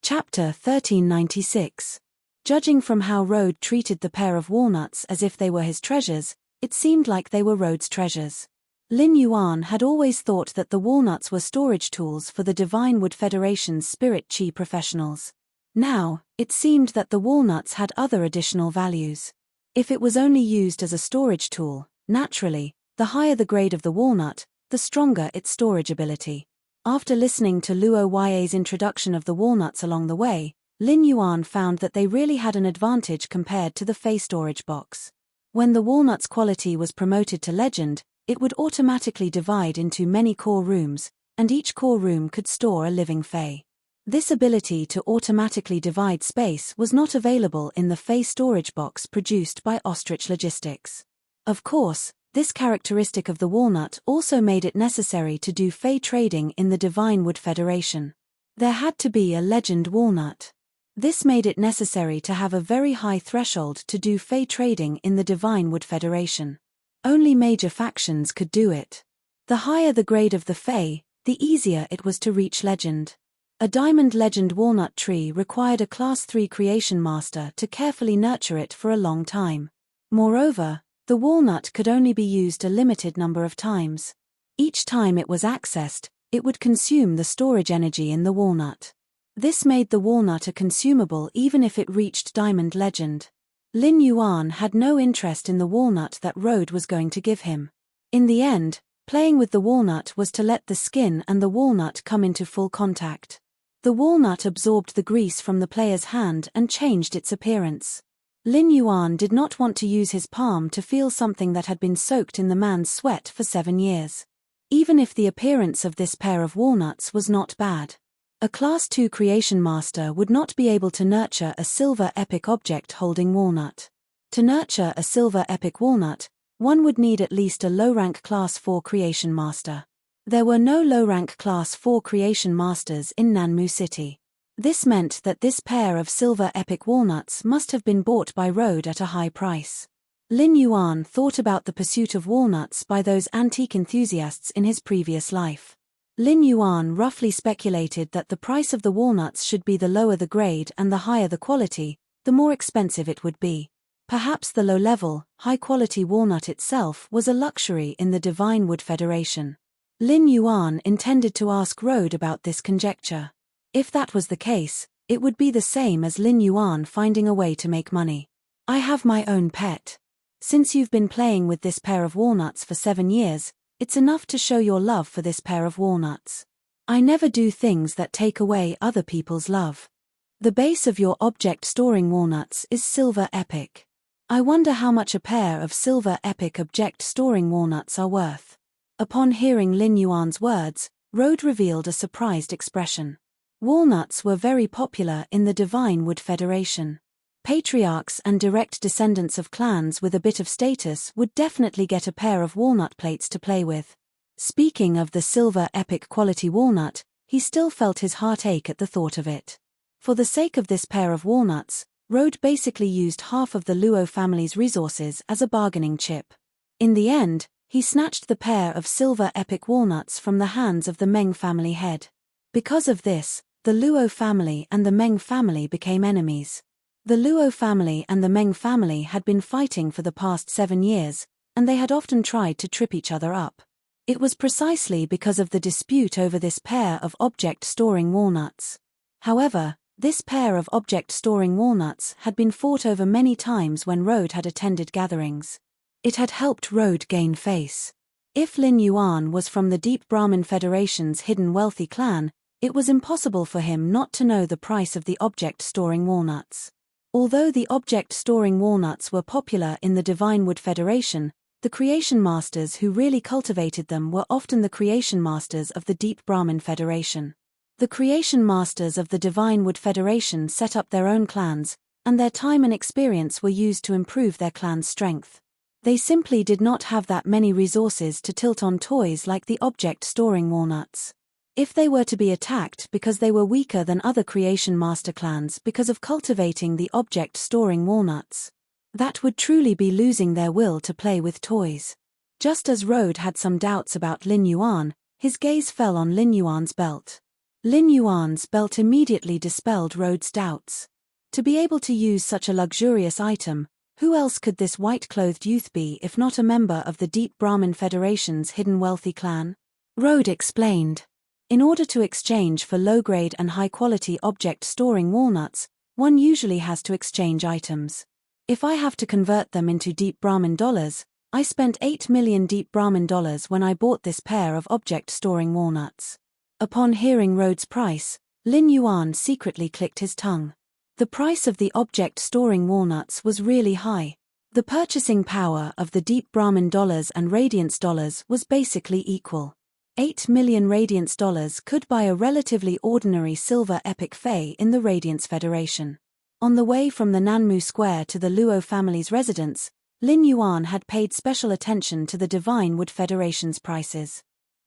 Chapter 1396. Judging from how Rode treated the pair of walnuts as if they were his treasures, it seemed like they were Rode's treasures. Lin Yuan had always thought that the walnuts were storage tools for the Divine Wood Federation's spirit chi professionals. Now, it seemed that the walnuts had other additional values. If it was only used as a storage tool, naturally, the higher the grade of the walnut, the stronger its storage ability. After listening to Luo Ya's introduction of the walnuts along the way, Lin Yuan found that they really had an advantage compared to the Fey storage box. When the walnut's quality was promoted to legend, it would automatically divide into many core rooms, and each core room could store a living Fey. This ability to automatically divide space was not available in the Fey storage box produced by Ostrich Logistics. Of course, this characteristic of the walnut also made it necessary to do Fey trading in the Divine Wood Federation. There had to be a legend walnut. This made it necessary to have a very high threshold to do Fey trading in the Divine Wood Federation. Only major factions could do it. The higher the grade of the Fey, the easier it was to reach legend. A diamond legend walnut tree required a Class 3 creation master to carefully nurture it for a long time. Moreover, the walnut could only be used a limited number of times. Each time it was accessed, it would consume the storage energy in the walnut. This made the walnut a consumable even if it reached diamond legend. Lin Yuan had no interest in the walnut that Rode was going to give him. In the end, playing with the walnut was to let the skin and the walnut come into full contact. The walnut absorbed the grease from the player's hand and changed its appearance. Lin Yuan did not want to use his palm to feel something that had been soaked in the man's sweat for 7 years. Even if the appearance of this pair of walnuts was not bad. A Class 2 creation master would not be able to nurture a silver epic object holding walnut. To nurture a silver epic walnut, one would need at least a low-rank Class 4 creation master. There were no low-rank Class 4 creation masters in Nanmu City. This meant that this pair of silver epic walnuts must have been bought by Rode at a high price. Lin Yuan thought about the pursuit of walnuts by those antique enthusiasts in his previous life. Lin Yuan roughly speculated that the price of the walnuts should be the lower the grade and the higher the quality, the more expensive it would be. Perhaps the low-level, high-quality walnut itself was a luxury in the Divine Wood Federation. Lin Yuan intended to ask Rode about this conjecture. If that was the case, it would be the same as Lin Yuan finding a way to make money. I have my own pet. Since you've been playing with this pair of walnuts for 7 years, it's enough to show your love for this pair of walnuts. I never do things that take away other people's love. The base of your object storing walnuts is silver epic. I wonder how much a pair of silver epic object storing walnuts are worth. Upon hearing Lin Yuan's words, Rode revealed a surprised expression. Walnuts were very popular in the Divine Wood Federation. Patriarchs and direct descendants of clans with a bit of status would definitely get a pair of walnut plates to play with. Speaking of the silver epic quality walnut, he still felt his heart ache at the thought of it. For the sake of this pair of walnuts, Rode basically used half of the Luo family's resources as a bargaining chip. In the end, he snatched the pair of silver epic walnuts from the hands of the Meng family head. Because of this, the Luo family and the Meng family became enemies. The Luo family and the Meng family had been fighting for the past 7 years, and they had often tried to trip each other up. It was precisely because of the dispute over this pair of object-storing walnuts. However, this pair of object-storing walnuts had been fought over many times when Rode had attended gatherings. It had helped Rode gain face. If Lin Yuan was from the Deep Brahmin Federation's hidden wealthy clan, it was impossible for him not to know the price of the object-storing walnuts. Although the object-storing walnuts were popular in the Divine Wood Federation, the creation masters who really cultivated them were often the creation masters of the Deep Brahmin Federation. The creation masters of the Divine Wood Federation set up their own clans, and their time and experience were used to improve their clan's strength. They simply did not have that many resources to tilt on toys like the object-storing walnuts. If they were to be attacked because they were weaker than other creation master clans because of cultivating the object-storing walnuts, that would truly be losing their will to play with toys. Just as Rode had some doubts about Lin Yuan, his gaze fell on Lin Yuan's belt. Lin Yuan's belt immediately dispelled Rode's doubts. To be able to use such a luxurious item, who else could this white-clothed youth be if not a member of the Deep Brahmin Federation's hidden wealthy clan? Rode explained. In order to exchange for low-grade and high-quality object-storing walnuts, one usually has to exchange items. If I have to convert them into Deep Brahmin dollars, I spent 8 million Deep Brahmin dollars when I bought this pair of object-storing walnuts. Upon hearing Rode's price, Lin Yuan secretly clicked his tongue. The price of the object-storing walnuts was really high. The purchasing power of the Deep Brahmin dollars and Radiance dollars was basically equal. 8 million Radiance dollars could buy a relatively ordinary silver epic Fey in the Radiance Federation. On the way from the Nanmu Square to the Luo family's residence, Lin Yuan had paid special attention to the Divine Wood Federation's prices.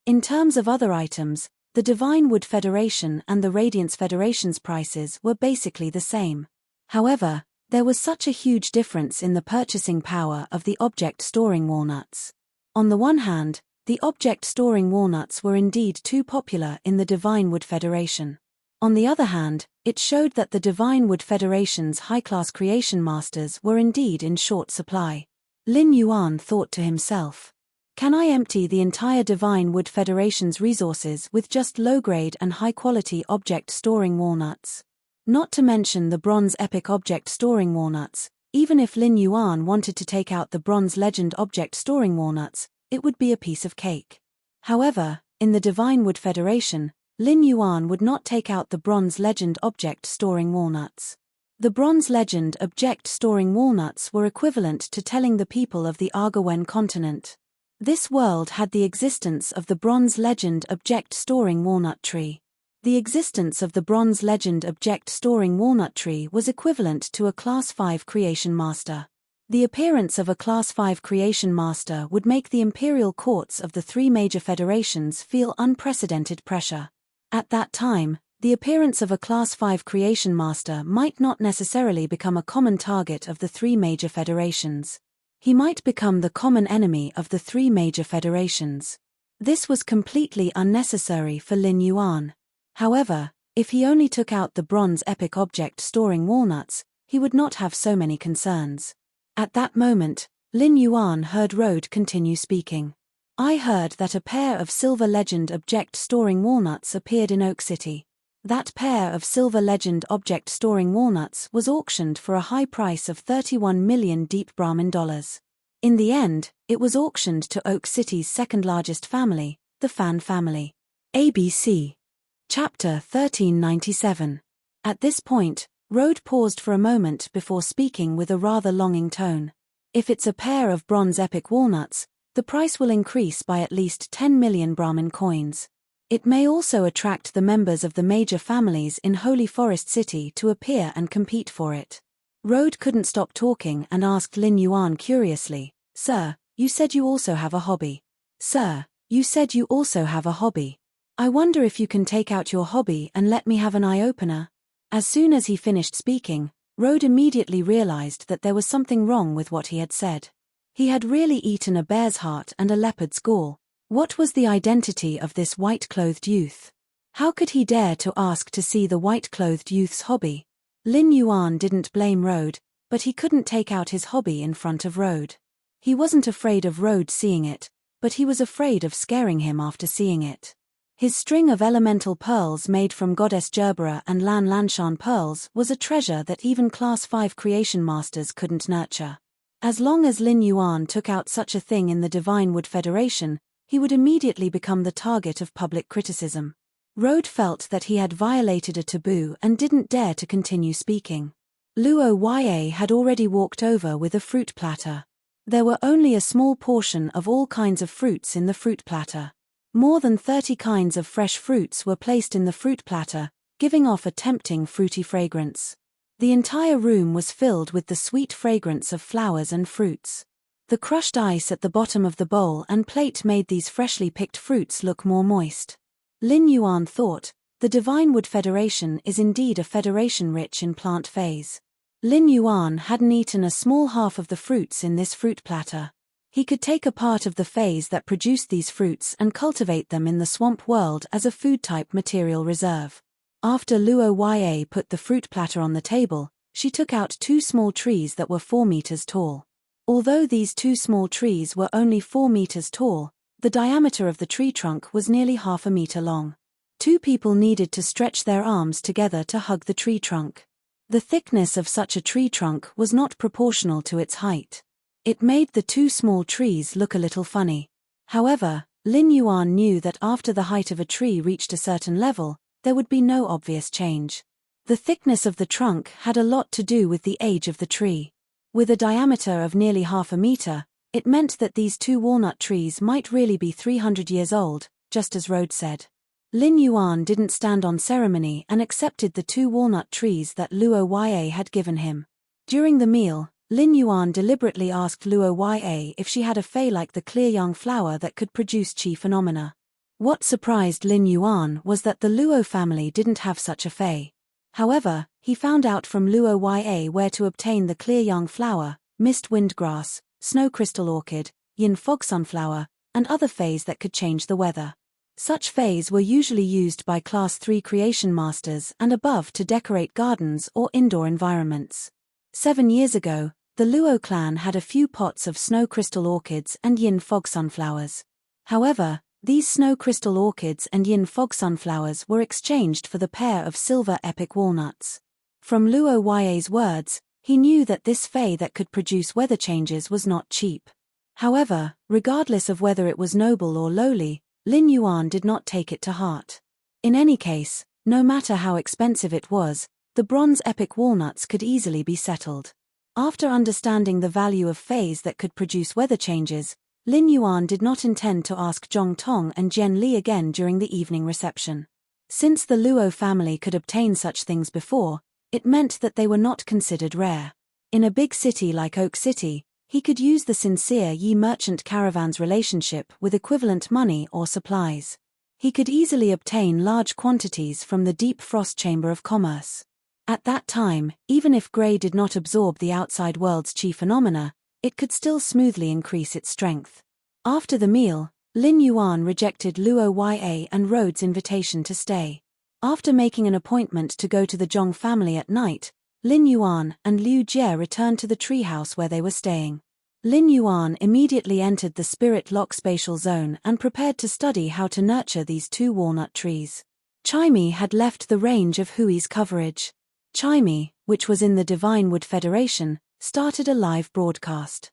In terms of other items, the Divine Wood Federation and the Radiance Federation's prices were basically the same. However, there was such a huge difference in the purchasing power of the object-storing walnuts. On the one hand, the object-storing walnuts were indeed too popular in the Divine Wood Federation. On the other hand, it showed that the Divine Wood Federation's high-class creation masters were indeed in short supply. Lin Yuan thought to himself, can I empty the entire Divine Wood Federation's resources with just low-grade and high-quality object-storing walnuts? Not to mention the Bronze Epic object-storing walnuts. Even if Lin Yuan wanted to take out the Bronze Legend object-storing walnuts, it would be a piece of cake. However, in the Divine Wood Federation, Lin Yuan would not take out the Bronze Legend object-storing walnuts. The Bronze Legend object-storing walnuts were equivalent to telling the people of the Argawen continent. This world had the existence of the Bronze Legend object-storing walnut tree. The existence of the Bronze Legend object-storing walnut tree was equivalent to a Class 5 creation master. The appearance of a Class 5 creation master would make the imperial courts of the 3 major federations feel unprecedented pressure. At that time, the appearance of a Class 5 creation master might not necessarily become a common target of the 3 major federations. He might become the common enemy of the 3 major federations. This was completely unnecessary for Lin Yuan. However, if he only took out the bronze epic object storing walnuts, he would not have so many concerns. At that moment, Lin Yuan heard Road continue speaking. I heard that a pair of silver legend object storing walnuts appeared in Oak City. That pair of silver legend object storing walnuts was auctioned for a high price of 31 million deep Brahmin dollars. In the end, it was auctioned to Oak City's second largest family, the Fan family. ABC. Chapter 1397. At this point, Road paused for a moment before speaking with a rather longing tone. If it's a pair of bronze epic walnuts, the price will increase by at least 10 million Brahmin coins. It may also attract the members of the major families in Holy Forest City to appear and compete for it. Road couldn't stop talking and asked Lin Yuan curiously, "Sir, you said you also have a hobby. Sir, you said you also have a hobby. I wonder if you can take out your hobby and let me have an eye-opener." As soon as he finished speaking, Road immediately realized that there was something wrong with what he had said. He had really eaten a bear's heart and a leopard's gall. What was the identity of this white-clothed youth? How could he dare to ask to see the white-clothed youth's hobby? Lin Yuan didn't blame Road, but he couldn't take out his hobby in front of Road. He wasn't afraid of Road seeing it, but he was afraid of scaring him after seeing it. His string of elemental pearls made from Goddess Gerbera and Lan Lanshan pearls was a treasure that even Class 5 creation masters couldn't nurture. As long as Lin Yuan took out such a thing in the Divine Wood Federation, he would immediately become the target of public criticism. Road felt that he had violated a taboo and didn't dare to continue speaking. Luo Ya had already walked over with a fruit platter. There were only a small portion of all kinds of fruits in the fruit platter. More than 30 kinds of fresh fruits were placed in the fruit platter, giving off a tempting fruity fragrance. The entire room was filled with the sweet fragrance of flowers and fruits. The crushed ice at the bottom of the bowl and plate made these freshly picked fruits look more moist. Lin Yuan thought, the Divine Wood Federation is indeed a federation rich in plant phase. Lin Yuan hadn't eaten a small half of the fruits in this fruit platter. He could take a part of the phase that produced these fruits and cultivate them in the swamp world as a food-type material reserve. After Luo Ya put the fruit platter on the table, she took out 2 small trees that were 4 meters tall. Although these 2 small trees were only 4 meters tall, the diameter of the tree trunk was nearly half a meter long. 2 people needed to stretch their arms together to hug the tree trunk. The thickness of such a tree trunk was not proportional to its height. It made the 2 small trees look a little funny. However, Lin Yuan knew that after the height of a tree reached a certain level, there would be no obvious change. The thickness of the trunk had a lot to do with the age of the tree. With a diameter of nearly half a meter, it meant that these 2 walnut trees might really be 300 years old, just as Road said. Lin Yuan didn't stand on ceremony and accepted the 2 walnut trees that Luo Ya had given him. During the meal, Lin Yuan deliberately asked Luo Ya if she had a fei like the clear young flower that could produce chi phenomena. What surprised Lin Yuan was that the Luo family didn't have such a fei. However, he found out from Luo Ya where to obtain the clear young flower, mist windgrass, snow crystal orchid, yin fog sunflower, and other feis that could change the weather. Such feis were usually used by Class 3 creation masters and above to decorate gardens or indoor environments. 7 years ago, the Luo clan had a few pots of snow crystal orchids and yin fog sunflowers. However, these snow crystal orchids and yin fog sunflowers were exchanged for the pair of silver epic walnuts. From Luo Ya's words, he knew that this fei that could produce weather changes was not cheap. However, regardless of whether it was noble or lowly, Lin Yuan did not take it to heart. In any case, no matter how expensive it was, the bronze epic walnuts could easily be settled. After understanding the value of feis that could produce weather changes, Lin Yuan did not intend to ask Zhong Tong and Jian Li again during the evening reception. Since the Luo family could obtain such things before, it meant that they were not considered rare. In a big city like Oak City, he could use the sincere Yi merchant caravan's relationship with equivalent money or supplies. He could easily obtain large quantities from the Deep Frost Chamber of Commerce. At that time, even if Grey did not absorb the outside world's chi phenomena, it could still smoothly increase its strength. After the meal, Lin Yuan rejected Luo Ya and Rhodes' invitation to stay. After making an appointment to go to the Zhong family at night, Lin Yuan and Liu Jie returned to the treehouse where they were staying. Lin Yuan immediately entered the spirit lock spatial zone and prepared to study how to nurture these two walnut trees. Chaimi had left the range of Hui's coverage. Chaimi, which was in the Divine Wood Federation, started a live broadcast.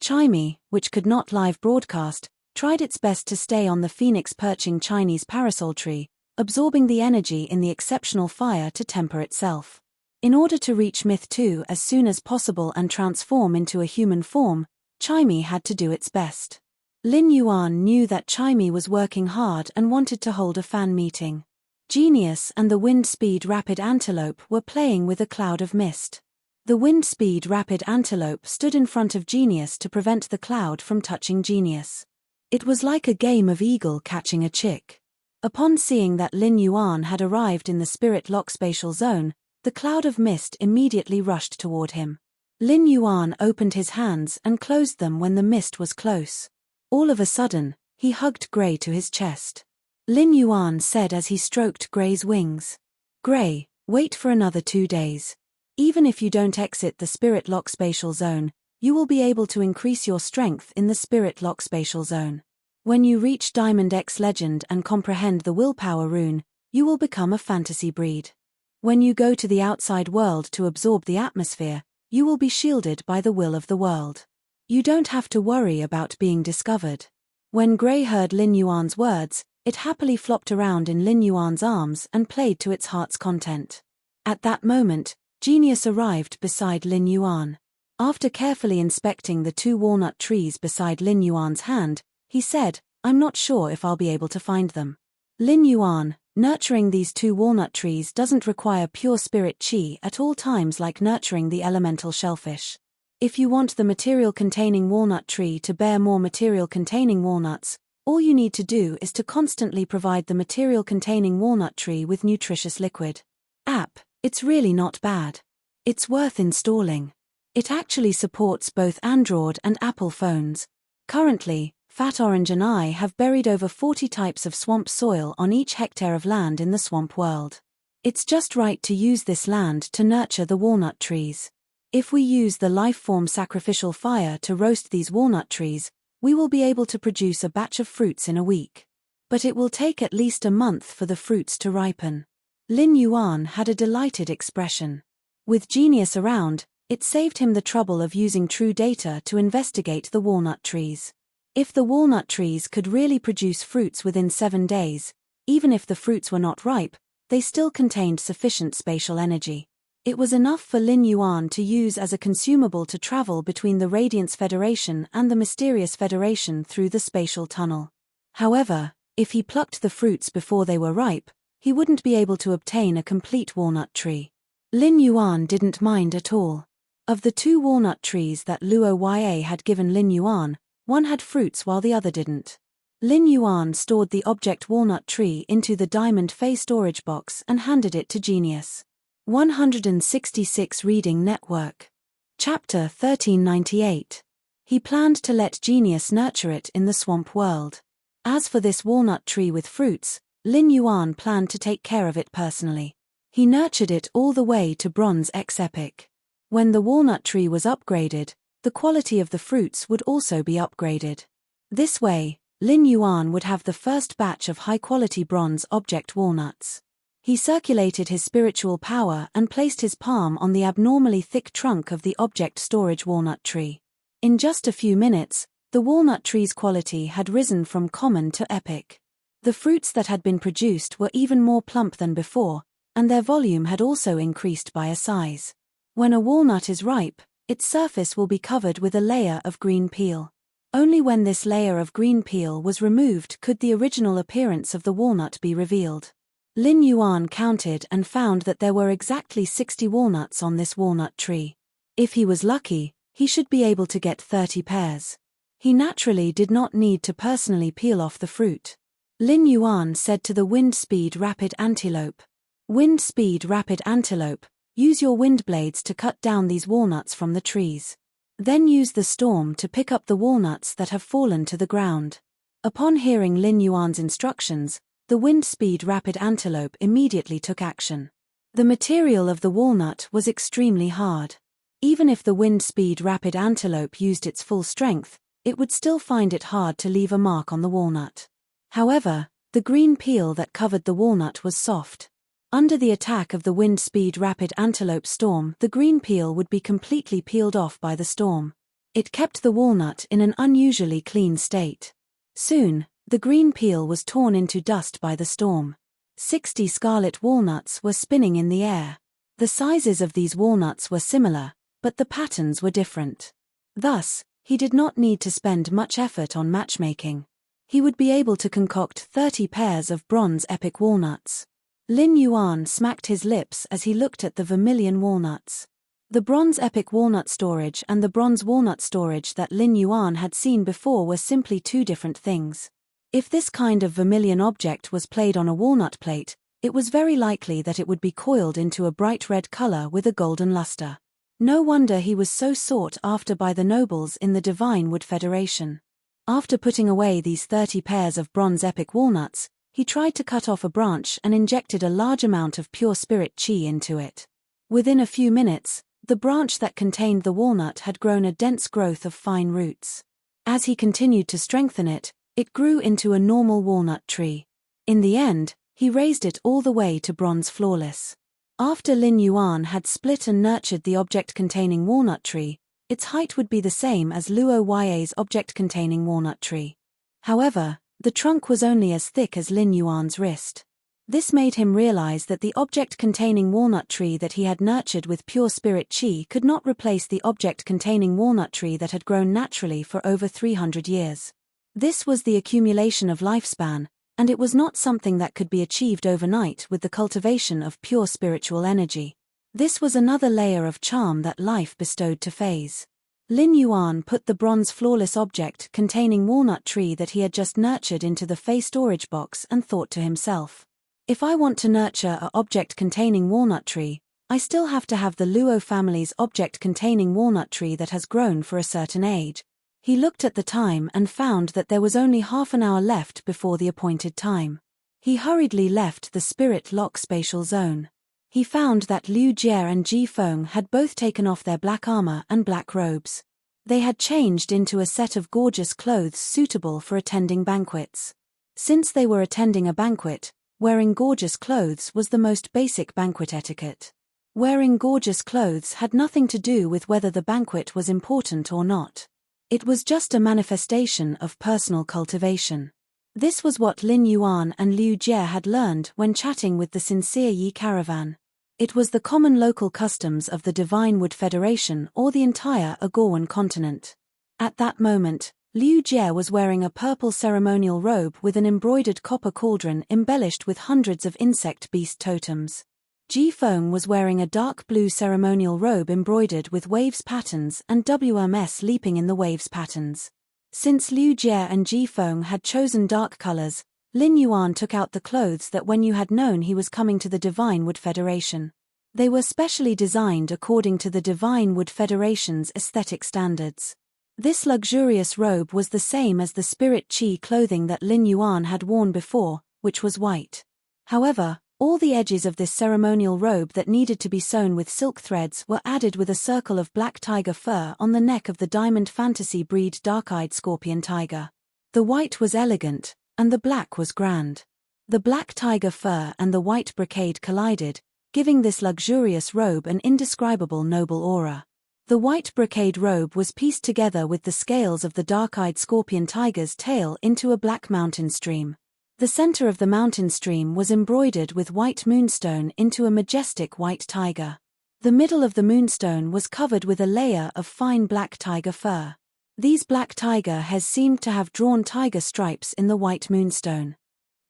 Chaimi, which could not live broadcast, tried its best to stay on the phoenix perching Chinese parasol tree, absorbing the energy in the exceptional fire to temper itself. In order to reach Myth 2 as soon as possible and transform into a human form, Chaimi had to do its best. Lin Yuan knew that Chaimi was working hard and wanted to hold a fan meeting. Genius and the wind-speed rapid antelope were playing with a cloud of mist. The wind-speed rapid antelope stood in front of Genius to prevent the cloud from touching Genius. It was like a game of eagle catching a chick. Upon seeing that Lin Yuan had arrived in the spirit lock spatial zone, the cloud of mist immediately rushed toward him. Lin Yuan opened his hands and closed them when the mist was close. All of a sudden, he hugged Gray to his chest. Lin Yuan said as he stroked Gray's wings, "Gray, wait for another 2 days. Even if you don't exit the spirit lock spatial zone, you will be able to increase your strength in the spirit lock spatial zone. When you reach Diamond X Legend and comprehend the willpower rune, you will become a fantasy breed. When you go to the outside world to absorb the atmosphere, you will be shielded by the will of the world. You don't have to worry about being discovered." When Gray heard Lin Yuan's words, it happily flopped around in Lin Yuan's arms and played to its heart's content. At that moment, Genius arrived beside Lin Yuan. After carefully inspecting the two walnut trees beside Lin Yuan's hand, he said, "I'm not sure if I'll be able to find them." Lin Yuan, nurturing these two walnut trees doesn't require pure spirit qi at all times like nurturing the elemental shellfish. If you want the material-containing walnut tree to bear more material-containing walnuts, all you need to do is to constantly provide the material-containing walnut tree with nutritious liquid. App, it's really not bad. It's worth installing. It actually supports both Android and Apple phones. Currently, Fat Orange and I have buried over 40 types of swamp soil on each hectare of land in the swamp world. It's just right to use this land to nurture the walnut trees. If we use the life-form sacrificial fire to roast these walnut trees, we will be able to produce a batch of fruits in a week. But it will take at least a month for the fruits to ripen. Lin Yuan had a delighted expression. With Genius around, it saved him the trouble of using true data to investigate the walnut trees. If the walnut trees could really produce fruits within 7 days, even if the fruits were not ripe, they still contained sufficient spatial energy. It was enough for Lin Yuan to use as a consumable to travel between the Radiance Federation and the Mysterious Federation through the spatial tunnel. However, if he plucked the fruits before they were ripe, he wouldn't be able to obtain a complete walnut tree. Lin Yuan didn't mind at all. Of the 2 walnut trees that Luo Ya had given Lin Yuan, one had fruits while the other didn't. Lin Yuan stored the object walnut tree into the diamond Fey storage box and handed it to Genius. 166 Reading Network. Chapter 1398. He planned to let Genius nurture it in the swamp world. As for this walnut tree with fruits, Lin Yuan planned to take care of it personally. He nurtured it all the way to Bronze X Epic. When the walnut tree was upgraded, the quality of the fruits would also be upgraded. This way, Lin Yuan would have the first batch of high-quality bronze object walnuts. He circulated his spiritual power and placed his palm on the abnormally thick trunk of the object storage walnut tree. In just a few minutes, the walnut tree's quality had risen from common to epic. The fruits that had been produced were even more plump than before, and their volume had also increased by a size. When a walnut is ripe, its surface will be covered with a layer of green peel. Only when this layer of green peel was removed could the original appearance of the walnut be revealed. Lin Yuan counted and found that there were exactly 60 walnuts on this walnut tree. If he was lucky, he should be able to get 30 pairs. He naturally did not need to personally peel off the fruit. Lin Yuan said to the wind-speed rapid antelope, "Wind-speed rapid antelope, use your wind blades to cut down these walnuts from the trees. Then use the storm to pick up the walnuts that have fallen to the ground." Upon hearing Lin Yuan's instructions, the wind-speed rapid antelope immediately took action. The material of the walnut was extremely hard. Even if the wind-speed rapid antelope used its full strength, it would still find it hard to leave a mark on the walnut. However, the green peel that covered the walnut was soft. Under the attack of the wind-speed rapid antelope storm, the green peel would be completely peeled off by the storm. It kept the walnut in an unusually clean state. Soon, the green peel was torn into dust by the storm. 60 scarlet walnuts were spinning in the air. The sizes of these walnuts were similar, but the patterns were different. Thus, he did not need to spend much effort on matchmaking. He would be able to concoct 30 pairs of bronze epic walnuts. Lin Yuan smacked his lips as he looked at the vermilion walnuts. The bronze epic walnut storage and the bronze walnut storage that Lin Yuan had seen before were simply two different things. If this kind of vermilion object was played on a walnut plate, it was very likely that it would be coiled into a bright red color with a golden luster. No wonder he was so sought after by the nobles in the Divine Wood Federation. After putting away these 30 pairs of bronze epic walnuts, he tried to cut off a branch and injected a large amount of pure spirit qi into it. Within a few minutes, the branch that contained the walnut had grown a dense growth of fine roots. As he continued to strengthen it, it grew into a normal walnut tree. In the end, he raised it all the way to bronze flawless. After Lin Yuan had split and nurtured the object-containing walnut tree, its height would be the same as Luo Ya's object-containing walnut tree. However, the trunk was only as thick as Lin Yuan's wrist. This made him realize that the object-containing walnut tree that he had nurtured with pure spirit qi could not replace the object-containing walnut tree that had grown naturally for over 300 years. This was the accumulation of lifespan, and it was not something that could be achieved overnight with the cultivation of pure spiritual energy. This was another layer of charm that life bestowed to Phase. Lin Yuan put the bronze flawless object-containing walnut tree that he had just nurtured into the Phase storage box and thought to himself, if I want to nurture an object-containing walnut tree, I still have to have the Luo family's object-containing walnut tree that has grown for a certain age. He looked at the time and found that there was only half an hour left before the appointed time. He hurriedly left the spirit lock spatial zone. He found that Liu Jie and Ji Feng had both taken off their black armor and black robes. They had changed into a set of gorgeous clothes suitable for attending banquets. Since they were attending a banquet, wearing gorgeous clothes was the most basic banquet etiquette. Wearing gorgeous clothes had nothing to do with whether the banquet was important or not. It was just a manifestation of personal cultivation. This was what Lin Yuan and Liu Jie had learned when chatting with the Sincere Yi caravan. It was the common local customs of the Divine Wood Federation or the entire Agorwan continent. At that moment, Liu Jie was wearing a purple ceremonial robe with an embroidered copper cauldron embellished with hundreds of insect beast totems. Ji Feng was wearing a dark blue ceremonial robe embroidered with waves patterns and WMS leaping in the waves patterns. Since Liu Jie and Ji Feng had chosen dark colors, Lin Yuan took out the clothes that when you had known he was coming to the Divine Wood Federation. They were specially designed according to the Divine Wood Federation's aesthetic standards. This luxurious robe was the same as the spirit qi clothing that Lin Yuan had worn before, which was white. However, all the edges of this ceremonial robe that needed to be sewn with silk threads were added with a circle of black tiger fur on the neck of the diamond fantasy breed dark-eyed scorpion tiger. The white was elegant, and the black was grand. The black tiger fur and the white brocade collided, giving this luxurious robe an indescribable noble aura. The white brocade robe was pieced together with the scales of the dark-eyed scorpion tiger's tail into a black mountain stream. The center of the mountain stream was embroidered with white moonstone into a majestic white tiger. The middle of the moonstone was covered with a layer of fine black tiger fur. These black tiger hairs seemed to have drawn tiger stripes in the white moonstone.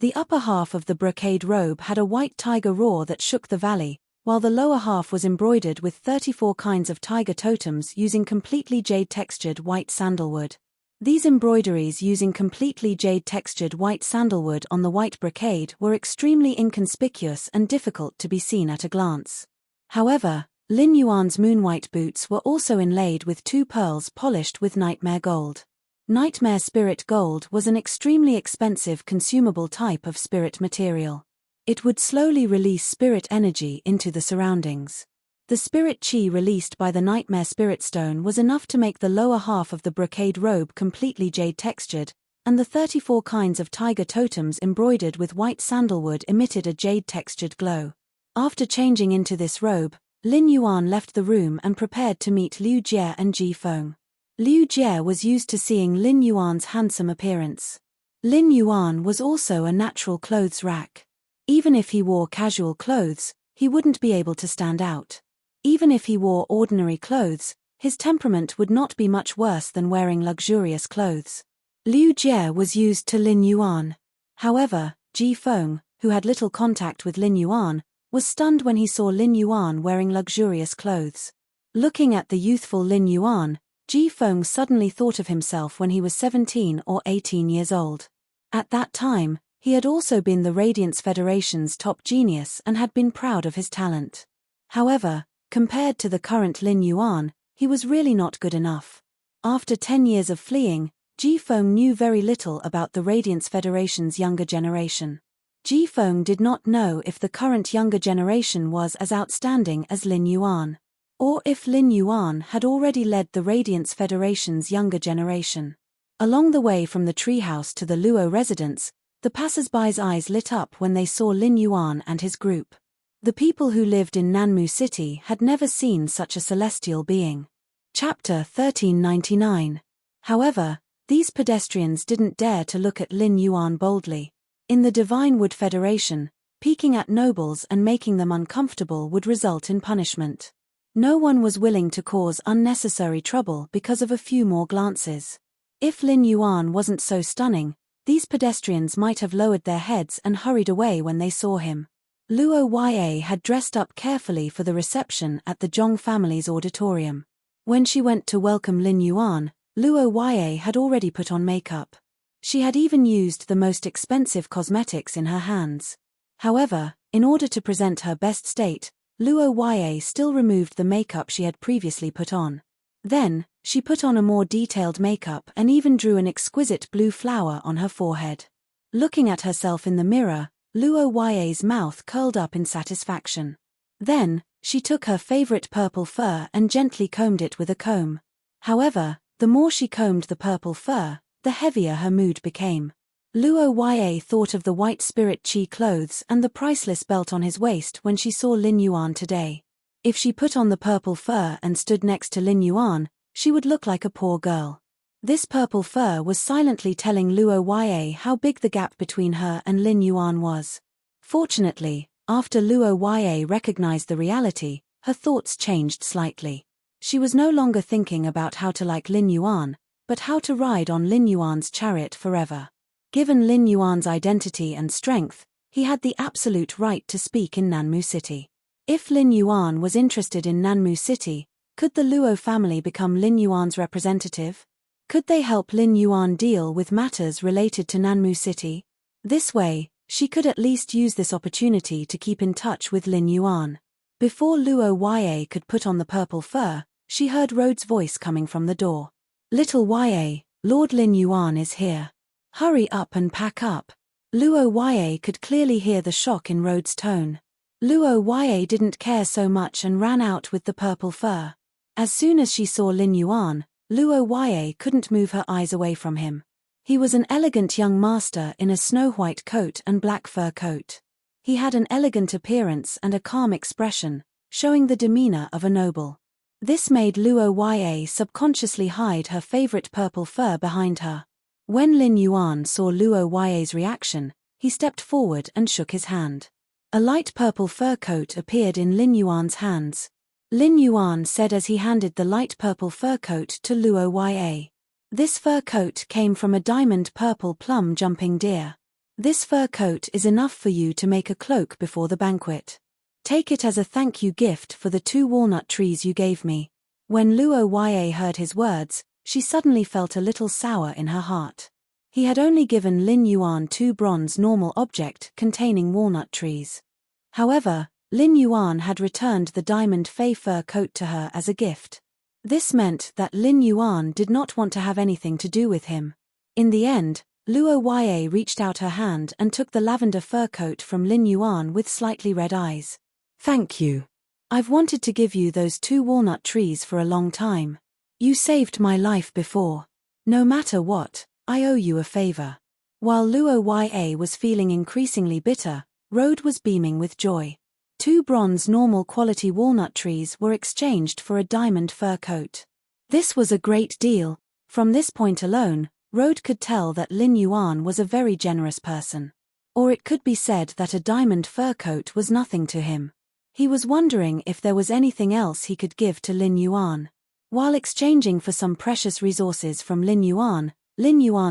The upper half of the brocade robe had a white tiger roar that shook the valley, while the lower half was embroidered with 34 kinds of tiger totems using completely jade-textured white sandalwood. These embroideries using completely jade-textured white sandalwood on the white brocade were extremely inconspicuous and difficult to be seen at a glance. However, Lin Yuan's moonwhite boots were also inlaid with 2 pearls polished with nightmare gold. Nightmare spirit gold was an extremely expensive consumable type of spirit material. It would slowly release spirit energy into the surroundings. The spirit chi released by the nightmare spirit stone was enough to make the lower half of the brocade robe completely jade textured, and the 34 kinds of tiger totems embroidered with white sandalwood emitted a jade textured glow. After changing into this robe, Lin Yuan left the room and prepared to meet Liu Jie and Ji Feng. Liu Jie was used to seeing Lin Yuan's handsome appearance. Lin Yuan was also a natural clothes rack. Even if he wore casual clothes, he wouldn't be able to stand out. Even if he wore ordinary clothes, his temperament would not be much worse than wearing luxurious clothes. Liu Jie was used to Lin Yuan. However, Ji Feng, who had little contact with Lin Yuan, was stunned when he saw Lin Yuan wearing luxurious clothes. Looking at the youthful Lin Yuan, Ji Feng suddenly thought of himself when he was 17 or 18 years old. At that time, he had also been the Radiance Federation's top genius and had been proud of his talent. However, compared to the current Lin Yuan, he was really not good enough. After 10 years of fleeing, Ji Feng knew very little about the Radiance Federation's younger generation. Ji Feng did not know if the current younger generation was as outstanding as Lin Yuan, or if Lin Yuan had already led the Radiance Federation's younger generation. Along the way from the treehouse to the Luo residence, the passers-by's eyes lit up when they saw Lin Yuan and his group. The people who lived in Nanmu City had never seen such a celestial being. Chapter 1399. However, these pedestrians didn't dare to look at Lin Yuan boldly. In the Divine Wood Federation, peeking at nobles and making them uncomfortable would result in punishment. No one was willing to cause unnecessary trouble because of a few more glances. If Lin Yuan wasn't so stunning, these pedestrians might have lowered their heads and hurried away when they saw him. Luo Ya had dressed up carefully for the reception at the Zhong family's auditorium. When she went to welcome Lin Yuan, Luo Ya had already put on makeup. She had even used the most expensive cosmetics in her hands. However, in order to present her best state, Luo Ya still removed the makeup she had previously put on. Then, she put on a more detailed makeup and even drew an exquisite blue flower on her forehead. Looking at herself in the mirror, Luo Ya's mouth curled up in satisfaction. Then, she took her favorite purple fur and gently combed it with a comb. However, the more she combed the purple fur, the heavier her mood became. Luo Ya thought of the white spirit chi clothes and the priceless belt on his waist when she saw Lin Yuan today. If she put on the purple fur and stood next to Lin Yuan, she would look like a poor girl. This purple fur was silently telling Luo Ya how big the gap between her and Lin Yuan was. Fortunately, after Luo Ya recognized the reality, her thoughts changed slightly. She was no longer thinking about how to like Lin Yuan, but how to ride on Lin Yuan's chariot forever. Given Lin Yuan's identity and strength, he had the absolute right to speak in Nanmu City. If Lin Yuan was interested in Nanmu City, could the Luo family become Lin Yuan's representative? Could they help Lin Yuan deal with matters related to Nanmu City? This way, she could at least use this opportunity to keep in touch with Lin Yuan. Before Luo Ya could put on the purple fur, she heard Rhode's voice coming from the door. "Little Ya, Lord Lin Yuan is here. Hurry up and pack up." Luo Ya could clearly hear the shock in Rhode's tone. Luo Ya didn't care so much and ran out with the purple fur. As soon as she saw Lin Yuan, Luo Ya couldn't move her eyes away from him. He was an elegant young master in a snow-white coat and black fur coat. He had an elegant appearance and a calm expression, showing the demeanor of a noble. This made Luo Ya subconsciously hide her favorite purple fur behind her. When Lin Yuan saw Luo Ya's reaction, he stepped forward and shook his hand. A light purple fur coat appeared in Lin Yuan's hands. Lin Yuan said as he handed the light purple fur coat to Luo Ya. "This fur coat came from a diamond purple plum jumping deer. This fur coat is enough for you to make a cloak before the banquet. Take it as a thank you gift for the 2 walnut trees you gave me." When Luo Ya heard his words, she suddenly felt a little sour in her heart. He had only given Lin Yuan 2 bronze normal objects containing walnut trees. However, Lin Yuan had returned the diamond fey fur coat to her as a gift. This meant that Lin Yuan did not want to have anything to do with him. In the end, Luo Yue reached out her hand and took the lavender fur coat from Lin Yuan with slightly red eyes. Thank you. I've wanted to give you those 2 walnut trees for a long time. You saved my life before. No matter what, I owe you a favor. While Luo Yue was feeling increasingly bitter, Rode was beaming with joy. 2 bronze normal quality walnut trees were exchanged for a diamond fur coat. This was a great deal. From this point alone, Rode could tell that Lin Yuan was a very generous person. Or it could be said that a diamond fur coat was nothing to him. He was wondering if there was anything else he could give to Lin Yuan. While exchanging for some precious resources from Lin Yuan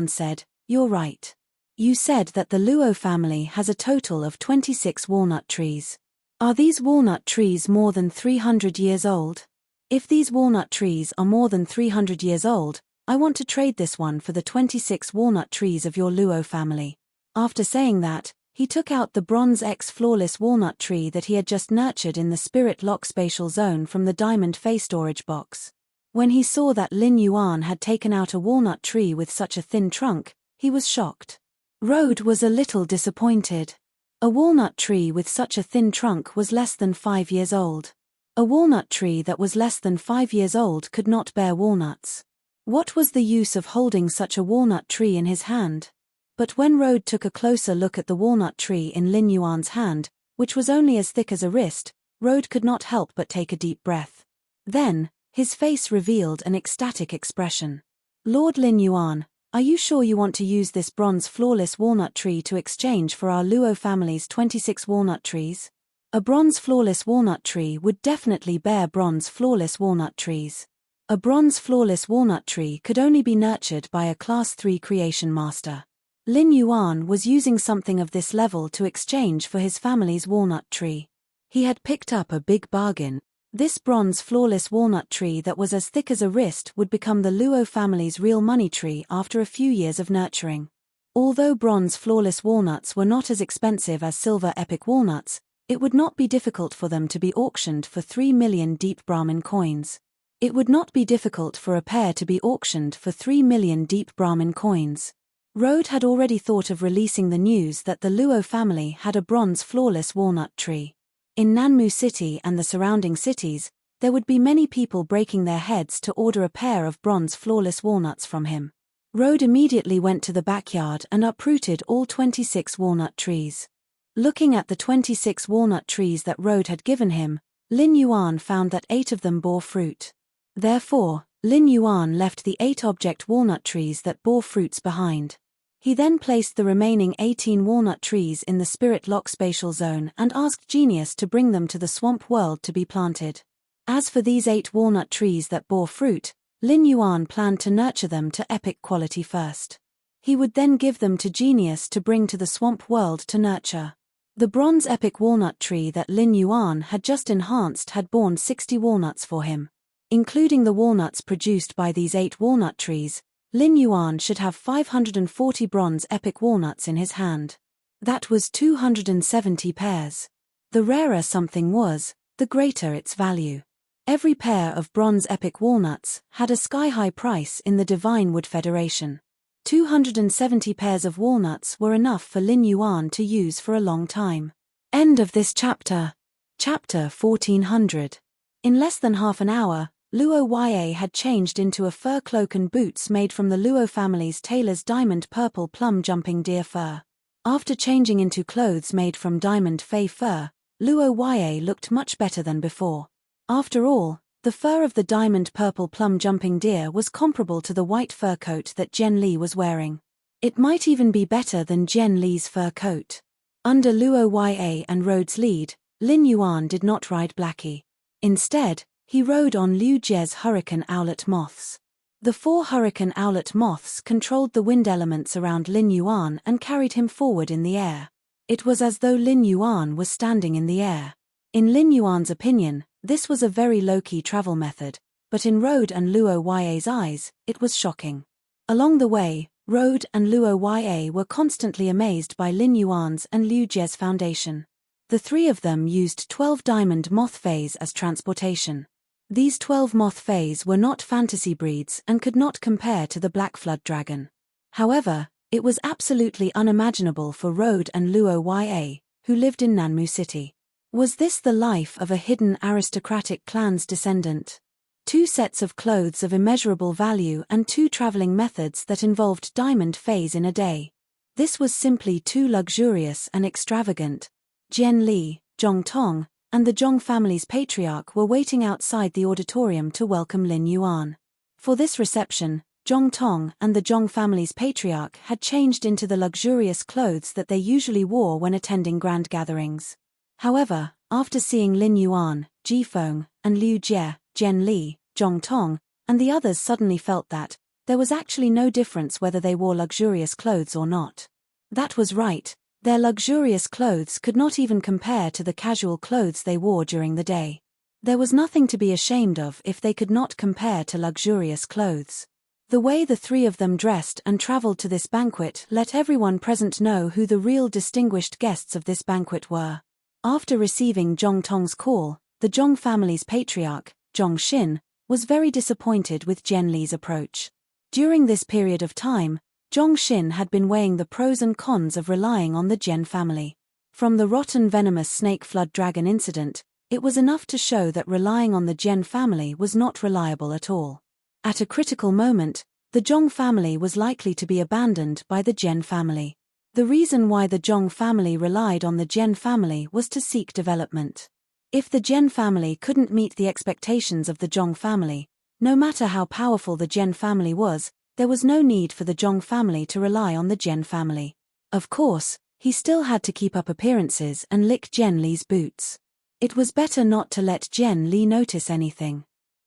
said, "You're right. You said that the Luo family has a total of 26 walnut trees. Are these walnut trees more than 300 years old? If these walnut trees are more than 300 years old, I want to trade this one for the 26 walnut trees of your Luo family." After saying that, he took out the bronze X flawless walnut tree that he had just nurtured in the spirit lock spatial zone from the diamond Fey storage box. When he saw that Lin Yuan had taken out a walnut tree with such a thin trunk, he was shocked. Rode was a little disappointed. A walnut tree with such a thin trunk was less than 5 years old. A walnut tree that was less than 5 years old could not bear walnuts. What was the use of holding such a walnut tree in his hand? But when Rode took a closer look at the walnut tree in Lin Yuan's hand, which was only as thick as a wrist, Rode could not help but take a deep breath. Then, his face revealed an ecstatic expression. "Lord Lin Yuan, are you sure you want to use this bronze flawless walnut tree to exchange for our Luo family's 26 walnut trees? A bronze flawless walnut tree would definitely bear bronze flawless walnut trees. A bronze flawless walnut tree could only be nurtured by a Class 3 creation master." Lin Yuan was using something of this level to exchange for his family's walnut tree. He had picked up a big bargain. This bronze flawless walnut tree that was as thick as a wrist would become the Luo family's real money tree after a few years of nurturing. Although bronze flawless walnuts were not as expensive as silver epic walnuts, it would not be difficult for them to be auctioned for 3 million deep Brahmin coins. It would not be difficult for a pair to be auctioned for 3 million deep Brahmin coins. Rode had already thought of releasing the news that the Luo family had a bronze flawless walnut tree. In Nanmu City and the surrounding cities, there would be many people breaking their heads to order a pair of bronze flawless walnuts from him. Rode immediately went to the backyard and uprooted all 26 walnut trees. Looking at the 26 walnut trees that Rode had given him, Lin Yuan found that 8 of them bore fruit. Therefore, Lin Yuan left the 8 object walnut trees that bore fruits behind. He then placed the remaining 18 walnut trees in the spirit lock spatial zone and asked Genius to bring them to the swamp world to be planted. As for these 8 walnut trees that bore fruit, Lin Yuan planned to nurture them to epic quality first. He would then give them to Genius to bring to the swamp world to nurture. The bronze epic walnut tree that Lin Yuan had just enhanced had borne 60 walnuts for him. Including the walnuts produced by these 8 walnut trees, Lin Yuan should have 540 bronze epic walnuts in his hand. That was 270 pairs. The rarer something was, the greater its value. Every pair of bronze epic walnuts had a sky-high price in the Divine Wood Federation. 270 pairs of walnuts were enough for Lin Yuan to use for a long time. End of this chapter. Chapter 1400. In less than half an hour, Luo Yue had changed into a fur cloak and boots made from the Luo family's tailor's diamond purple plum jumping deer fur. After changing into clothes made from diamond fey fur, Luo Yue looked much better than before. After all, the fur of the diamond purple plum jumping deer was comparable to the white fur coat that Jian Li was wearing. It might even be better than Jian Li's fur coat. Under Luo Yue and Rode's lead, Lin Yuan did not ride Blackie. Instead, he rode on Liu Jie's hurricane owlet moths. The 4 hurricane owlet moths controlled the wind elements around Lin Yuan and carried him forward in the air. It was as though Lin Yuan was standing in the air. In Lin Yuan's opinion, this was a very low-key travel method, but in Rode and Luo Yue's eyes, it was shocking. Along the way, Rode and Luo Yue were constantly amazed by Lin Yuan's and Liu Jie's foundation. The 3 of them used 12 diamond moth fays as transportation. These 12 moth fays were not fantasy breeds and could not compare to the Black Flood dragon. However, it was absolutely unimaginable for Rode and Luo Ya, who lived in Nanmu City. Was this the life of a hidden aristocratic clan's descendant? 2 sets of clothes of immeasurable value and 2 traveling methods that involved diamond fays in a day. This was simply too luxurious and extravagant. Jian Li, Zhong Tong, and the Zhong family's patriarch were waiting outside the auditorium to welcome Lin Yuan. For this reception, Zhong Tong and the Zhong family's patriarch had changed into the luxurious clothes that they usually wore when attending grand gatherings. However, after seeing Lin Yuan, Ji Feng, and Liu Jie, Jian Li, Zhong Tong, and the others suddenly felt that there was actually no difference whether they wore luxurious clothes or not. That was right, their luxurious clothes could not even compare to the casual clothes they wore during the day. There was nothing to be ashamed of if they could not compare to luxurious clothes. The way the 3 of them dressed and traveled to this banquet let everyone present know who the real distinguished guests of this banquet were. After receiving Zhong Tong's call, the Zhong family's patriarch, Zhong Xin, was very disappointed with Jian Li's approach. During this period of time, Zhong Xin had been weighing the pros and cons of relying on the Jian family. From the rotten venomous snake flood dragon incident, it was enough to show that relying on the Jian family was not reliable at all. At a critical moment, the Zhong family was likely to be abandoned by the Jian family. The reason why the Zhong family relied on the Jian family was to seek development. If the Jian family couldn't meet the expectations of the Zhong family, no matter how powerful the Jian family was, there was no need for the Zhong family to rely on the Jian family. Of course, he still had to keep up appearances and lick Jian Li's boots. It was better not to let Jian Li notice anything.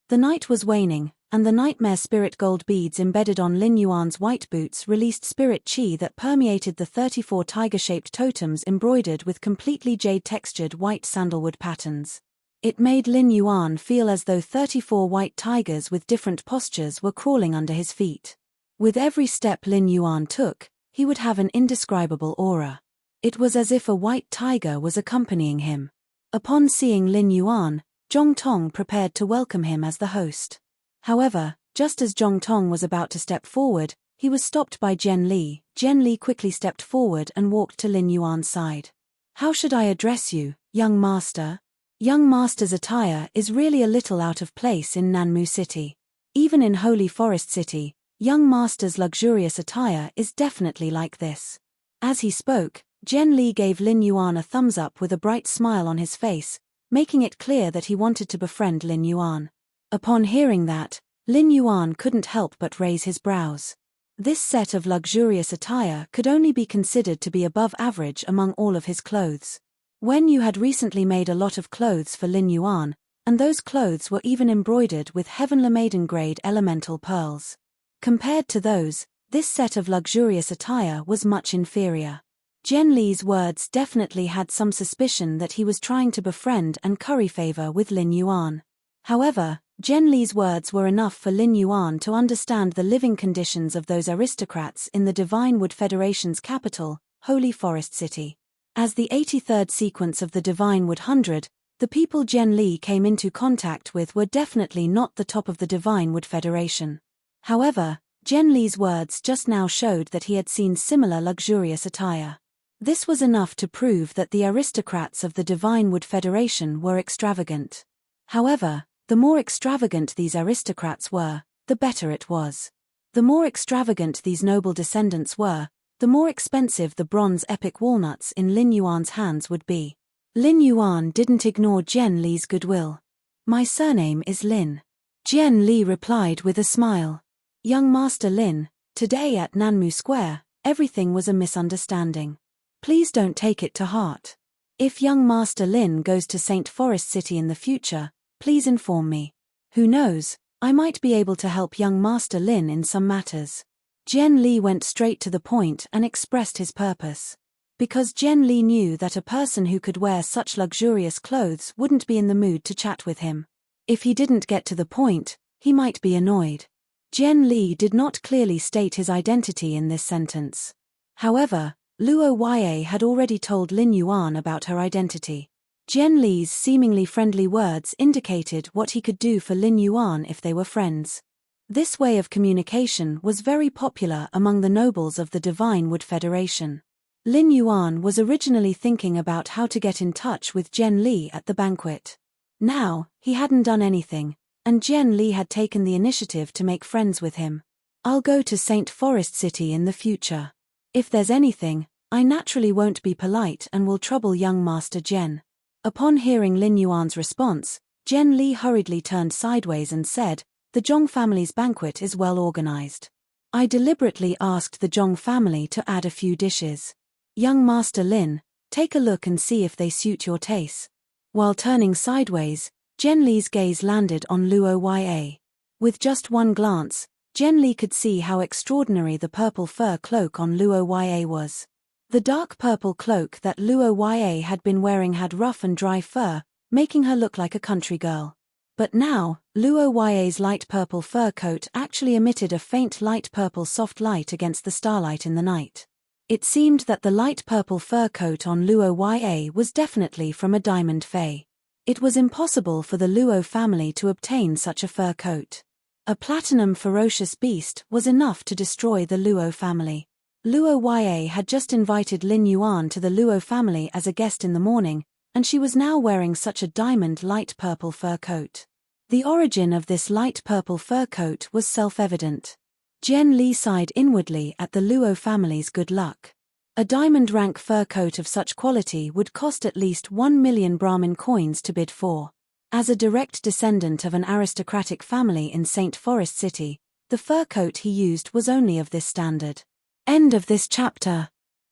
The night was waning, and the nightmare spirit gold beads embedded on Lin Yuan's white boots released spirit qi that permeated the 34 tiger-shaped totems embroidered with completely jade-textured white sandalwood patterns. It made Lin Yuan feel as though 34 white tigers with different postures were crawling under his feet. With every step Lin Yuan took, he would have an indescribable aura. It was as if a white tiger was accompanying him. Upon seeing Lin Yuan, Zhong Tong prepared to welcome him as the host. However, just as Zhong Tong was about to step forward, he was stopped by Jian Li. Jian Li quickly stepped forward and walked to Lin Yuan's side. "How should I address you, young master?" Young master's attire is really a little out of place in Nanmu City. Even in Holy Forest City, young master's luxurious attire is definitely like this. As he spoke, Jian Li gave Lin Yuan a thumbs up with a bright smile on his face, making it clear that he wanted to befriend Lin Yuan. Upon hearing that, Lin Yuan couldn't help but raise his brows. This set of luxurious attire could only be considered to be above average among all of his clothes. When you had recently made a lot of clothes for Lin Yuan, and those clothes were even embroidered with Heavenly Maiden-grade elemental pearls. Compared to those, this set of luxurious attire was much inferior. Jian Li's words definitely had some suspicion that he was trying to befriend and curry favor with Lin Yuan. However, Jian Li's words were enough for Lin Yuan to understand the living conditions of those aristocrats in the Divine Wood Federation's capital, Holy Forest City. As the 83rd sequence of the Divine Wood 100, the people Jian Li came into contact with were definitely not the top of the Divine Wood Federation. However, Jian Li's words just now showed that he had seen similar luxurious attire. This was enough to prove that the aristocrats of the Divine Wood Federation were extravagant. However, the more extravagant these aristocrats were, the better it was. The more extravagant these noble descendants were, the more expensive the bronze epic walnuts in Lin Yuan's hands would be. Lin Yuan didn't ignore Jian Li's goodwill. "My surname is Lin." Jian Li replied with a smile. "Young Master Lin, today at Nanmu Square, everything was a misunderstanding. Please don't take it to heart. If young Master Lin goes to St. Forest City in the future, please inform me. Who knows, I might be able to help young Master Lin in some matters." Jian Li went straight to the point and expressed his purpose. Because Jian Li knew that a person who could wear such luxurious clothes wouldn't be in the mood to chat with him. If he didn't get to the point, he might be annoyed. Jian Li did not clearly state his identity in this sentence. However, Luo Ya had already told Lin Yuan about her identity. Jian Li's seemingly friendly words indicated what he could do for Lin Yuan if they were friends. This way of communication was very popular among the nobles of the Divine Wood Federation. Lin Yuan was originally thinking about how to get in touch with Jian Li at the banquet. Now, he hadn't done anything, and Jian Li had taken the initiative to make friends with him. I'll go to St. Forest City in the future. If there's anything, I naturally won't be polite and will trouble young Master Jian. Upon hearing Lin Yuan's response, Jian Li hurriedly turned sideways and said, "The Zhong family's banquet is well organized. I deliberately asked the Zhong family to add a few dishes. Young Master Lin, take a look and see if they suit your taste." While turning sideways, Jian Li's gaze landed on Luo Ya. With just one glance, Jian Li could see how extraordinary the purple fur cloak on Luo Ya was. The dark purple cloak that Luo Ya had been wearing had rough and dry fur, making her look like a country girl. But now, Luo Ya's light purple fur coat actually emitted a faint light purple soft light against the starlight in the night. It seemed that the light purple fur coat on Luo Ya was definitely from a diamond fae. It was impossible for the Luo family to obtain such a fur coat. A platinum ferocious beast was enough to destroy the Luo family. Luo Ya had just invited Lin Yuan to the Luo family as a guest in the morning, and she was now wearing such a diamond light purple fur coat. The origin of this light purple fur coat was self-evident. Jian Li sighed inwardly at the Luo family's good luck. A diamond rank fur coat of such quality would cost at least 1 million Brahmin coins to bid for. As a direct descendant of an aristocratic family in St. Forest City, the fur coat he used was only of this standard. End of this chapter.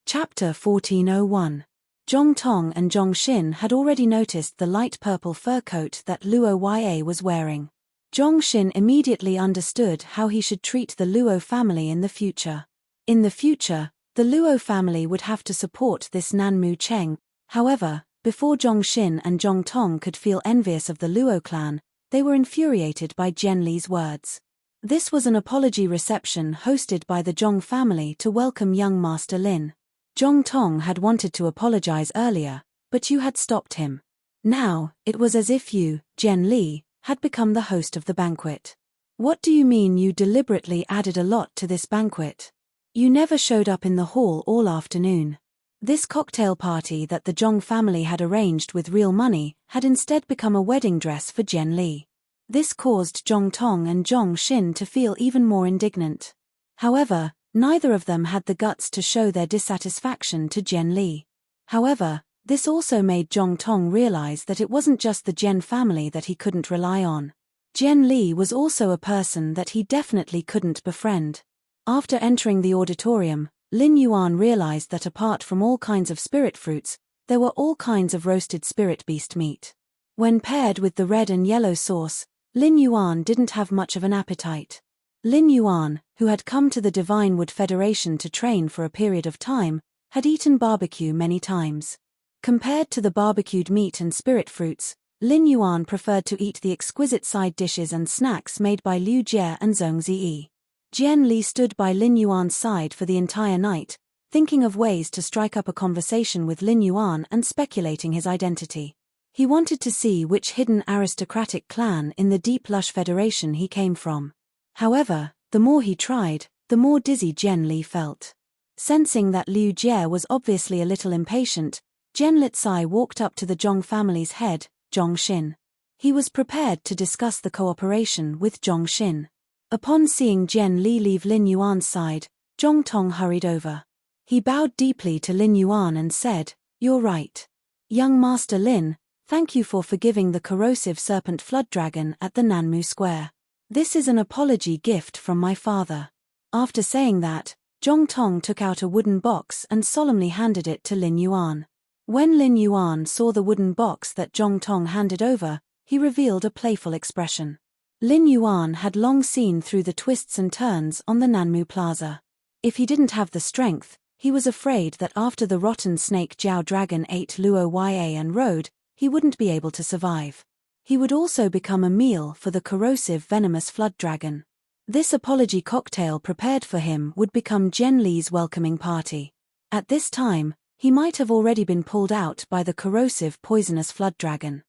Chapter 1401. Zhong Tong and Zhong Xin had already noticed the light purple fur coat that Luo Ya was wearing. Zhong Xin immediately understood how he should treat the Luo family in the future. In the future, the Luo family would have to support this Nanmu Cheng. However, before Zhong Xin and Zhong Tong could feel envious of the Luo clan, they were infuriated by Jian Li's words. This was an apology reception hosted by the Zhong family to welcome young Master Lin. Zhong Tong had wanted to apologize earlier, but you had stopped him. Now, it was as if you, Jian Li, had become the host of the banquet. What do you mean you deliberately added a lot to this banquet? You never showed up in the hall all afternoon. This cocktail party that the Zhong family had arranged with real money had instead become a wedding dress for Jian Li. This caused Zhong Tong and Zhong Xin to feel even more indignant. However, neither of them had the guts to show their dissatisfaction to Jian Li. However, this also made Zhong Tong realize that it wasn't just the Jian family that he couldn't rely on. Jian Li was also a person that he definitely couldn't befriend. After entering the auditorium, Lin Yuan realized that apart from all kinds of spirit fruits, there were all kinds of roasted spirit beast meat. When paired with the red and yellow sauce, Lin Yuan didn't have much of an appetite. Lin Yuan, who had come to the Divine Wood Federation to train for a period of time, had eaten barbecue many times. Compared to the barbecued meat and spirit fruits, Lin Yuan preferred to eat the exquisite side dishes and snacks made by Liu Jie and Zhong Ziyi. Jian Li stood by Lin Yuan's side for the entire night, thinking of ways to strike up a conversation with Lin Yuan and speculating his identity. He wanted to see which hidden aristocratic clan in the deep lush federation he came from. However, the more he tried, the more dizzy Jian Li felt. Sensing that Liu Jie was obviously a little impatient, Jian Litsai walked up to the Zhong family's head, Zhong Xin. He was prepared to discuss the cooperation with Zhong Xin. Upon seeing Jian Li leave Lin Yuan's side, Zhong Tong hurried over. He bowed deeply to Lin Yuan and said, "You're right. Young Master Lin, thank you for forgiving the corrosive serpent flood dragon at the Nanmu Square. This is an apology gift from my father." After saying that, Zhong Tong took out a wooden box and solemnly handed it to Lin Yuan. When Lin Yuan saw the wooden box that Zhong Tong handed over, he revealed a playful expression. Lin Yuan had long seen through the twists and turns on the Nanmu Plaza. If he didn't have the strength, he was afraid that after the rotten snake Jiao dragon ate Luo Ya and rode, he wouldn't be able to survive. He would also become a meal for the corrosive venomous flood dragon. This apology cocktail prepared for him would become Jian Li's welcoming party. At this time, He might have already been pulled out by the corrosive poisonous flood dragon.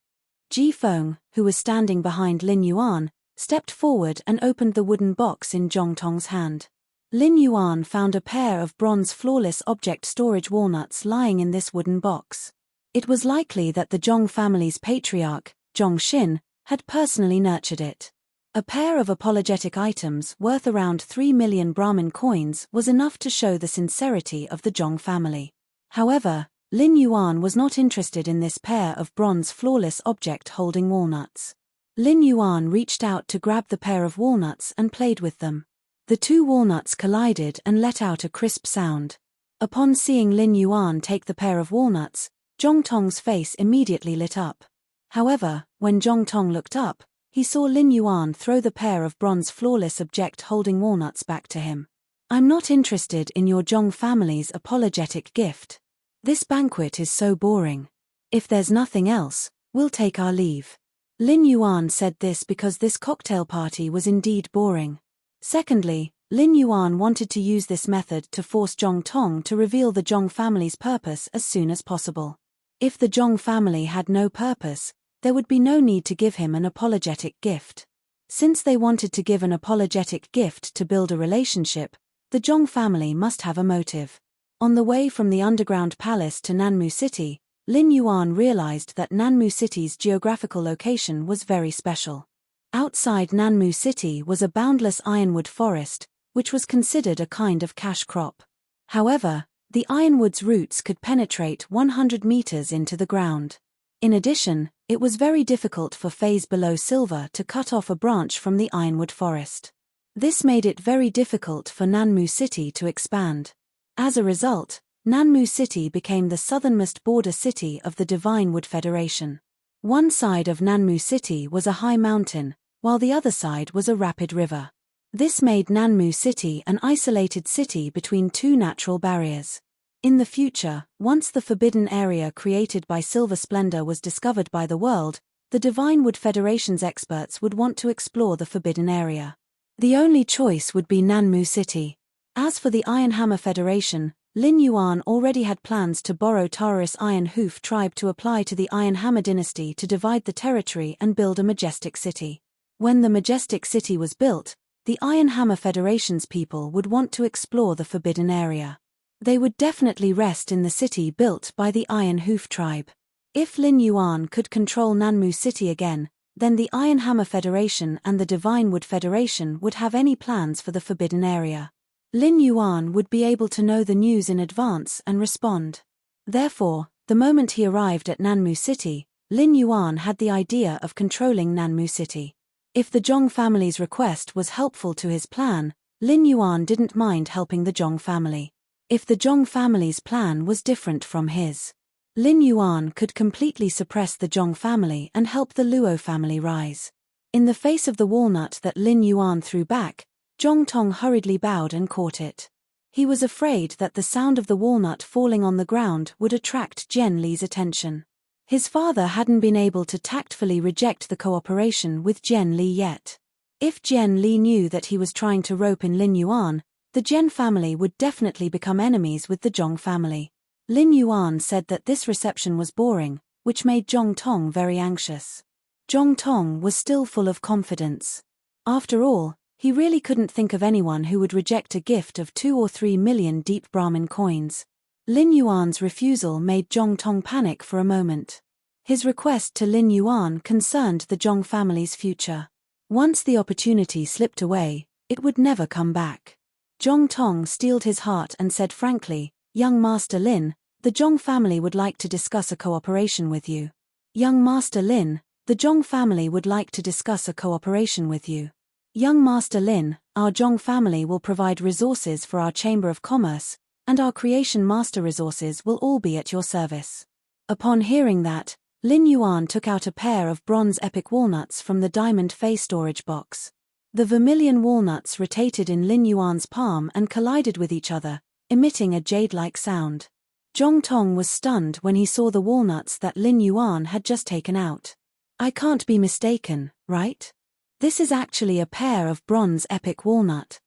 Ji Feng, who was standing behind Lin Yuan, stepped forward and opened the wooden box in Zhong Tong's hand. Lin Yuan found a pair of bronze flawless object storage walnuts lying in this wooden box. It was likely that the Zhong family's patriarch, Zhong Xin, had personally nurtured it. A pair of apologetic items worth around 3 million Brahmin coins was enough to show the sincerity of the Zhong family. However, Lin Yuan was not interested in this pair of bronze flawless object-holding walnuts. Lin Yuan reached out to grab the pair of walnuts and played with them. The two walnuts collided and let out a crisp sound. Upon seeing Lin Yuan take the pair of walnuts, Zhong Tong's face immediately lit up. However, when Zhong Tong looked up, he saw Lin Yuan throw the pair of bronze flawless object-holding walnuts back to him. "I'm not interested in your Zhong family's apologetic gift. This banquet is so boring. If there's nothing else, we'll take our leave." Lin Yuan said this because this cocktail party was indeed boring. Secondly, Lin Yuan wanted to use this method to force Zhong Tong to reveal the Zhong family's purpose as soon as possible. If the Zhong family had no purpose, there would be no need to give him an apologetic gift. Since they wanted to give an apologetic gift to build a relationship, the Zhong family must have a motive. On the way from the underground palace to Nanmu City, Lin Yuan realized that Nanmu City's geographical location was very special. Outside Nanmu City was a boundless ironwood forest, which was considered a kind of cash crop. However, the ironwood's roots could penetrate 100 meters into the ground. In addition, it was very difficult for phase below silver to cut off a branch from the ironwood forest. This made it very difficult for Nanmu City to expand. As a result, Nanmu City became the southernmost border city of the Divine Wood Federation. One side of Nanmu City was a high mountain, while the other side was a rapid river. This made Nanmu City an isolated city between two natural barriers. In the future, once the forbidden area created by Silver Splendor was discovered by the world, the Divine Wood Federation's experts would want to explore the forbidden area. The only choice would be Nanmu City. As for the Iron Hammer Federation, Lin Yuan already had plans to borrow Tararis Iron Hoof tribe to apply to the Iron Hammer dynasty to divide the territory and build a majestic city. When the majestic city was built, the Iron Hammer Federation's people would want to explore the forbidden area. They would definitely rest in the city built by the Iron Hoof tribe. If Lin Yuan could control Nanmu City again, then the Iron Hammer Federation and the Divine Wood Federation would have any plans for the forbidden area. Lin Yuan would be able to know the news in advance and respond. Therefore, the moment he arrived at Nanmu City, Lin Yuan had the idea of controlling Nanmu City. If the Zhong family's request was helpful to his plan, Lin Yuan didn't mind helping the Zhong family. If the Zhong family's plan was different from his, Lin Yuan could completely suppress the Zhong family and help the Luo family rise. In the face of the walnut that Lin Yuan threw back, Zhong Tong hurriedly bowed and caught it. He was afraid that the sound of the walnut falling on the ground would attract Jian Li's attention. His father hadn't been able to tactfully reject the cooperation with Jian Li yet. If Jian Li knew that he was trying to rope in Lin Yuan, the Jian family would definitely become enemies with the Zhong family. Lin Yuan said that this reception was boring, which made Zhong Tong very anxious. Zhong Tong was still full of confidence. After all, he really couldn't think of anyone who would reject a gift of 2 or 3 million deep Brahmin coins. Lin Yuan's refusal made Zhong Tong panic for a moment. His request to Lin Yuan concerned the Zhong family's future. Once the opportunity slipped away, it would never come back. Zhong Tong steeled his heart and said frankly, "Young Master Lin, the Zhong family would like to discuss a cooperation with you." "Young Master Lin, the Zhong family would like to discuss a cooperation with you." "Young Master Lin, our Zhong family will provide resources for our Chamber of Commerce, and our Creation Master resources will all be at your service." Upon hearing that, Lin Yuan took out a pair of bronze epic walnuts from the diamond face storage box. The vermilion walnuts rotated in Lin Yuan's palm and collided with each other, emitting a jade-like sound. Zhong Tong was stunned when he saw the walnuts that Lin Yuan had just taken out. "I can't be mistaken, right? This is actually a pair of bronze epic walnut."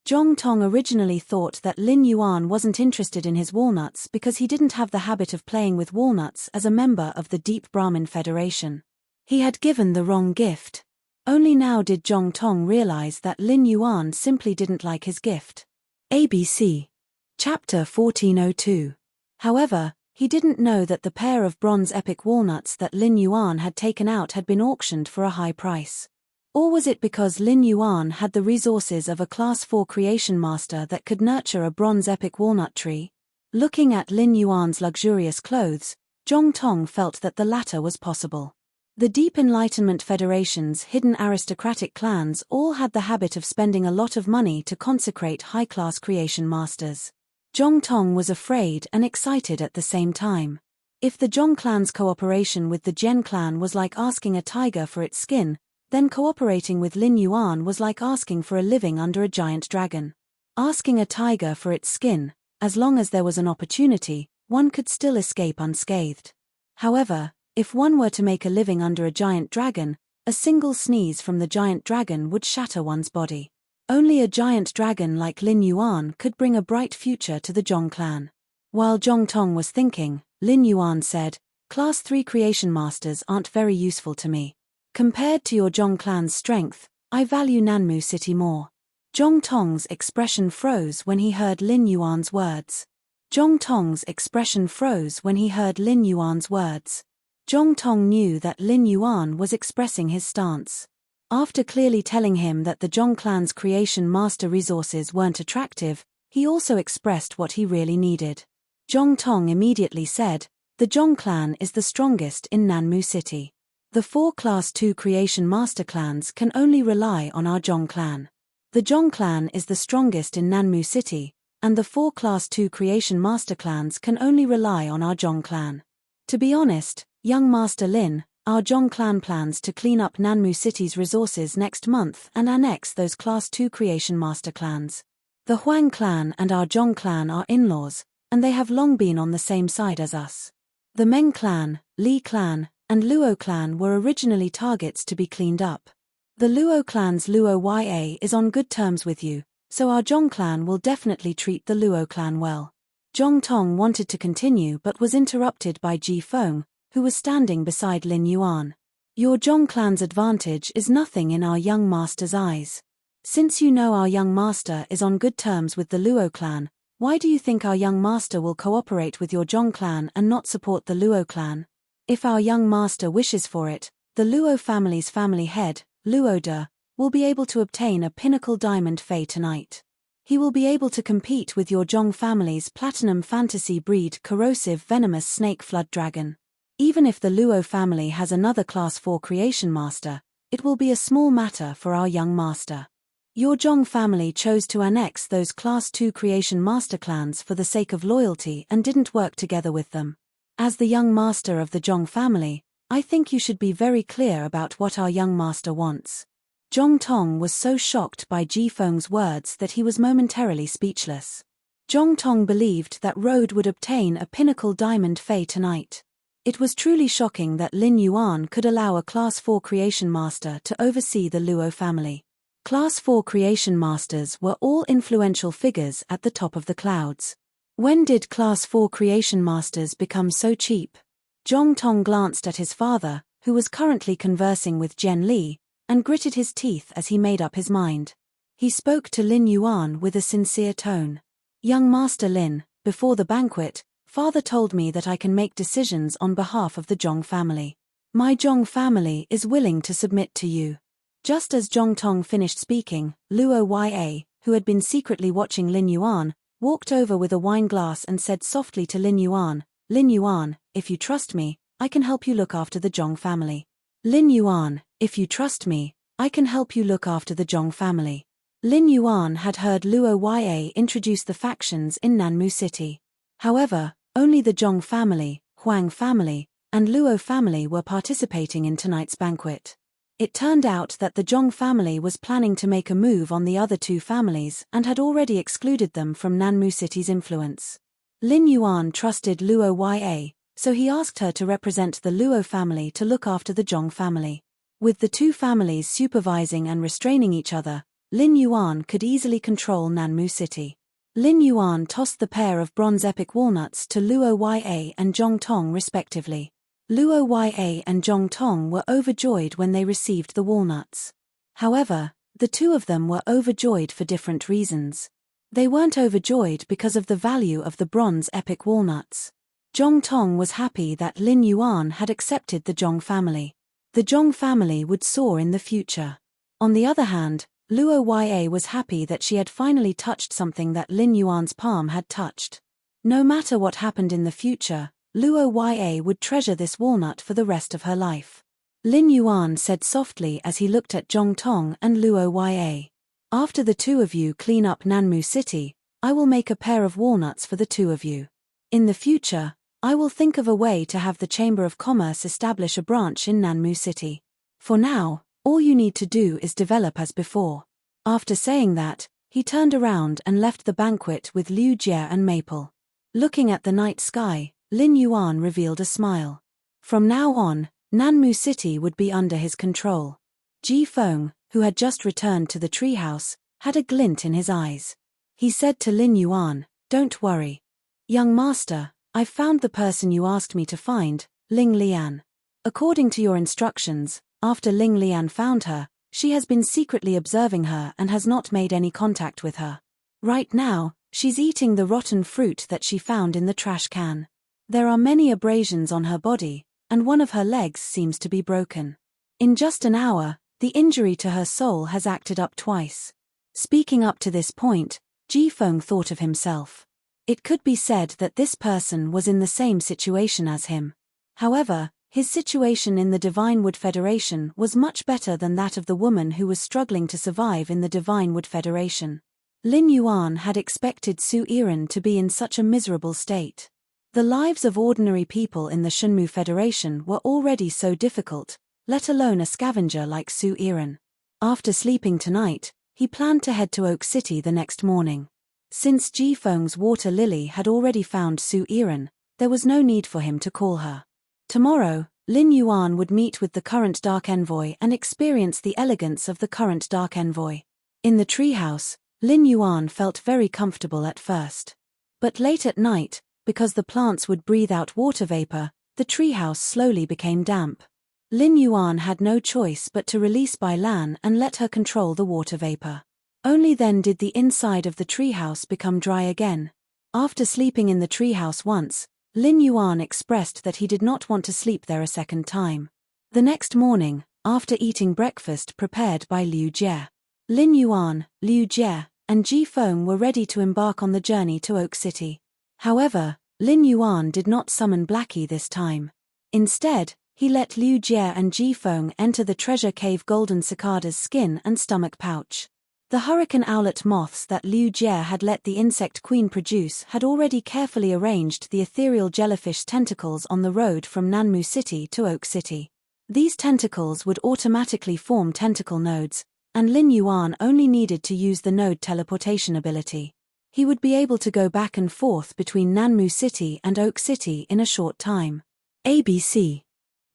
Zhong Tong originally thought that Lin Yuan wasn't interested in his walnuts because he didn't have the habit of playing with walnuts as a member of the Deep Brahmin Federation. He had given the wrong gift. Only now did Zhong Tong realize that Lin Yuan simply didn't like his gift. ABC. Chapter 1402. However, he didn't know that the pair of bronze epic walnuts that Lin Yuan had taken out had been auctioned for a high price. Or was it because Lin Yuan had the resources of a Class 4 creation master that could nurture a bronze epic walnut tree? Looking at Lin Yuan's luxurious clothes, Zhong Tong felt that the latter was possible. The Deep Enlightenment Federation's hidden aristocratic clans all had the habit of spending a lot of money to consecrate high-class creation masters. Zhong Tong was afraid and excited at the same time. If the Zhong clan's cooperation with the Zhen clan was like asking a tiger for its skin, then cooperating with Lin Yuan was like asking for a living under a giant dragon. Asking a tiger for its skin, as long as there was an opportunity, one could still escape unscathed. However, if one were to make a living under a giant dragon, a single sneeze from the giant dragon would shatter one's body. Only a giant dragon like Lin Yuan could bring a bright future to the Zhong clan. While Zhong Tong was thinking, Lin Yuan said, "Class 3 creation masters aren't very useful to me. Compared to your Zhong clan's strength, I value Nanmu City more." Zhong Tong's expression froze when he heard Lin Yuan's words. Zhong Tong's expression froze when he heard Lin Yuan's words. Zhong Tong knew that Lin Yuan was expressing his stance. After clearly telling him that the Zhong clan's creation master resources weren't attractive, he also expressed what he really needed. Zhong Tong immediately said, "The Zhong clan is the strongest in Nanmu City. The 4 Class 2 creation master clans can only rely on our Zhong clan. The Zhong clan is the strongest in Nanmu City, and the 4 Class 2 creation master clans can only rely on our Zhong clan. To be honest, young Master Lin, our Zhong clan plans to clean up Nanmu City's resources next month and annex those Class 2 creation master clans. The Huang clan and our Zhong clan are in-laws, and they have long been on the same side as us. The Meng clan, Li clan, and Luo clan were originally targets to be cleaned up. The Luo clan's Luo Ya is on good terms with you, so our Zhong clan will definitely treat the Luo clan well." Zhong Tong wanted to continue but was interrupted by Ji Feng, who was standing beside Lin Yuan. "Your Zhong clan's advantage is nothing in our young master's eyes. Since you know our young master is on good terms with the Luo clan, why do you think our young master will cooperate with your Zhong clan and not support the Luo clan? If our young master wishes for it, the Luo family's family head, Luo De, will be able to obtain a pinnacle diamond fei tonight. He will be able to compete with your Zhong family's platinum fantasy breed corrosive venomous snake flood dragon. Even if the Luo family has another Class 4 creation master, it will be a small matter for our young master. Your Zhong family chose to annex those Class 2 creation master clans for the sake of loyalty and didn't work together with them. As the young master of the Zhong family, I think you should be very clear about what our young master wants." Zhong Tong was so shocked by Ji Feng's words that he was momentarily speechless. Zhong Tong believed that Road would obtain a pinnacle diamond fei tonight. It was truly shocking that Lin Yuan could allow a Class 4 creation master to oversee the Luo family. Class 4 creation masters were all influential figures at the top of the clouds. When did Class 4 creation masters become so cheap? Zhong Tong glanced at his father, who was currently conversing with Zhen Li, and gritted his teeth as he made up his mind. He spoke to Lin Yuan with a sincere tone. "Young Master Lin, before the banquet, Father told me that I can make decisions on behalf of the Zhong family. My Zhong family is willing to submit to you." Just as Zhong Tong finished speaking, Luo Ya, who had been secretly watching Lin Yuan, walked over with a wine glass and said softly to Lin Yuan, "Lin Yuan, if you trust me, I can help you look after the Zhong family." "Lin Yuan, if you trust me, I can help you look after the Zhong family." Lin Yuan had heard Luo Ya introduce the factions in Nanmu City. However, only the Zhong family, Huang family, and Luo family were participating in tonight's banquet. It turned out that the Zhong family was planning to make a move on the other 2 families and had already excluded them from Nanmu City's influence. Lin Yuan trusted Luo Ya, so he asked her to represent the Luo family to look after the Zhong family. With the 2 families supervising and restraining each other, Lin Yuan could easily control Nanmu City. Lin Yuan tossed the pair of bronze epic walnuts to Luo Ya and Zhong Tong respectively. Luo Ya and Zhong Tong were overjoyed when they received the walnuts. However, the two of them were overjoyed for different reasons. They weren't overjoyed because of the value of the bronze epic walnuts. Zhong Tong was happy that Lin Yuan had accepted the Zhong family. The Zhong family would soar in the future. On the other hand, Luo Ya was happy that she had finally touched something that Lin Yuan's palm had touched. No matter what happened in the future, Luo Ya would treasure this walnut for the rest of her life. Lin Yuan said softly as he looked at Zhong Tong and Luo Ya. After the two of you clean up Nanmu City, I will make a pair of walnuts for the two of you. In the future, I will think of a way to have the Chamber of Commerce establish a branch in Nanmu City. For now, all you need to do is develop as before. After saying that, he turned around and left the banquet with Liu Jie and Maple. Looking at the night sky, Lin Yuan revealed a smile. From now on, Nanmu City would be under his control. Ji Feng, who had just returned to the treehouse, had a glint in his eyes. He said to Lin Yuan, "Don't worry. Young master, I've found the person you asked me to find, Ling Lian. According to your instructions, after Ling Lian found her, she has been secretly observing her and has not made any contact with her. Right now, she's eating the rotten fruit that she found in the trash can. There are many abrasions on her body, and one of her legs seems to be broken. In just an hour, the injury to her soul has acted up twice." Speaking up to this point, Ji Feng thought of himself. It could be said that this person was in the same situation as him. However, his situation in the Divine Wood Federation was much better than that of the woman who was struggling to survive in the Divine Wood Federation. Lin Yuan had expected Su Yiren to be in such a miserable state. The lives of ordinary people in the Shunmu Federation were already so difficult, let alone a scavenger like Su Yiren. After sleeping tonight, he planned to head to Oak City the next morning. Since Ji Feng's water lily had already found Su Yiren, there was no need for him to call her. Tomorrow, Lin Yuan would meet with the current Dark Envoy and experience the elegance of the current Dark Envoy. In the treehouse, Lin Yuan felt very comfortable at first. But late at night, because the plants would breathe out water vapor, the treehouse slowly became damp. Lin Yuan had no choice but to release Bai Lan and let her control the water vapor. Only then did the inside of the treehouse become dry again. After sleeping in the treehouse once, Lin Yuan expressed that he did not want to sleep there a second time. The next morning, after eating breakfast prepared by Liu Jie, Lin Yuan, Liu Jie, and Ji Feng were ready to embark on the journey to Oak City. However, Lin Yuan did not summon Blackie this time. Instead, he let Liu Jie and Ji Feng enter the treasure cave golden cicada's skin and stomach pouch. The hurricane owlet moths that Liu Jie had let the insect queen produce had already carefully arranged the ethereal jellyfish tentacles on the road from Nanmu City to Oak City. These tentacles would automatically form tentacle nodes, and Lin Yuan only needed to use the node teleportation ability. He would be able to go back and forth between Nanmu City and Oak City in a short time. ABC.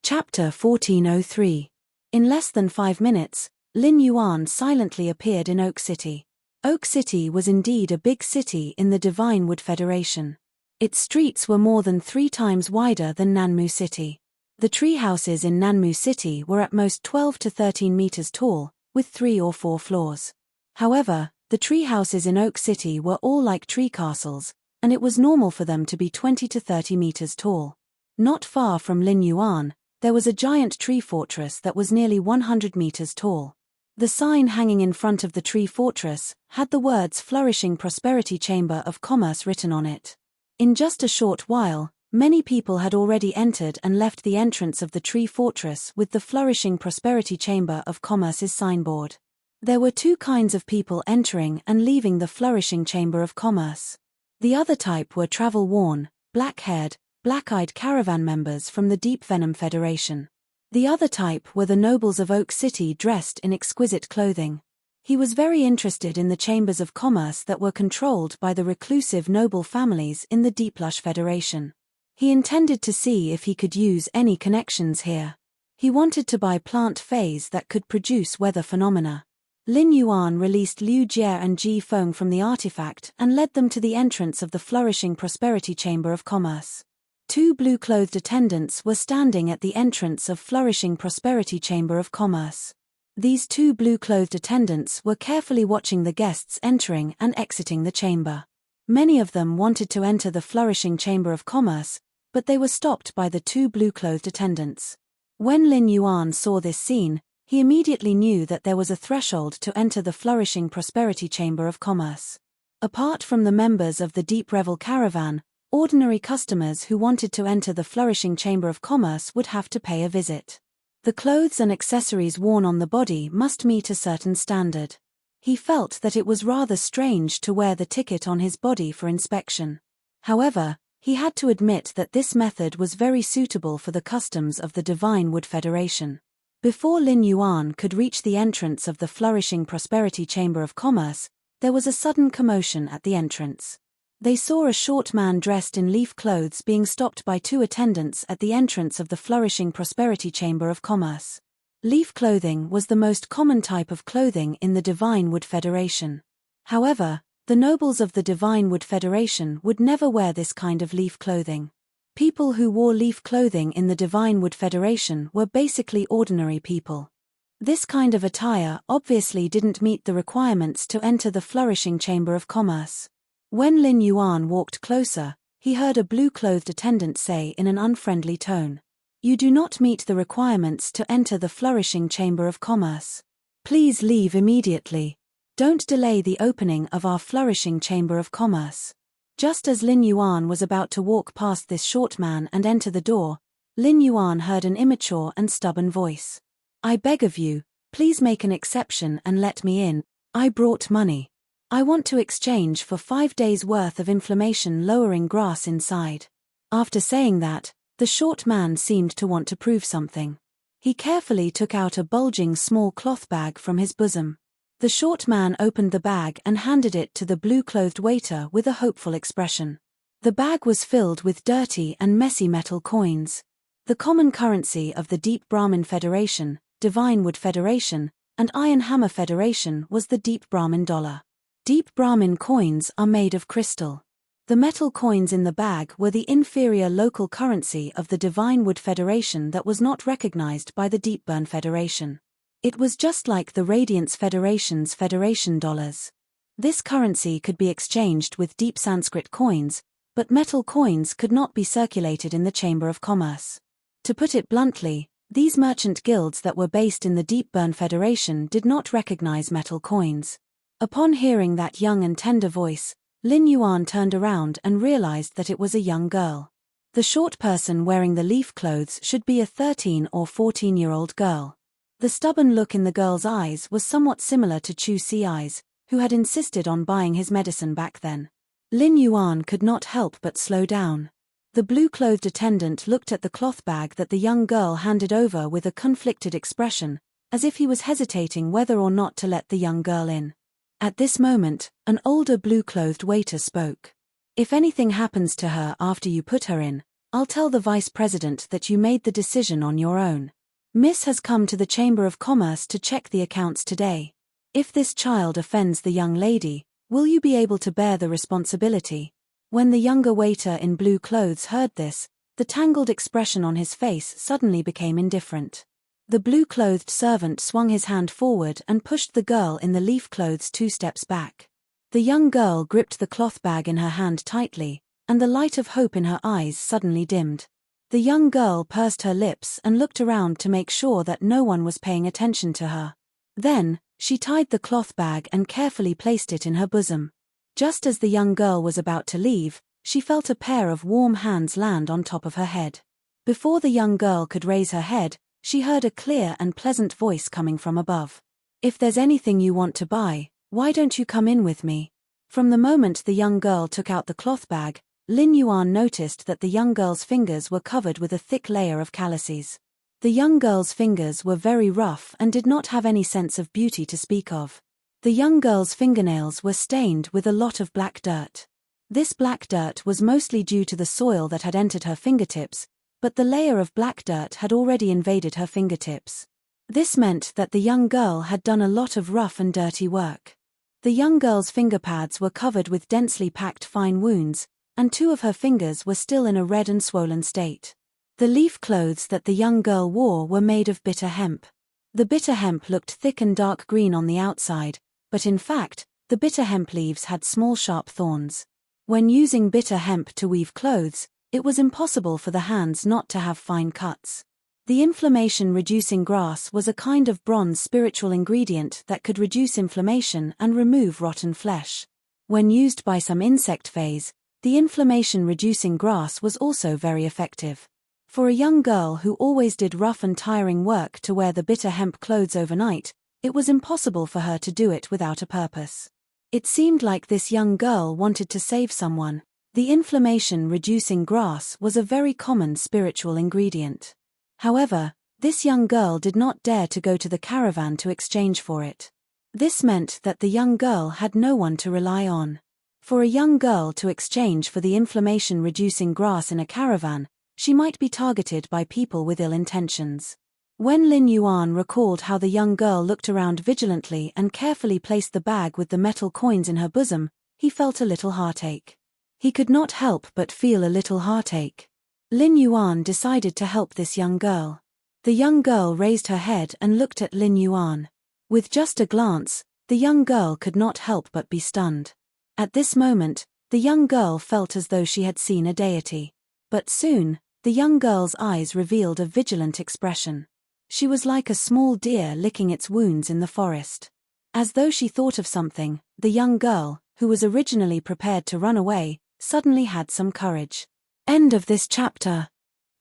Chapter 1403. In less than 5 minutes, Lin Yuan silently appeared in Oak City. Oak City was indeed a big city in the Divine Wood Federation. Its streets were more than 3 times wider than Nanmu City. The tree houses in Nanmu City were at most 12 to 13 meters tall, with 3 or 4 floors. However, the tree houses in Oak City were all like tree castles, and it was normal for them to be 20 to 30 meters tall. Not far from Lin Yuan, there was a giant tree fortress that was nearly 100 meters tall. The sign hanging in front of the tree fortress had the words Flourishing Prosperity Chamber of Commerce written on it. In just a short while, many people had already entered and left the entrance of the tree fortress with the Flourishing Prosperity Chamber of Commerce's signboard. There were 2 kinds of people entering and leaving the Flourishing Chamber of Commerce. The other type were travel-worn, black-haired, black-eyed caravan members from the Deep Venom Federation. The other type were the nobles of Oak City dressed in exquisite clothing. He was very interested in the chambers of commerce that were controlled by the reclusive noble families in the Deep Lush Federation. He intended to see if he could use any connections here. He wanted to buy plant phase that could produce weather phenomena. Lin Yuan released Liu Jie and Ji Feng from the artifact and led them to the entrance of the flourishing prosperity chamber of commerce. 2 blue-clothed attendants were standing at the entrance of flourishing prosperity chamber of commerce. These 2 blue-clothed attendants were carefully watching the guests entering and exiting the chamber. Many of them wanted to enter the flourishing chamber of commerce, but they were stopped by the 2 blue-clothed attendants. When Lin Yuan saw this scene, he immediately knew that there was a threshold to enter the flourishing prosperity chamber of commerce. Apart from the members of the Deep Revel caravan, ordinary customers who wanted to enter the flourishing chamber of commerce would have to pay a visit. The clothes and accessories worn on the body must meet a certain standard. He felt that it was rather strange to wear the ticket on his body for inspection. However, he had to admit that this method was very suitable for the customs of the Divine Wood Federation. Before Lin Yuan could reach the entrance of the flourishing prosperity chamber of commerce, there was a sudden commotion at the entrance. They saw a short man dressed in leaf clothes being stopped by 2 attendants at the entrance of the flourishing prosperity chamber of commerce. Leaf clothing was the most common type of clothing in the Divine Wood Federation. However, the nobles of the Divine Wood Federation would never wear this kind of leaf clothing. People who wore leaf clothing in the Divine Wood Federation were basically ordinary people. This kind of attire obviously didn't meet the requirements to enter the flourishing chamber of commerce. When Lin Yuan walked closer, he heard a blue-clothed attendant say in an unfriendly tone, "You do not meet the requirements to enter the flourishing chamber of commerce. Please leave immediately. Don't delay the opening of our flourishing chamber of commerce." Just as Lin Yuan was about to walk past this short man and enter the door, Lin Yuan heard an immature and stubborn voice. "I beg of you, please make an exception and let me in. I brought money. I want to exchange for 5 days' worth of inflammation-lowering grass inside." After saying that, the short man seemed to want to prove something. He carefully took out a bulging small cloth bag from his bosom. The short man opened the bag and handed it to the blue-clothed waiter with a hopeful expression. The bag was filled with dirty and messy metal coins. The common currency of the Deep Brahmin Federation, Divine Wood Federation, and Iron Hammer Federation was the Deep Brahmin dollar. Deep Brahmin coins are made of crystal. The metal coins in the bag were the inferior local currency of the Divine Wood Federation that was not recognized by the Deep Burn Federation. It was just like the Radiance Federation's Federation dollars. This currency could be exchanged with deep Sanskrit coins, but metal coins could not be circulated in the Chamber of Commerce. To put it bluntly, these merchant guilds that were based in the Deep Burn Federation did not recognize metal coins. Upon hearing that young and tender voice, Lin Yuan turned around and realized that it was a young girl. The short person wearing the leaf clothes should be a 13 or 14-year-old girl. The stubborn look in the girl's eyes was somewhat similar to Chu Si's, who had insisted on buying his medicine back then. Lin Yuan could not help but slow down. The blue-clothed attendant looked at the cloth bag that the young girl handed over with a conflicted expression, as if he was hesitating whether or not to let the young girl in. At this moment, an older blue-clothed waiter spoke. "If anything happens to her after you put her in, I'll tell the vice president that you made the decision on your own. Miss has come to the Chamber of Commerce to check the accounts today. If this child offends the young lady, will you be able to bear the responsibility?" When the younger waiter in blue clothes heard this, the tangled expression on his face suddenly became indifferent. The blue-clothed servant swung his hand forward and pushed the girl in the leaf clothes 2 steps back. The young girl gripped the cloth bag in her hand tightly, and the light of hope in her eyes suddenly dimmed. The young girl pursed her lips and looked around to make sure that no one was paying attention to her. Then, she tied the cloth bag and carefully placed it in her bosom. Just as the young girl was about to leave, she felt a pair of warm hands land on top of her head. Before the young girl could raise her head, she heard a clear and pleasant voice coming from above. "If there's anything you want to buy, why don't you come in with me?" From the moment the young girl took out the cloth bag, Lin Yuan noticed that the young girl's fingers were covered with a thick layer of calluses. The young girl's fingers were very rough and did not have any sense of beauty to speak of. The young girl's fingernails were stained with a lot of black dirt. This black dirt was mostly due to the soil that had entered her fingertips, but the layer of black dirt had already invaded her fingertips. This meant that the young girl had done a lot of rough and dirty work. The young girl's finger pads were covered with densely packed fine wounds, and 2 of her fingers were still in a red and swollen state. The leaf clothes that the young girl wore were made of bitter hemp. The bitter hemp looked thick and dark green on the outside, but in fact, the bitter hemp leaves had small sharp thorns. When using bitter hemp to weave clothes, it was impossible for the hands not to have fine cuts. The inflammation-reducing grass was a kind of bronze spiritual ingredient that could reduce inflammation and remove rotten flesh. When used by some insect phase, the inflammation-reducing grass was also very effective. For a young girl who always did rough and tiring work to wear the bitter hemp clothes overnight, it was impossible for her to do it without a purpose. It seemed like this young girl wanted to save someone. The inflammation-reducing grass was a very common spiritual ingredient. However, this young girl did not dare to go to the caravan to exchange for it. This meant that the young girl had no one to rely on. For a young girl to exchange for the inflammation-reducing grass in a caravan, she might be targeted by people with ill intentions. When Lin Yuan recalled how the young girl looked around vigilantly and carefully placed the bag with the metal coins in her bosom, he felt a little heartache. He could not help but feel a little heartache. Lin Yuan decided to help this young girl. The young girl raised her head and looked at Lin Yuan. With just a glance, the young girl could not help but be stunned. At this moment, the young girl felt as though she had seen a deity. But soon, the young girl's eyes revealed a vigilant expression. She was like a small deer licking its wounds in the forest. As though she thought of something, the young girl, who was originally prepared to run away, suddenly had some courage. End of this chapter.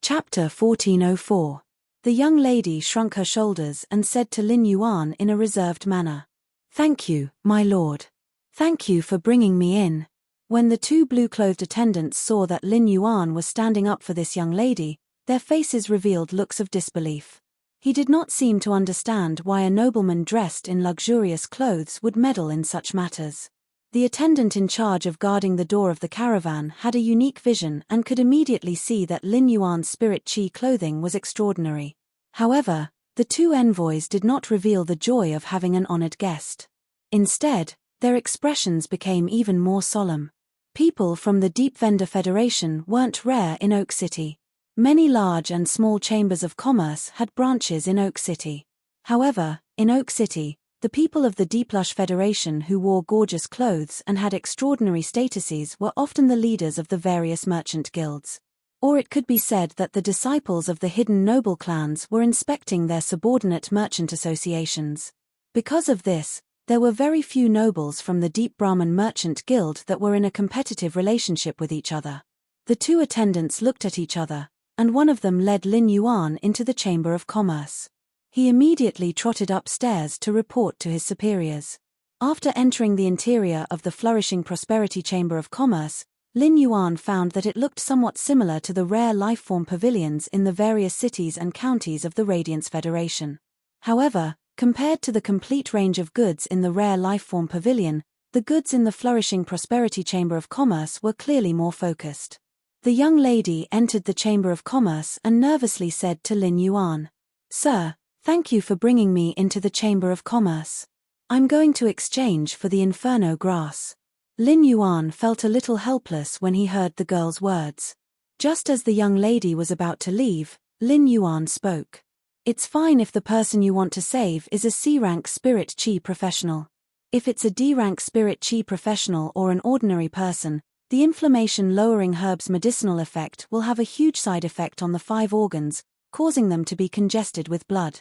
Chapter 1404. The young lady shrunk her shoulders and said to Lin Yuan in a reserved manner, "Thank you, my lord. Thank you for bringing me in." When the 2 blue-clothed attendants saw that Lin Yuan was standing up for this young lady, their faces revealed looks of disbelief. He did not seem to understand why a nobleman dressed in luxurious clothes would meddle in such matters. The attendant in charge of guarding the door of the caravan had a unique vision and could immediately see that Lin Yuan's spirit chi clothing was extraordinary. However, the 2 envoys did not reveal the joy of having an honored guest. Instead, their expressions became even more solemn. People from the Deep Vendor Federation weren't rare in Oak City. Many large and small chambers of commerce had branches in Oak City. However, in Oak City, the people of the Deep Lush Federation who wore gorgeous clothes and had extraordinary statuses were often the leaders of the various merchant guilds. Or it could be said that the disciples of the hidden noble clans were inspecting their subordinate merchant associations. Because of this, there were very few nobles from the Deep Brahman Merchant Guild that were in a competitive relationship with each other. The 2 attendants looked at each other, and one of them led Lin Yuan into the Chamber of Commerce. He immediately trotted upstairs to report to his superiors. After entering the interior of the flourishing Prosperity Chamber of Commerce, Lin Yuan found that it looked somewhat similar to the rare life-form pavilions in the various cities and counties of the Radiance Federation. However, compared to the complete range of goods in the rare life-form pavilion, the goods in the flourishing Prosperity Chamber of Commerce were clearly more focused. The young lady entered the Chamber of Commerce and nervously said to Lin Yuan, "Sir, thank you for bringing me into the Chamber of Commerce. I'm going to exchange for the Inferno grass." Lin Yuan felt a little helpless when he heard the girl's words. Just as the young lady was about to leave, Lin Yuan spoke. "It's fine if the person you want to save is a C-rank spirit chi professional. If it's a D-rank spirit chi professional or an ordinary person, the inflammation-lowering herb's medicinal effect will have a huge side effect on the 5 organs, causing them to be congested with blood.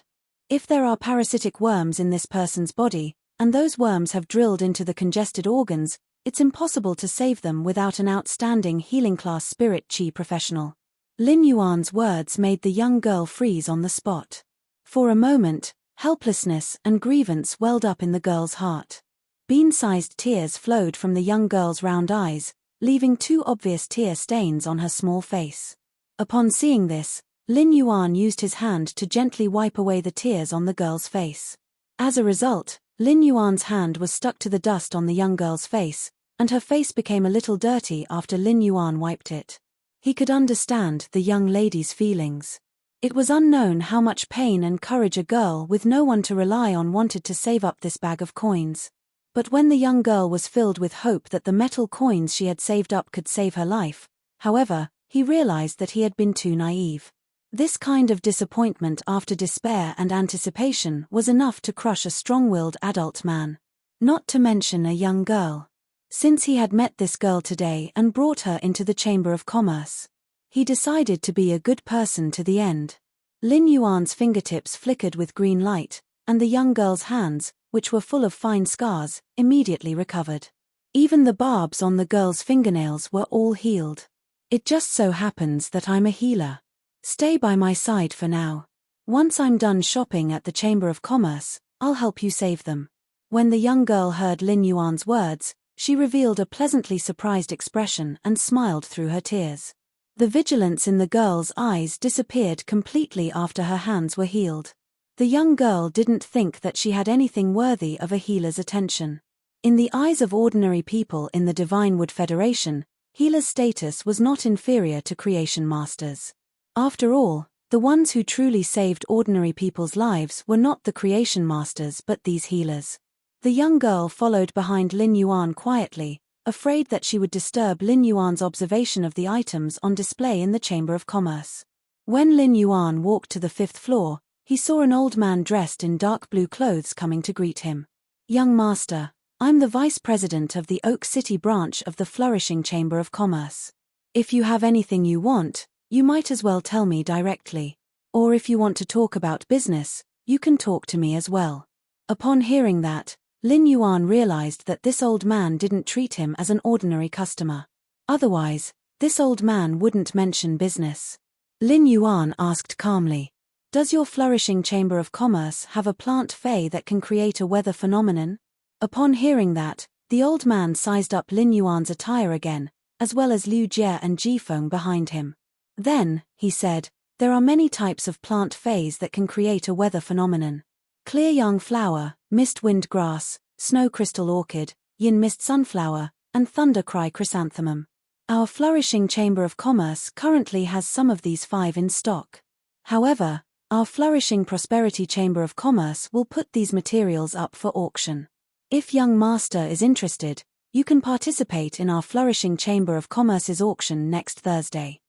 If there are parasitic worms in this person's body, and those worms have drilled into the congested organs, it's impossible to save them without an outstanding healing-class spirit chi professional." Lin Yuan's words made the young girl freeze on the spot. For a moment, helplessness and grievance welled up in the girl's heart. Bean-sized tears flowed from the young girl's round eyes, leaving 2 obvious tear stains on her small face. Upon seeing this, Lin Yuan used his hand to gently wipe away the tears on the girl's face. As a result, Lin Yuan's hand was stuck to the dust on the young girl's face, and her face became a little dirty after Lin Yuan wiped it. He could understand the young lady's feelings. It was unknown how much pain and courage a girl with no one to rely on wanted to save up this bag of coins. But when the young girl was filled with hope that the metal coins she had saved up could save her life, however, he realized that he had been too naive. This kind of disappointment after despair and anticipation was enough to crush a strong-willed adult man. Not to mention a young girl. Since he had met this girl today and brought her into the Chamber of Commerce, he decided to be a good person to the end. Lin Yuan's fingertips flickered with green light, and the young girl's hands, which were full of fine scars, immediately recovered. Even the barbs on the girl's fingernails were all healed. It just so happens that I'm a healer. Stay by my side for now. Once I'm done shopping at the Chamber of Commerce, I'll help you save them. When the young girl heard Lin Yuan's words, she revealed a pleasantly surprised expression and smiled through her tears. The vigilance in the girl's eyes disappeared completely after her hands were healed. The young girl didn't think that she had anything worthy of a healer's attention. In the eyes of ordinary people in the Divine Wood Federation, healer's status was not inferior to creation masters. After all, the ones who truly saved ordinary people's lives were not the creation masters but these healers. The young girl followed behind Lin Yuan quietly, afraid that she would disturb Lin Yuan's observation of the items on display in the Chamber of Commerce. When Lin Yuan walked to the 5th floor, he saw an old man dressed in dark blue clothes coming to greet him. "Young master, I'm the vice president of the Oak City branch of the Flourishing Chamber of Commerce. If you have anything you want, you might as well tell me directly. Or if you want to talk about business, you can talk to me as well." Upon hearing that, Lin Yuan realized that this old man didn't treat him as an ordinary customer. Otherwise, this old man wouldn't mention business. Lin Yuan asked calmly, "Does your Flourishing Chamber of Commerce have a plant fey that can create a weather phenomenon?" Upon hearing that, the old man sized up Lin Yuan's attire again, as well as Liu Jie and Jifeng behind him. Then, he said, "There are many types of plant feys that can create a weather phenomenon. Clear young flower, mist wind grass, snow crystal orchid, yin mist sunflower, and thunder cry chrysanthemum. Our Flourishing Chamber of Commerce currently has some of these 5 in stock. However, our Flourishing Prosperity Chamber of Commerce will put these materials up for auction. If young master is interested, you can participate in our Flourishing Chamber of Commerce's auction next Thursday.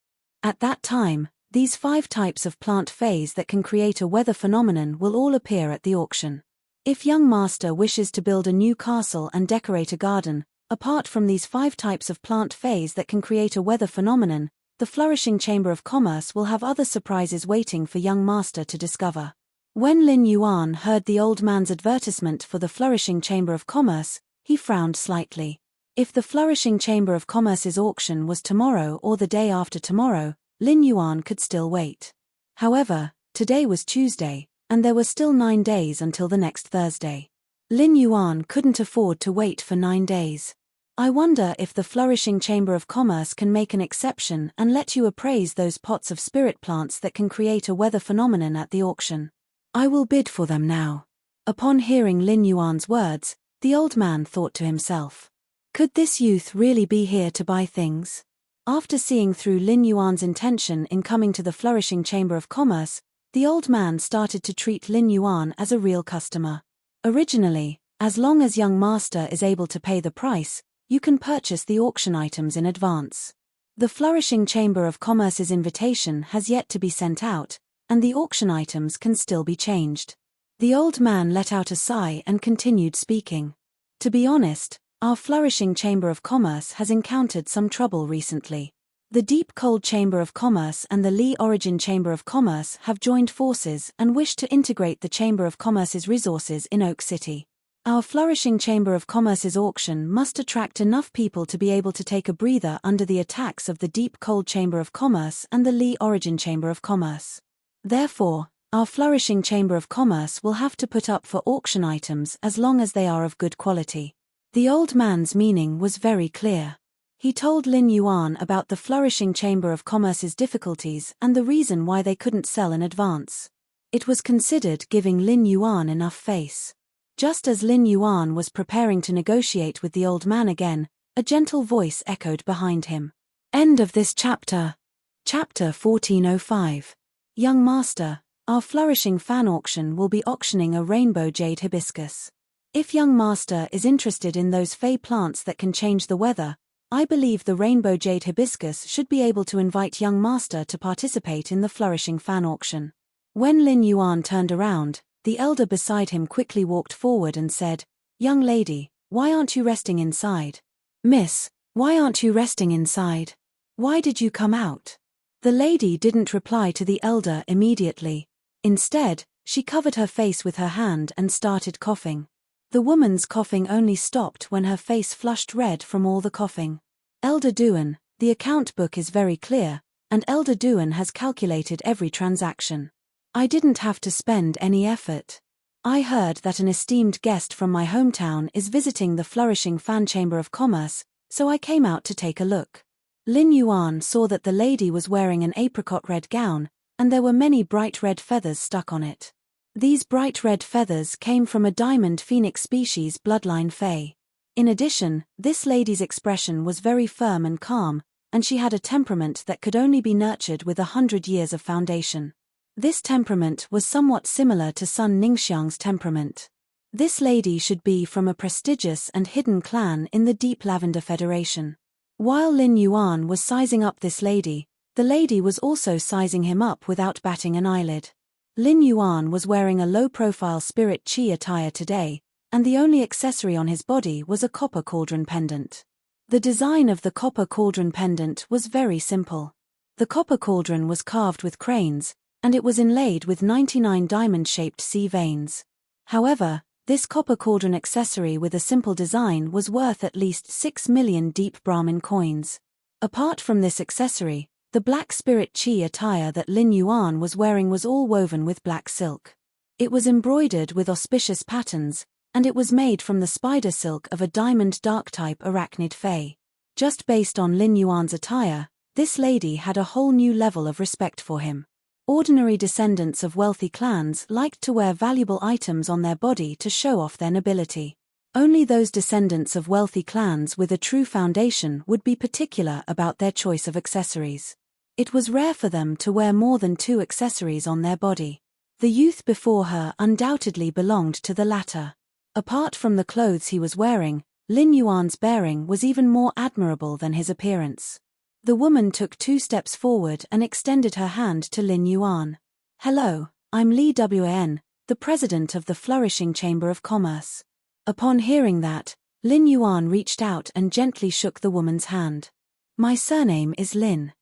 At that time, these 5 types of plant feys that can create a weather phenomenon will all appear at the auction. If young master wishes to build a new castle and decorate a garden, apart from these 5 types of plant feys that can create a weather phenomenon, the Flourishing Chamber of Commerce will have other surprises waiting for young master to discover." When Lin Yuan heard the old man's advertisement for the Flourishing Chamber of Commerce, he frowned slightly. If the Flourishing Chamber of Commerce's auction was tomorrow or the day after tomorrow, Lin Yuan could still wait. However, today was Tuesday, and there were still 9 days until the next Thursday. Lin Yuan couldn't afford to wait for 9 days. "I wonder if the Flourishing Chamber of Commerce can make an exception and let you appraise those pots of spirit plants that can create a weather phenomenon at the auction. I will bid for them now." Upon hearing Lin Yuan's words, the old man thought to himself, "Could this youth really be here to buy things?" After seeing through Lin Yuan's intention in coming to the Flourishing Chamber of Commerce, the old man started to treat Lin Yuan as a real customer. Originally, as long as young master is able to pay the price, you can purchase the auction items in advance. The Flourishing Chamber of Commerce's invitation has yet to be sent out, and the auction items can still be changed. The old man let out a sigh and continued speaking. "To be honest, our Flourishing Chamber of Commerce has encountered some trouble recently. The Deep Cold Chamber of Commerce and the Lee Origin Chamber of Commerce have joined forces and wish to integrate the Chamber of Commerce's resources in Oak City. Our Flourishing Chamber of Commerce's auction must attract enough people to be able to take a breather under the attacks of the Deep Cold Chamber of Commerce and the Lee Origin Chamber of Commerce. Therefore, our Flourishing Chamber of Commerce will have to put up for auction items as long as they are of good quality." The old man's meaning was very clear. He told Lin Yuan about the Flourishing Chamber of Commerce's difficulties and the reason why they couldn't sell in advance. It was considered giving Lin Yuan enough face. Just as Lin Yuan was preparing to negotiate with the old man again, a gentle voice echoed behind him. End of this chapter. Chapter 1405. Young master, our flourishing fan auction will be auctioning a rainbow jade hibiscus. If young master is interested in those fey plants that can change the weather, I believe the rainbow jade hibiscus should be able to invite young master to participate in the flourishing fan auction. When Lin Yuan turned around, the elder beside him quickly walked forward and said, "Young lady, why aren't you resting inside? Miss, why aren't you resting inside? Why did you come out?" The lady didn't reply to the elder immediately. Instead, she covered her face with her hand and started coughing. The woman's coughing only stopped when her face flushed red from all the coughing. Elder Duan, the account book is very clear, and Elder Duan has calculated every transaction. I didn't have to spend any effort. I heard that an esteemed guest from my hometown is visiting the flourishing fan chamber of commerce, so I came out to take a look. Lin Yuan saw that the lady was wearing an apricot red gown, and there were many bright red feathers stuck on it. These bright red feathers came from a diamond phoenix species bloodline fey. In addition, this lady's expression was very firm and calm, and she had a temperament that could only be nurtured with 100 years of foundation. This temperament was somewhat similar to Sun Ningxiang's temperament. This lady should be from a prestigious and hidden clan in the Deep Lavender Federation. While Lin Yuan was sizing up this lady, the lady was also sizing him up without batting an eyelid. Lin Yuan was wearing a low-profile spirit chi attire today, and the only accessory on his body was a copper cauldron pendant. The design of the copper cauldron pendant was very simple. The copper cauldron was carved with cranes, and it was inlaid with 99 diamond-shaped sea veins. However, this copper cauldron accessory with a simple design was worth at least 6 million deep Brahmin coins. Apart from this accessory, the black spirit chi attire that Lin Yuan was wearing was all woven with black silk. It was embroidered with auspicious patterns, and it was made from the spider silk of a diamond dark-type arachnid fey. Just based on Lin Yuan's attire, this lady had a whole new level of respect for him. Ordinary descendants of wealthy clans liked to wear valuable items on their body to show off their nobility. Only those descendants of wealthy clans with a true foundation would be particular about their choice of accessories. It was rare for them to wear more than 2 accessories on their body. The youth before her undoubtedly belonged to the latter. Apart from the clothes he was wearing, Lin Yuan's bearing was even more admirable than his appearance. The woman took 2 steps forward and extended her hand to Lin Yuan. "Hello, I'm Li Wan, the president of the Flourishing Chamber of Commerce." Upon hearing that, Lin Yuan reached out and gently shook the woman's hand. "My surname is Lin."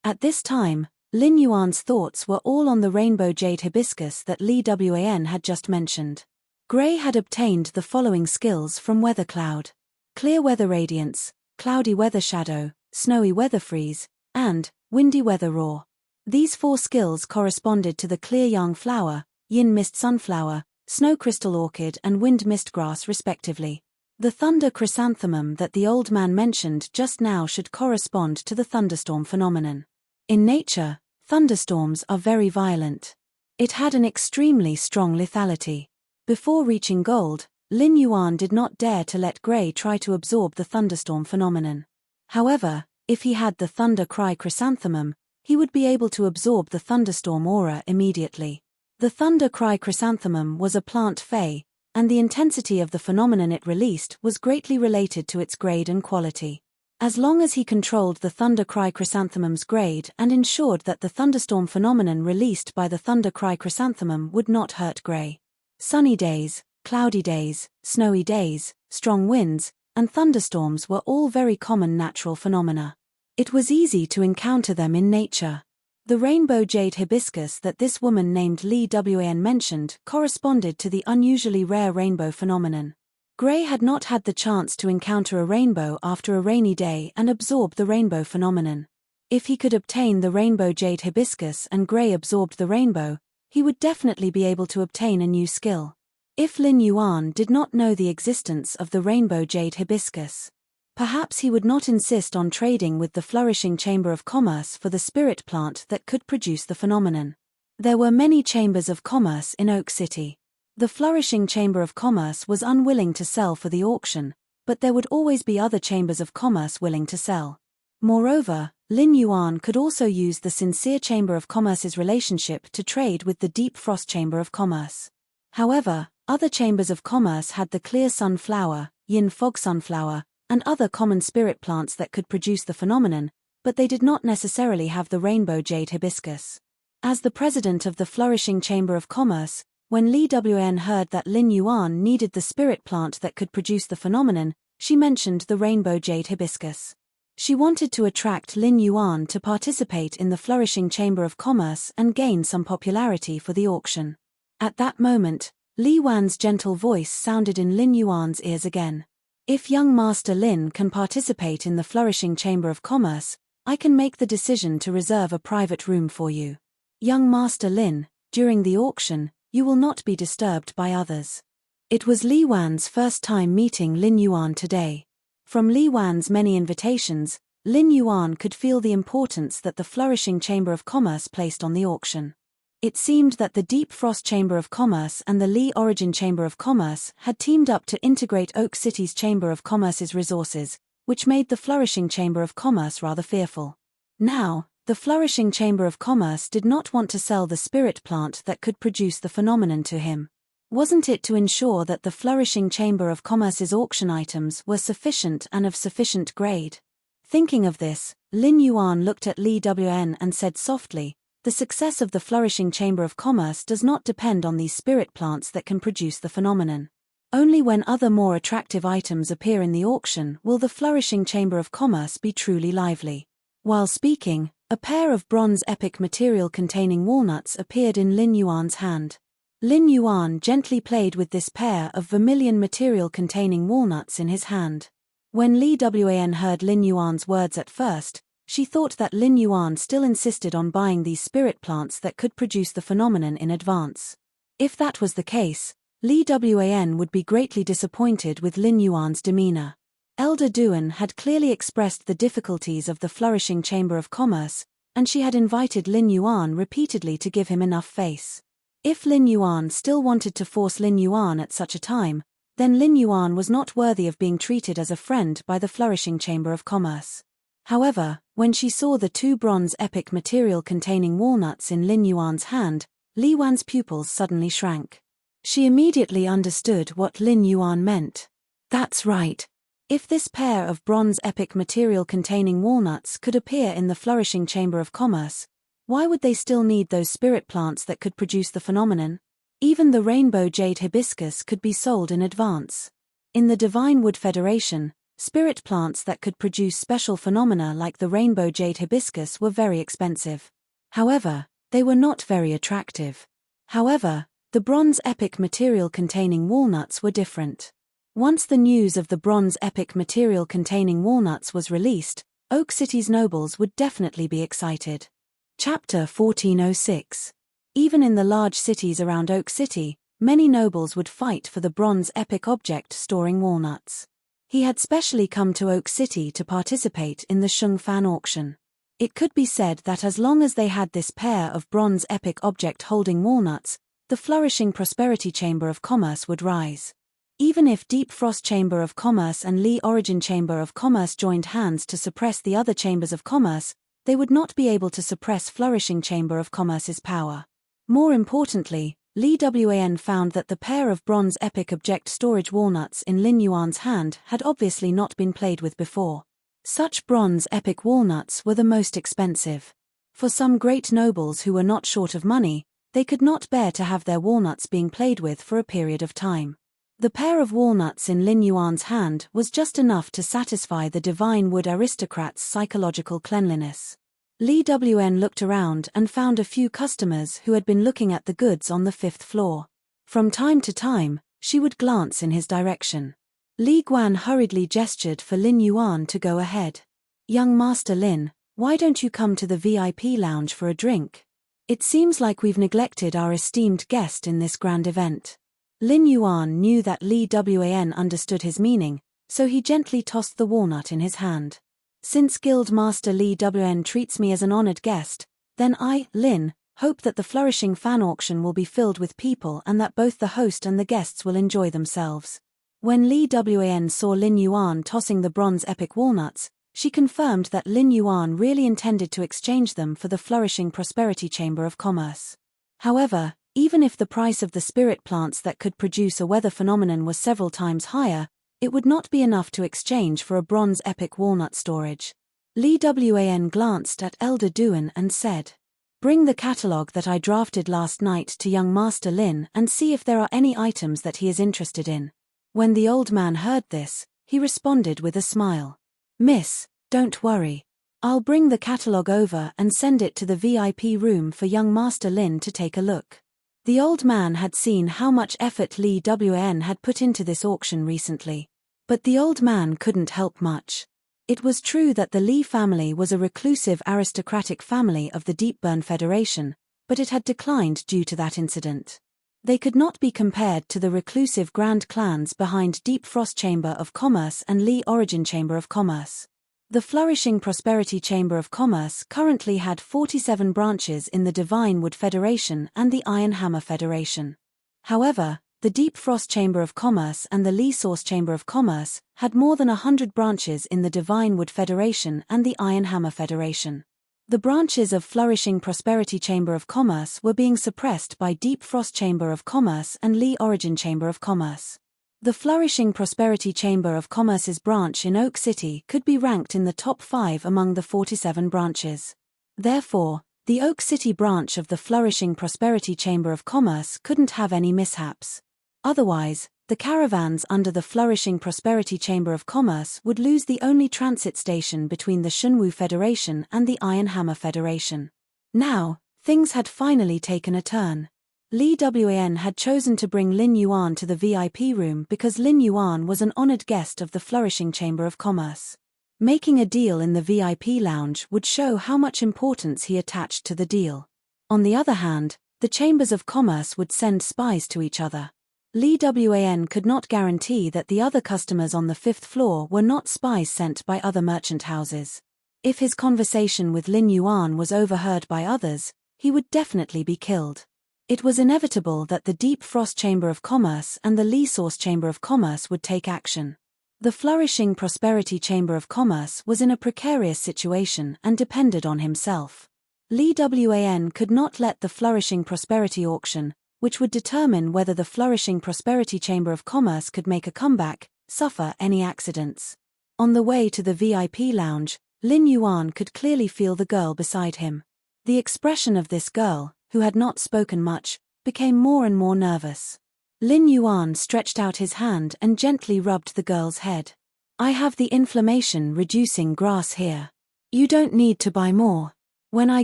At this time, Lin Yuan's thoughts were all on the rainbow jade hibiscus that Li Wan had just mentioned. Gray had obtained the following skills from Weather Cloud: Clear Weather Radiance, Cloudy Weather Shadow, Snowy Weather Freeze, and Windy Weather Roar. These 4 skills corresponded to the Clear Yang Flower, Yin Mist Sunflower, Snow Crystal Orchid and Wind Mist Grass respectively. The Thunder Chrysanthemum that the old man mentioned just now should correspond to the thunderstorm phenomenon. In nature, thunderstorms are very violent. It had an extremely strong lethality. Before reaching gold, Lin Yuan did not dare to let Gray try to absorb the thunderstorm phenomenon. However, if he had the Thunder Cry Chrysanthemum, he would be able to absorb the thunderstorm aura immediately. The Thunder Cry Chrysanthemum was a plant fey, and the intensity of the phenomenon it released was greatly related to its grade and quality. As long as he controlled the Thunder Cry Chrysanthemum's grade and ensured that the thunderstorm phenomenon released by the Thunder Cry Chrysanthemum would not hurt Gray. Sunny days, cloudy days, snowy days, strong winds, and thunderstorms were all very common natural phenomena. It was easy to encounter them in nature. The rainbow jade hibiscus that this woman named Li Wan mentioned corresponded to the unusually rare rainbow phenomenon. Gray had not had the chance to encounter a rainbow after a rainy day and absorb the rainbow phenomenon. If he could obtain the rainbow jade hibiscus and Gray absorbed the rainbow, he would definitely be able to obtain a new skill. If Lin Yuan did not know the existence of the rainbow jade hibiscus, perhaps he would not insist on trading with the Flourishing Chamber of Commerce for the spirit plant that could produce the phenomenon. There were many chambers of commerce in Oak City. The Flourishing Chamber of Commerce was unwilling to sell for the auction, but there would always be other chambers of commerce willing to sell. Moreover, Lin Yuan could also use the Sincere Chamber of Commerce's relationship to trade with the Deep Frost Chamber of Commerce. However, other chambers of commerce had the clear sunflower, yin fog sunflower, and other common spirit plants that could produce the phenomenon, but they did not necessarily have the rainbow jade hibiscus. As the president of the Flourishing Chamber of Commerce, when Li Wan heard that Lin Yuan needed the spirit plant that could produce the phenomenon, she mentioned the rainbow jade hibiscus. She wanted to attract Lin Yuan to participate in the Flourishing Chamber of Commerce and gain some popularity for the auction. At that moment, Li Wan's gentle voice sounded in Lin Yuan's ears again. If young Master Lin can participate in the Flourishing Chamber of Commerce, I can make the decision to reserve a private room for you. Young Master Lin, during the auction, you will not be disturbed by others. It was Li Wan's first time meeting Lin Yuan today. From Li Wan's many invitations, Lin Yuan could feel the importance that the Flourishing Chamber of Commerce placed on the auction. It seemed that the Deep Frost Chamber of Commerce and the Li Origin Chamber of Commerce had teamed up to integrate Oak City's Chamber of Commerce's resources, which made the Flourishing Chamber of Commerce rather fearful. Now, the Flourishing Chamber of Commerce did not want to sell the spirit plant that could produce the phenomenon to him. Wasn't it to ensure that the Flourishing Chamber of Commerce's auction items were sufficient and of sufficient grade? Thinking of this, Lin Yuan looked at Li Wan and said softly, "The success of the Flourishing Chamber of Commerce does not depend on these spirit plants that can produce the phenomenon. Only when other more attractive items appear in the auction will the Flourishing Chamber of Commerce be truly lively." While speaking, a pair of bronze epic material containing walnuts appeared in Lin Yuan's hand. Lin Yuan gently played with this pair of vermilion material containing walnuts in his hand. When Li Wan heard Lin Yuan's words at first, she thought that Lin Yuan still insisted on buying these spirit plants that could produce the phenomenon in advance. If that was the case, Li Wan would be greatly disappointed with Lin Yuan's demeanor. Elder Duan had clearly expressed the difficulties of the Flourishing Chamber of Commerce, and she had invited Lin Yuan repeatedly to give him enough face. If Lin Yuan still wanted to force Lin Yuan at such a time, then Lin Yuan was not worthy of being treated as a friend by the Flourishing Chamber of Commerce. However, when she saw the two bronze epic material containing walnuts in Lin Yuan's hand, Li Wan's pupils suddenly shrank. She immediately understood what Lin Yuan meant. That's right. If this pair of bronze epic material containing walnuts could appear in the Flourishing Chamber of Commerce, why would they still need those spirit plants that could produce the phenomenon? Even the rainbow jade hibiscus could be sold in advance. In the Divine Wood Federation, spirit plants that could produce special phenomena like the rainbow jade hibiscus were very expensive. However, they were not very attractive. However, the bronze epic material containing walnuts were different. Once the news of the bronze epic material containing walnuts was released, Oak City's nobles would definitely be excited. Chapter 1406. Even in the large cities around Oak City, many nobles would fight for the bronze epic object storing walnuts. He had specially come to Oak City to participate in the Shengfan auction. It could be said that as long as they had this pair of bronze epic object holding walnuts, the Flourishing Prosperity Chamber of Commerce would rise. Even if Deep Frost Chamber of Commerce and Li Origin Chamber of Commerce joined hands to suppress the other chambers of commerce, they would not be able to suppress Flourishing Chamber of Commerce's power. More importantly, Li Wan found that the pair of bronze epic object storage walnuts in Lin Yuan's hand had obviously not been played with before. Such bronze epic walnuts were the most expensive. For some great nobles who were not short of money, they could not bear to have their walnuts being played with for a period of time. The pair of walnuts in Lin Yuan's hand was just enough to satisfy the Divine Wood aristocrat's psychological cleanliness. Li Wan looked around and found a few customers who had been looking at the goods on the 5th floor. From time to time, she would glance in his direction. Li Guan hurriedly gestured for Lin Yuan to go ahead. "Young Master Lin, why don't you come to the VIP lounge for a drink? It seems like we've neglected our esteemed guest in this grand event." Lin Yuan knew that Li Wan understood his meaning, so he gently tossed the walnut in his hand. "Since Guild Master Li Wan treats me as an honored guest, then I, Lin, hope that the Flourishing Fan auction will be filled with people and that both the host and the guests will enjoy themselves." When Li Wan saw Lin Yuan tossing the bronze epic walnuts, She confirmed that Lin Yuan really intended to exchange them for the flourishing prosperity chamber of commerce. However, even if the price of the spirit plants that could produce a weather phenomenon was several times higher, it would not be enough to exchange for a bronze epic walnut storage. Li Wan glanced at Elder Duan and said, "Bring the catalogue that I drafted last night to young Master Lin and see if there are any items that he is interested in." When the old man heard this, he responded with a smile. "Miss, don't worry. I'll bring the catalogue over and send it to the VIP room for young Master Lin to take a look." The old man had seen how much effort Li Wan had put into this auction recently. But the old man couldn't help much. It was true that the Li family was a reclusive aristocratic family of the Deepburn Federation, but it had declined due to that incident. They could not be compared to the reclusive grand clans behind Deep Frost Chamber of Commerce and Li Origin Chamber of Commerce. The Flourishing Prosperity Chamber of Commerce currently had 47 branches in the Divine Wood Federation and the Iron Hammer Federation. However, the Deep Frost Chamber of Commerce and the Li Source Chamber of Commerce had more than 100 branches in the Divine Wood Federation and the Iron Hammer Federation. The branches of Flourishing Prosperity Chamber of Commerce were being suppressed by Deep Frost Chamber of Commerce and Li Origin Chamber of Commerce. The Flourishing Prosperity Chamber of Commerce's branch in Oak City could be ranked in the top 5 among the 47 branches. Therefore, the Oak City branch of the Flourishing Prosperity Chamber of Commerce couldn't have any mishaps. Otherwise, the caravans under the Flourishing Prosperity Chamber of Commerce would lose the only transit station between the Shunwu Federation and the Iron Hammer Federation. Now, things had finally taken a turn. Li Wan had chosen to bring Lin Yuan to the VIP room because Lin Yuan was an honored guest of the Flourishing Chamber of Commerce. Making a deal in the VIP lounge would show how much importance he attached to the deal. On the other hand, the chambers of commerce would send spies to each other. Li Wan could not guarantee that the other customers on the 5th floor were not spies sent by other merchant houses. If his conversation with Lin Yuan was overheard by others, he would definitely be killed. It was inevitable that the Deep Frost Chamber of Commerce and the Li Source Chamber of Commerce would take action. The Flourishing Prosperity Chamber of Commerce was in a precarious situation and depended on himself. Li Wan could not let the Flourishing Prosperity auction, which would determine whether the Flourishing Prosperity Chamber of Commerce could make a comeback, suffer any accidents. On the way to the VIP lounge, Lin Yuan could clearly feel the girl beside him. The expression of this girl, who had not spoken much, became more and more nervous. Lin Yuan stretched out his hand and gently rubbed the girl's head. "I have the inflammation-reducing grass here. You don't need to buy more. When I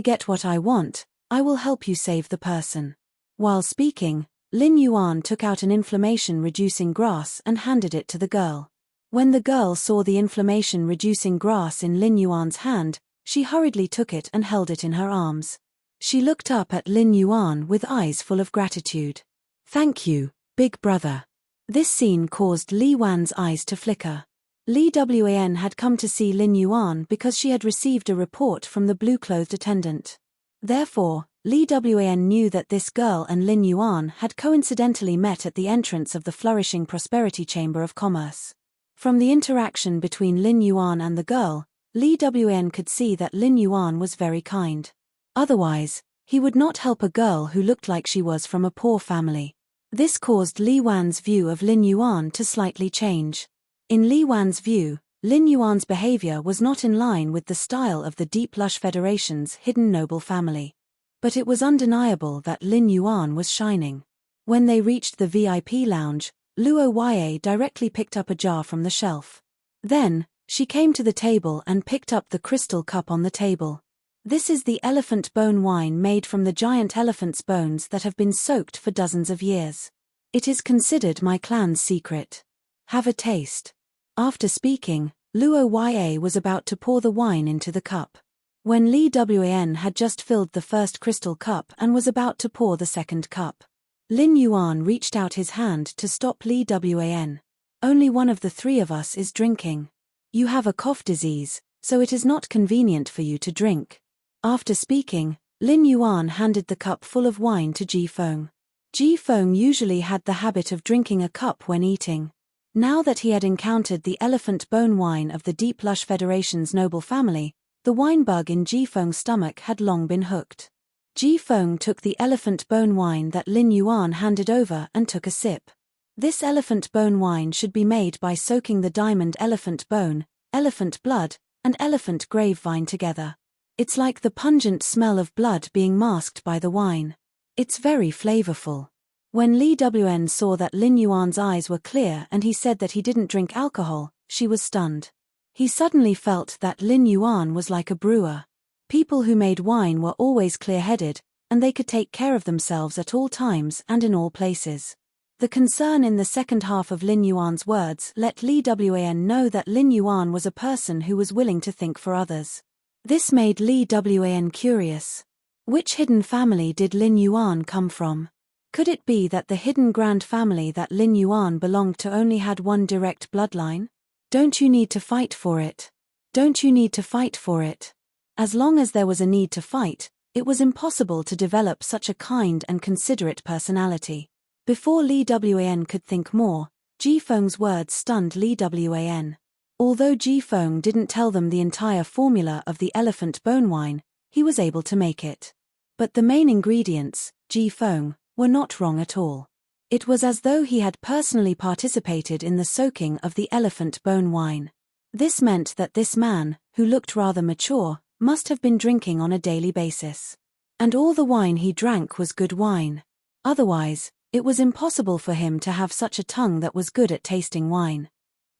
get what I want, I will help you save the person." While speaking, Lin Yuan took out an inflammation-reducing grass and handed it to the girl. When the girl saw the inflammation-reducing grass in Lin Yuan's hand, she hurriedly took it and held it in her arms. She looked up at Lin Yuan with eyes full of gratitude. "Thank you, big brother." This scene caused Li Wan's eyes to flicker. Li Wan had come to see Lin Yuan because she had received a report from the blue-clothed attendant. Therefore, Li Wan knew that this girl and Lin Yuan had coincidentally met at the entrance of the Flourishing Prosperity Chamber of Commerce. From the interaction between Lin Yuan and the girl, Li Wan could see that Lin Yuan was very kind. Otherwise, he would not help a girl who looked like she was from a poor family. This caused Li Wan's view of Lin Yuan to slightly change. In Li Wan's view, Lin Yuan's behavior was not in line with the style of the Deep Lush Federation's hidden noble family. But it was undeniable that Lin Yuan was shining. When they reached the VIP lounge, Luo Ye directly picked up a jar from the shelf. Then, she came to the table and picked up the crystal cup on the table. "This is the elephant bone wine made from the giant elephant's bones that have been soaked for dozens of years. It is considered my clan's secret. Have a taste." After speaking, Luo Ye was about to pour the wine into the cup. When Li Wan had just filled the first crystal cup and was about to pour the second cup, Lin Yuan reached out his hand to stop Li Wan. "Only one of the 3 of us is drinking. You have a cough disease, so it is not convenient for you to drink." After speaking, Lin Yuan handed the cup full of wine to Ji Feng. Ji Feng usually had the habit of drinking a cup when eating. Now that he had encountered the elephant bone wine of the Deep Lush Federation's noble family, the wine bug in Jifeng's stomach had long been hooked. Jifeng took the elephant bone wine that Lin Yuan handed over and took a sip. This elephant bone wine should be made by soaking the diamond elephant bone, elephant blood, and elephant grapevine together. It's like the pungent smell of blood being masked by the wine. It's very flavorful. When Li Wn saw that Lin Yuan's eyes were clear and he said that he didn't drink alcohol, she was stunned. He suddenly felt that Lin Yuan was like a brewer. People who made wine were always clear-headed, and they could take care of themselves at all times and in all places. The concern in the second half of Lin Yuan's words let Li Wan know that Lin Yuan was a person who was willing to think for others. This made Li Wan curious. Which hidden family did Lin Yuan come from? Could it be that the hidden grand family that Lin Yuan belonged to only had one direct bloodline? Don't you need to fight for it? Don't you need to fight for it? As long as there was a need to fight, it was impossible to develop such a kind and considerate personality. Before Li Wan could think more, Jifeng's words stunned Li Wan. Although Jifeng didn't tell them the entire formula of the elephant bone wine, he was able to make it. But the main ingredients, Jifeng, were not wrong at all. It was as though he had personally participated in the soaking of the elephant bone wine. This meant that this man, who looked rather mature, must have been drinking on a daily basis. And all the wine he drank was good wine. Otherwise, it was impossible for him to have such a tongue that was good at tasting wine.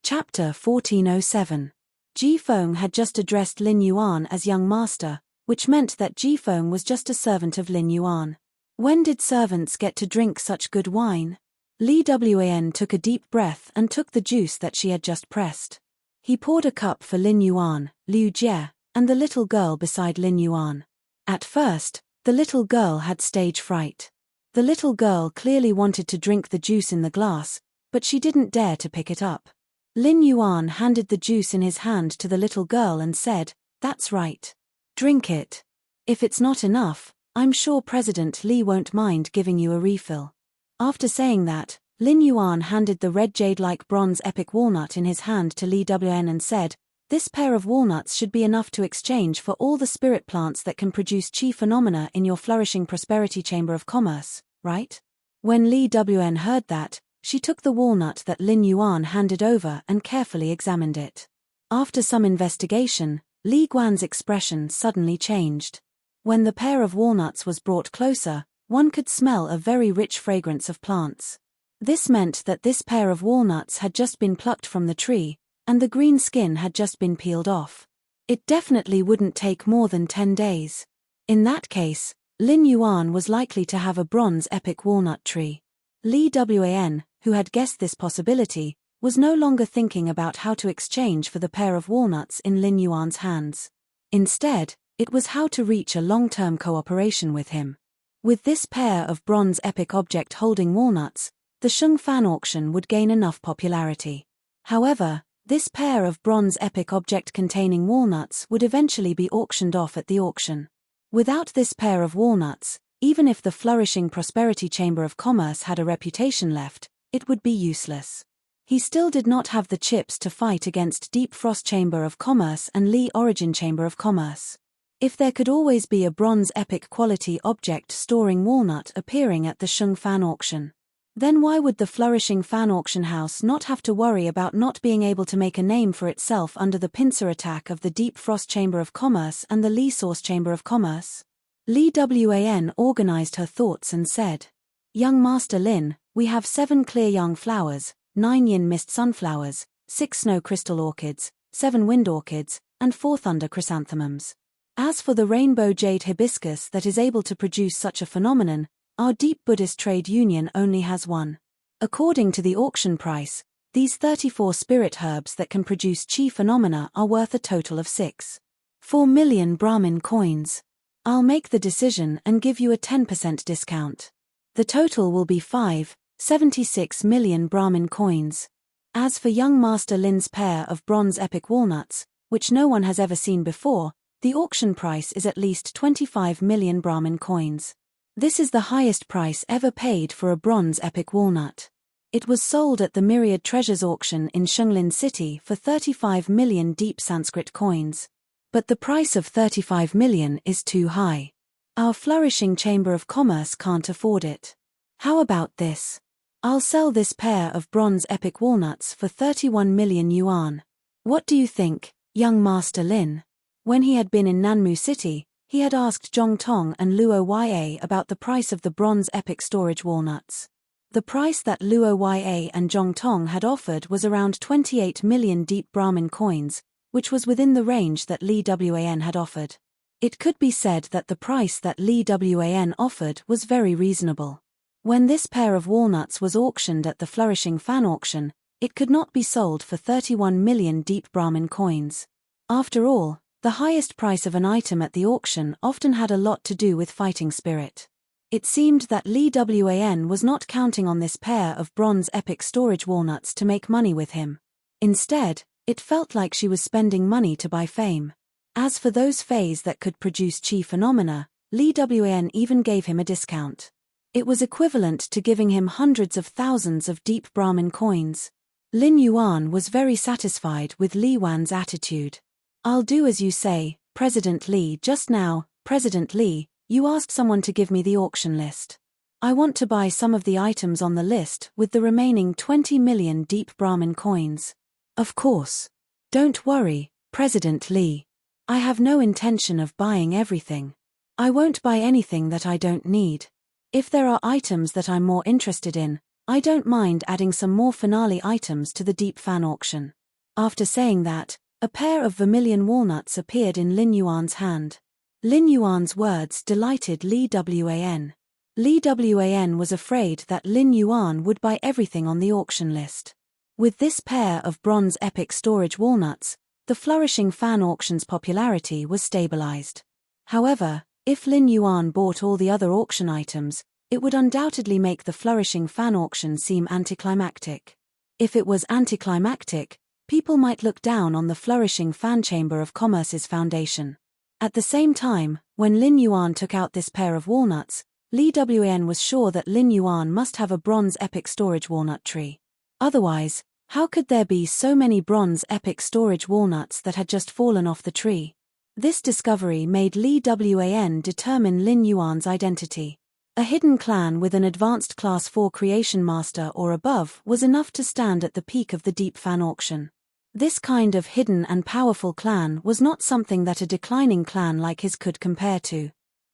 Chapter 1407. Jifeng had just addressed Lin Yuan as young master, which meant that Jifeng was just a servant of Lin Yuan. When did servants get to drink such good wine? Li Wan took a deep breath and took the juice that she had just pressed. He poured a cup for Lin Yuan, Liu Jie, and the little girl beside Lin Yuan. At first, the little girl had stage fright. The little girl clearly wanted to drink the juice in the glass, but she didn't dare to pick it up. Lin Yuan handed the juice in his hand to the little girl and said, "That's right. Drink it. If it's not enough, I'm sure President Li won't mind giving you a refill." After saying that, Lin Yuan handed the red jade-like bronze epic walnut in his hand to Li Wn and said, "This pair of walnuts should be enough to exchange for all the spirit plants that can produce chi phenomena in your flourishing prosperity chamber of commerce, right?" When Li Wn heard that, she took the walnut that Lin Yuan handed over and carefully examined it. After some investigation, Li Guan's expression suddenly changed. When the pair of walnuts was brought closer, one could smell a very rich fragrance of plants. This meant that this pair of walnuts had just been plucked from the tree, and the green skin had just been peeled off. It definitely wouldn't take more than 10 days. In that case, Lin Yuan was likely to have a bronze epic walnut tree. Li Wan, who had guessed this possibility, was no longer thinking about how to exchange for the pair of walnuts in Lin Yuan's hands. Instead, it was how to reach a long-term cooperation with him. With this pair of bronze epic object holding walnuts, the Sheng Fan auction would gain enough popularity. However, this pair of bronze epic object containing walnuts would eventually be auctioned off at the auction. Without this pair of walnuts, even if the flourishing prosperity chamber of commerce had a reputation left, it would be useless. He still did not have the chips to fight against Deep Frost Chamber of Commerce and Li Origin Chamber of Commerce. If there could always be a bronze epic quality object storing walnut appearing at the Sheng Fan auction, then why would the flourishing fan auction house not have to worry about not being able to make a name for itself under the pincer attack of the Deep Frost Chamber of Commerce and the Li Source Chamber of Commerce? Li Wan organized her thoughts and said, "Young Master Lin, we have 7 clear young flowers, 9 yin mist sunflowers, 6 snow crystal orchids, 7 wind orchids, and 4 thunder chrysanthemums. As for the rainbow jade hibiscus that is able to produce such a phenomenon, our Deep Buddhist Trade Union only has 1. According to the auction price, these 34 spirit herbs that can produce chi phenomena are worth a total of 6.4 million Brahmin coins. I'll make the decision and give you a 10% discount. The total will be 5.76 million Brahmin coins. As for young Master Lin's pair of bronze epic walnuts, which no one has ever seen before, the auction price is at least 25 million Brahmin coins. This is the highest price ever paid for a bronze epic walnut. It was sold at the Myriad Treasures auction in Shenglin City for 35 million deep Sanskrit coins. But the price of 35 million is too high. Our flourishing Chamber of Commerce can't afford it. How about this? I'll sell this pair of bronze epic walnuts for 31 million yuan. What do you think, young Master Lin? When he had been in Nanmu City, he had asked Zhong Tong and Luo Ya about the price of the bronze epic storage walnuts. The price that Luo Ya and Zhong Tong had offered was around 28 million deep Brahmin coins, which was within the range that Li Wan had offered. It could be said that the price that Li Wan offered was very reasonable. When this pair of walnuts was auctioned at the Flourishing Fan auction, it could not be sold for 31 million deep Brahmin coins. After all, the highest price of an item at the auction often had a lot to do with fighting spirit. It seemed that Li Wan was not counting on this pair of bronze epic storage walnuts to make money with him. Instead, it felt like she was spending money to buy fame. As for those fays that could produce chi phenomena, Li Wan even gave him a discount. It was equivalent to giving him hundreds of thousands of deep Brahmin coins. Lin Yuan was very satisfied with Li Wan's attitude. I'll do as you say, President Li. Just now, President Li, you asked someone to give me the auction list. I want to buy some of the items on the list with the remaining 20 million deep Brahmin coins. Of course. Don't worry, President Li. I have no intention of buying everything. I won't buy anything that I don't need. If there are items that I'm more interested in, I don't mind adding some more finale items to the deep fan auction. After saying that, a pair of vermilion walnuts appeared in Lin Yuan's hand. Lin Yuan's words delighted Li Wan. Li Wan was afraid that Lin Yuan would buy everything on the auction list. With this pair of bronze epic storage walnuts, the Flourishing Fan auction's popularity was stabilized. However, if Lin Yuan bought all the other auction items, it would undoubtedly make the Flourishing Fan auction seem anticlimactic. If it was anticlimactic, people might look down on the Flourishing Fan Chamber of Commerce's foundation. At the same time, when Lin Yuan took out this pair of walnuts, Li Wan was sure that Lin Yuan must have a bronze epic storage walnut tree. Otherwise, how could there be so many bronze epic storage walnuts that had just fallen off the tree? This discovery made Li Wan determine Lin Yuan's identity. A hidden clan with an advanced class 4 creation master or above was enough to stand at the peak of the deep fan auction. This kind of hidden and powerful clan was not something that a declining clan like his could compare to.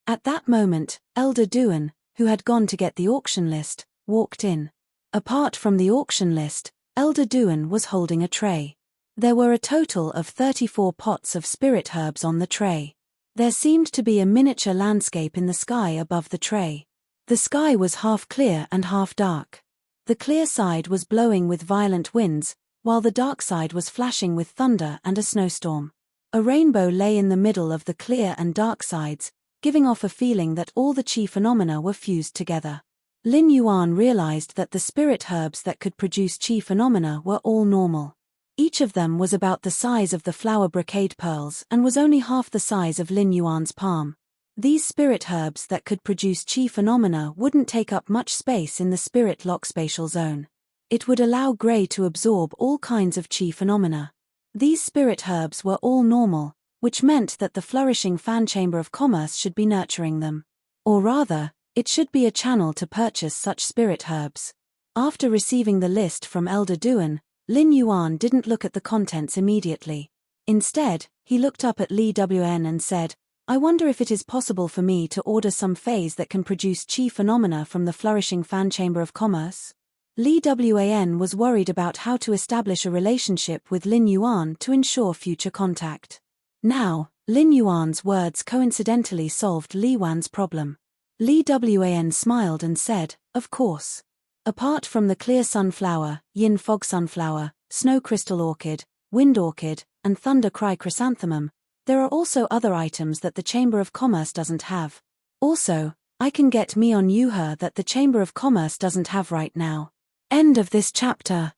At that moment, Elder Duan, who had gone to get the auction list, walked in. Apart from the auction list, Elder Duan was holding a tray. There were a total of 34 pots of spirit herbs on the tray. There seemed to be a miniature landscape in the sky above the tray. The sky was half clear and half dark. The clear side was blowing with violent winds, while the dark side was flashing with thunder and a snowstorm. A rainbow lay in the middle of the clear and dark sides, giving off a feeling that all the chi phenomena were fused together. Lin Yuan realized that the spirit herbs that could produce chi phenomena were all normal. Each of them was about the size of the flower brocade pearls and was only half the size of Lin Yuan's palm. These spirit herbs that could produce chi phenomena wouldn't take up much space in the spirit lock spatial zone. It would allow Grey to absorb all kinds of chi phenomena. These spirit herbs were all normal, which meant that the Flourishing Fan Chamber of Commerce should be nurturing them. Or rather, it should be a channel to purchase such spirit herbs. After receiving the list from Elder Duan, Lin Yuan didn't look at the contents immediately. Instead, he looked up at Li Wan and said, I wonder if it is possible for me to order some fays that can produce chi phenomena from the Flourishing Fan Chamber of Commerce? Li Wan was worried about how to establish a relationship with Lin Yuan to ensure future contact. Now, Lin Yuan's words coincidentally solved Li Wan's problem. Li Wan smiled and said, of course. Apart from the clear sunflower, yin fog sunflower, snow crystal orchid, wind orchid, and thunder cry chrysanthemum, there are also other items that the Chamber of Commerce doesn't have. Also, I can get me on Yuhe that the Chamber of Commerce doesn't have right now. End of this chapter.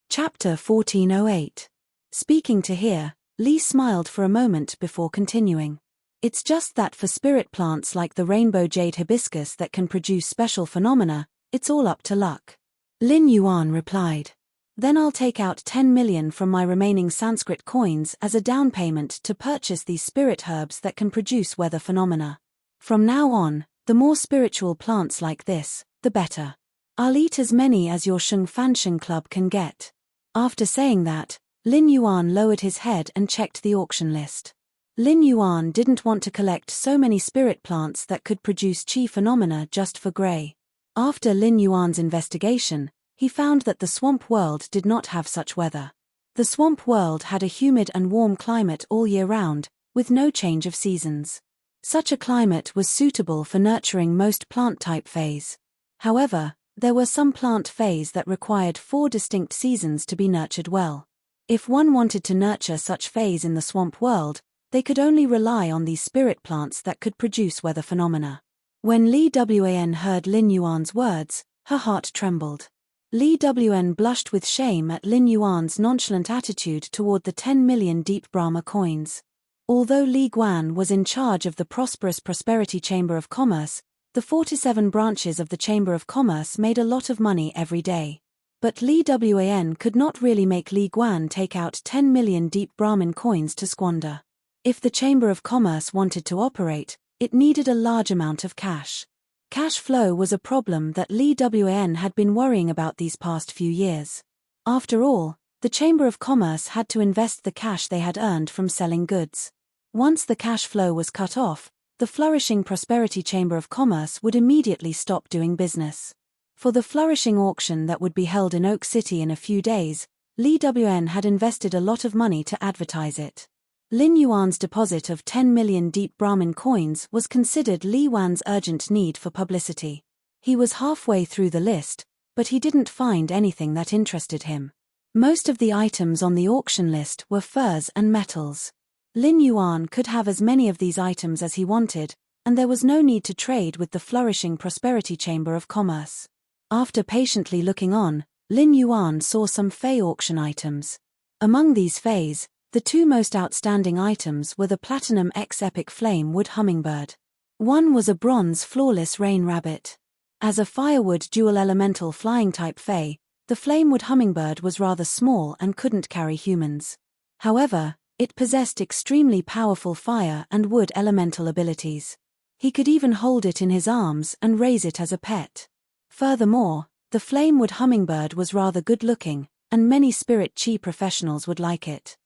Chapter 1408. Speaking to here, Li smiled for a moment before continuing. It's just that for spirit plants like the rainbow jade hibiscus that can produce special phenomena, it's all up to luck. Lin Yuan replied. Then I'll take out 10 million from my remaining Sanskrit coins as a down payment to purchase these spirit herbs that can produce weather phenomena. From now on, the more spiritual plants like this, the better. I'll eat as many as your Sheng Fansheng Club can get. After saying that, Lin Yuan lowered his head and checked the auction list. Lin Yuan didn't want to collect so many spirit plants that could produce chi phenomena just for Gray. After Lin Yuan's investigation, he found that the swamp world did not have such weather. The swamp world had a humid and warm climate all year round, with no change of seasons. Such a climate was suitable for nurturing most plant-type fays. However, there were some plant fays that required 4 distinct seasons to be nurtured well. If one wanted to nurture such fays in the swamp world, they could only rely on these spirit plants that could produce weather phenomena. When Li Wan heard Lin Yuan's words, her heart trembled. Li Wan blushed with shame at Lin Yuan's nonchalant attitude toward the 10 million deep Brahma coins. Although Li Guan was in charge of the prosperous Prosperity Chamber of Commerce, the 47 branches of the Chamber of Commerce made a lot of money every day. But Li Wan could not really make Li Guan take out 10 million deep Brahmin coins to squander. If the Chamber of Commerce wanted to operate, it needed a large amount of cash. Cash flow was a problem that Li Wan had been worrying about these past few years. After all, the Chamber of Commerce had to invest the cash they had earned from selling goods. Once the cash flow was cut off, the flourishing Prosperity Chamber of Commerce would immediately stop doing business. For the flourishing auction that would be held in Oak City in a few days, Li Wan had invested a lot of money to advertise it. Lin Yuan's deposit of 10 million deep Brahmin coins was considered Li Wan's urgent need for publicity. He was halfway through the list, but he didn't find anything that interested him. Most of the items on the auction list were furs and metals. Lin Yuan could have as many of these items as he wanted, and there was no need to trade with the flourishing Prosperity Chamber of Commerce. After patiently looking on, Lin Yuan saw some fey auction items. Among these feys, the 2 most outstanding items were the Platinum X Epic Flame Wood Hummingbird. One was a bronze flawless rain rabbit. As a firewood dual elemental flying type fey, the Flamewood Hummingbird was rather small and couldn't carry humans. However, it possessed extremely powerful fire and wood elemental abilities. He could even hold it in his arms and raise it as a pet. Furthermore, the Flamewood Hummingbird was rather good-looking, and many spirit chi professionals would like it.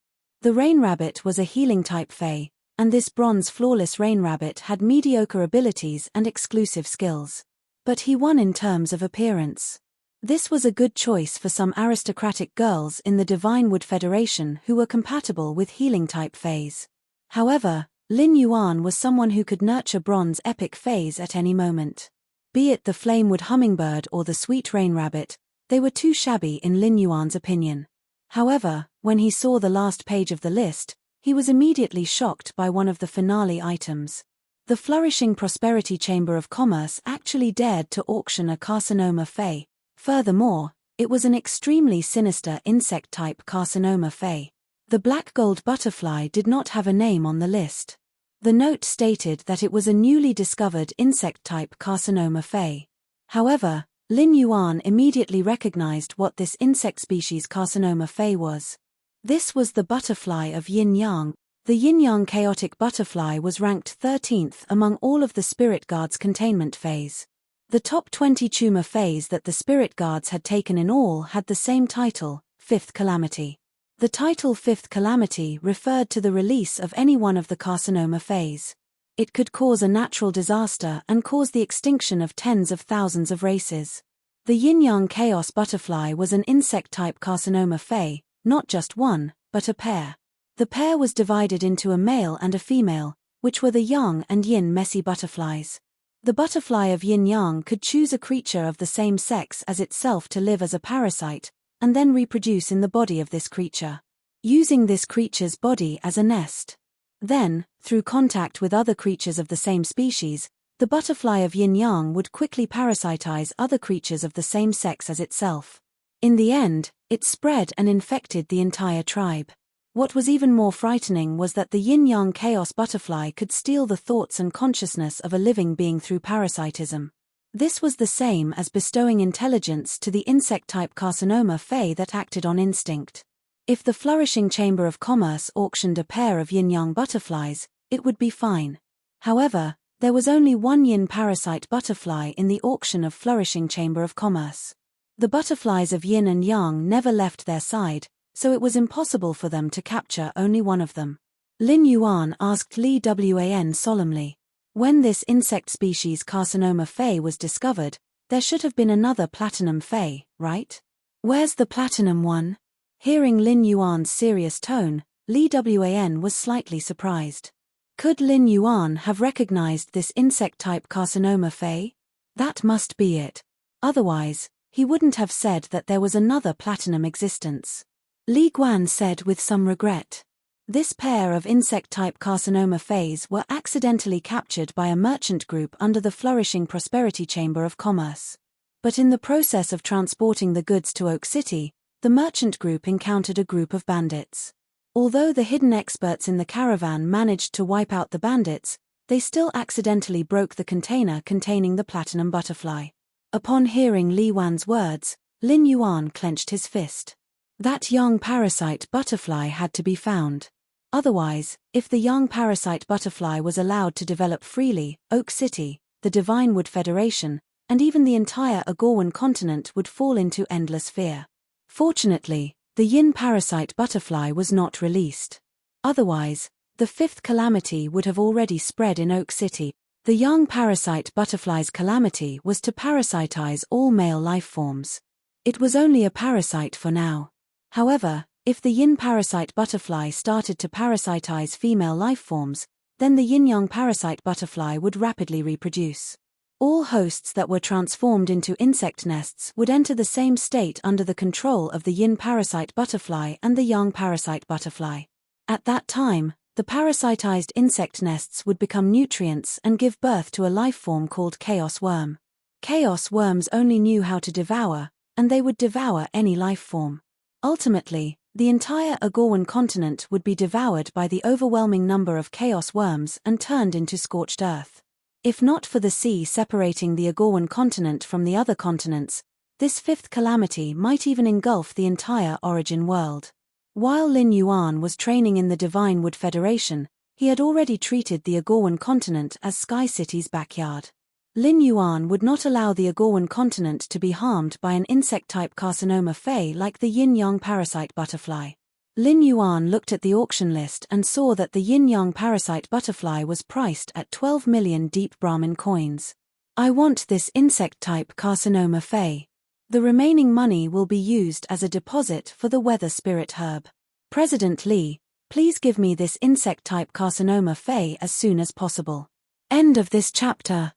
The Rain Rabbit was a healing type fey, and this bronze flawless Rain Rabbit had mediocre abilities and exclusive skills. But he won in terms of appearance. This was a good choice for some aristocratic girls in the Divine Wood Federation who were compatible with healing type feys. However, Lin Yuan was someone who could nurture bronze epic feys at any moment. Be it the Flamewood Hummingbird or the Sweet Rain Rabbit, they were too shabby in Lin Yuan's opinion. However, when he saw the last page of the list, he was immediately shocked by one of the finale items. The flourishing Prosperity Chamber of Commerce actually dared to auction a carcinoma fey. Furthermore, it was an extremely sinister insect-type carcinoma fey. The black gold butterfly did not have a name on the list. The note stated that it was a newly discovered insect-type carcinoma fey. However, Lin Yuan immediately recognized what this insect species carcinoma fey was. This was the butterfly of yin-yang. The yin-yang chaotic butterfly was ranked 13th among all of the spirit guards' containment feys. The top 20 tumor feys that the spirit guards had taken in all had the same title, Fifth Calamity. The title Fifth Calamity referred to the release of any one of the carcinoma feys. It could cause a natural disaster and cause the extinction of tens of thousands of races. The yin-yang chaos butterfly was an insect-type carcinoma fey, not just one, but a pair. The pair was divided into a male and a female, which were the yang and yin messy butterflies. The butterfly of yin-yang could choose a creature of the same sex as itself to live as a parasite, and then reproduce in the body of this creature, using this creature's body as a nest. Then, through contact with other creatures of the same species, the butterfly of yin-yang would quickly parasitize other creatures of the same sex as itself. In the end, it spread and infected the entire tribe. What was even more frightening was that the yin-yang chaos butterfly could steal the thoughts and consciousness of a living being through parasitism. This was the same as bestowing intelligence to the insect-type carcinoma Fae that acted on instinct. If the Flourishing Chamber of Commerce auctioned a pair of yin-yang butterflies, it would be fine. However, there was only one yin parasite butterfly in the auction of Flourishing Chamber of Commerce. The butterflies of yin and yang never left their side, so it was impossible for them to capture only one of them. Lin Yuan asked Li Wan solemnly. When this insect species carcinoma Fae was discovered, there should have been another platinum Fae, right? Where's the platinum one? Hearing Lin Yuan's serious tone, Li Wan was slightly surprised. Could Lin Yuan have recognized this insect-type carcinoma Fae? That must be it. Otherwise, he wouldn't have said that there was another platinum existence. Li Guan said with some regret. This pair of insect-type carcinoma Faes were accidentally captured by a merchant group under the Flourishing Prosperity Chamber of Commerce. But in the process of transporting the goods to Oak City, the merchant group encountered a group of bandits. Although the hidden experts in the caravan managed to wipe out the bandits, they still accidentally broke the container containing the platinum butterfly. Upon hearing Li Wan's words, Lin Yuan clenched his fist. That young parasite butterfly had to be found. Otherwise, if the young parasite butterfly was allowed to develop freely, Oak City, the Divinewood Federation, and even the entire Agorwan continent would fall into endless fear. Fortunately, the yin parasite butterfly was not released. Otherwise, the fifth calamity would have already spread in Oak City. The young parasite butterfly's calamity was to parasitize all male life forms. It was only a parasite for now. However, if the yin parasite butterfly started to parasitize female life forms, then the yin-yang parasite butterfly would rapidly reproduce. All hosts that were transformed into insect nests would enter the same state under the control of the yin parasite butterfly and the yang parasite butterfly. At that time, the parasitized insect nests would become nutrients and give birth to a life form called chaos worm. Chaos worms only knew how to devour, and they would devour any life form. Ultimately, the entire Agorwan continent would be devoured by the overwhelming number of chaos worms and turned into scorched earth. If not for the sea separating the Agorwan continent from the other continents, this fifth calamity might even engulf the entire origin world. While Lin Yuan was training in the Divinewood Federation, he had already treated the Agorwan continent as Sky City's backyard. Lin Yuan would not allow the Agorwan continent to be harmed by an insect-type carcinoma Fae like the yin-yang parasite butterfly. Lin Yuan looked at the auction list and saw that the yin-yang parasite butterfly was priced at 12 million deep Brahmin coins. I want this insect-type carcinoma Fae. The remaining money will be used as a deposit for the weather spirit herb. President Li, please give me this insect-type carcinoma Fae as soon as possible. End of this chapter.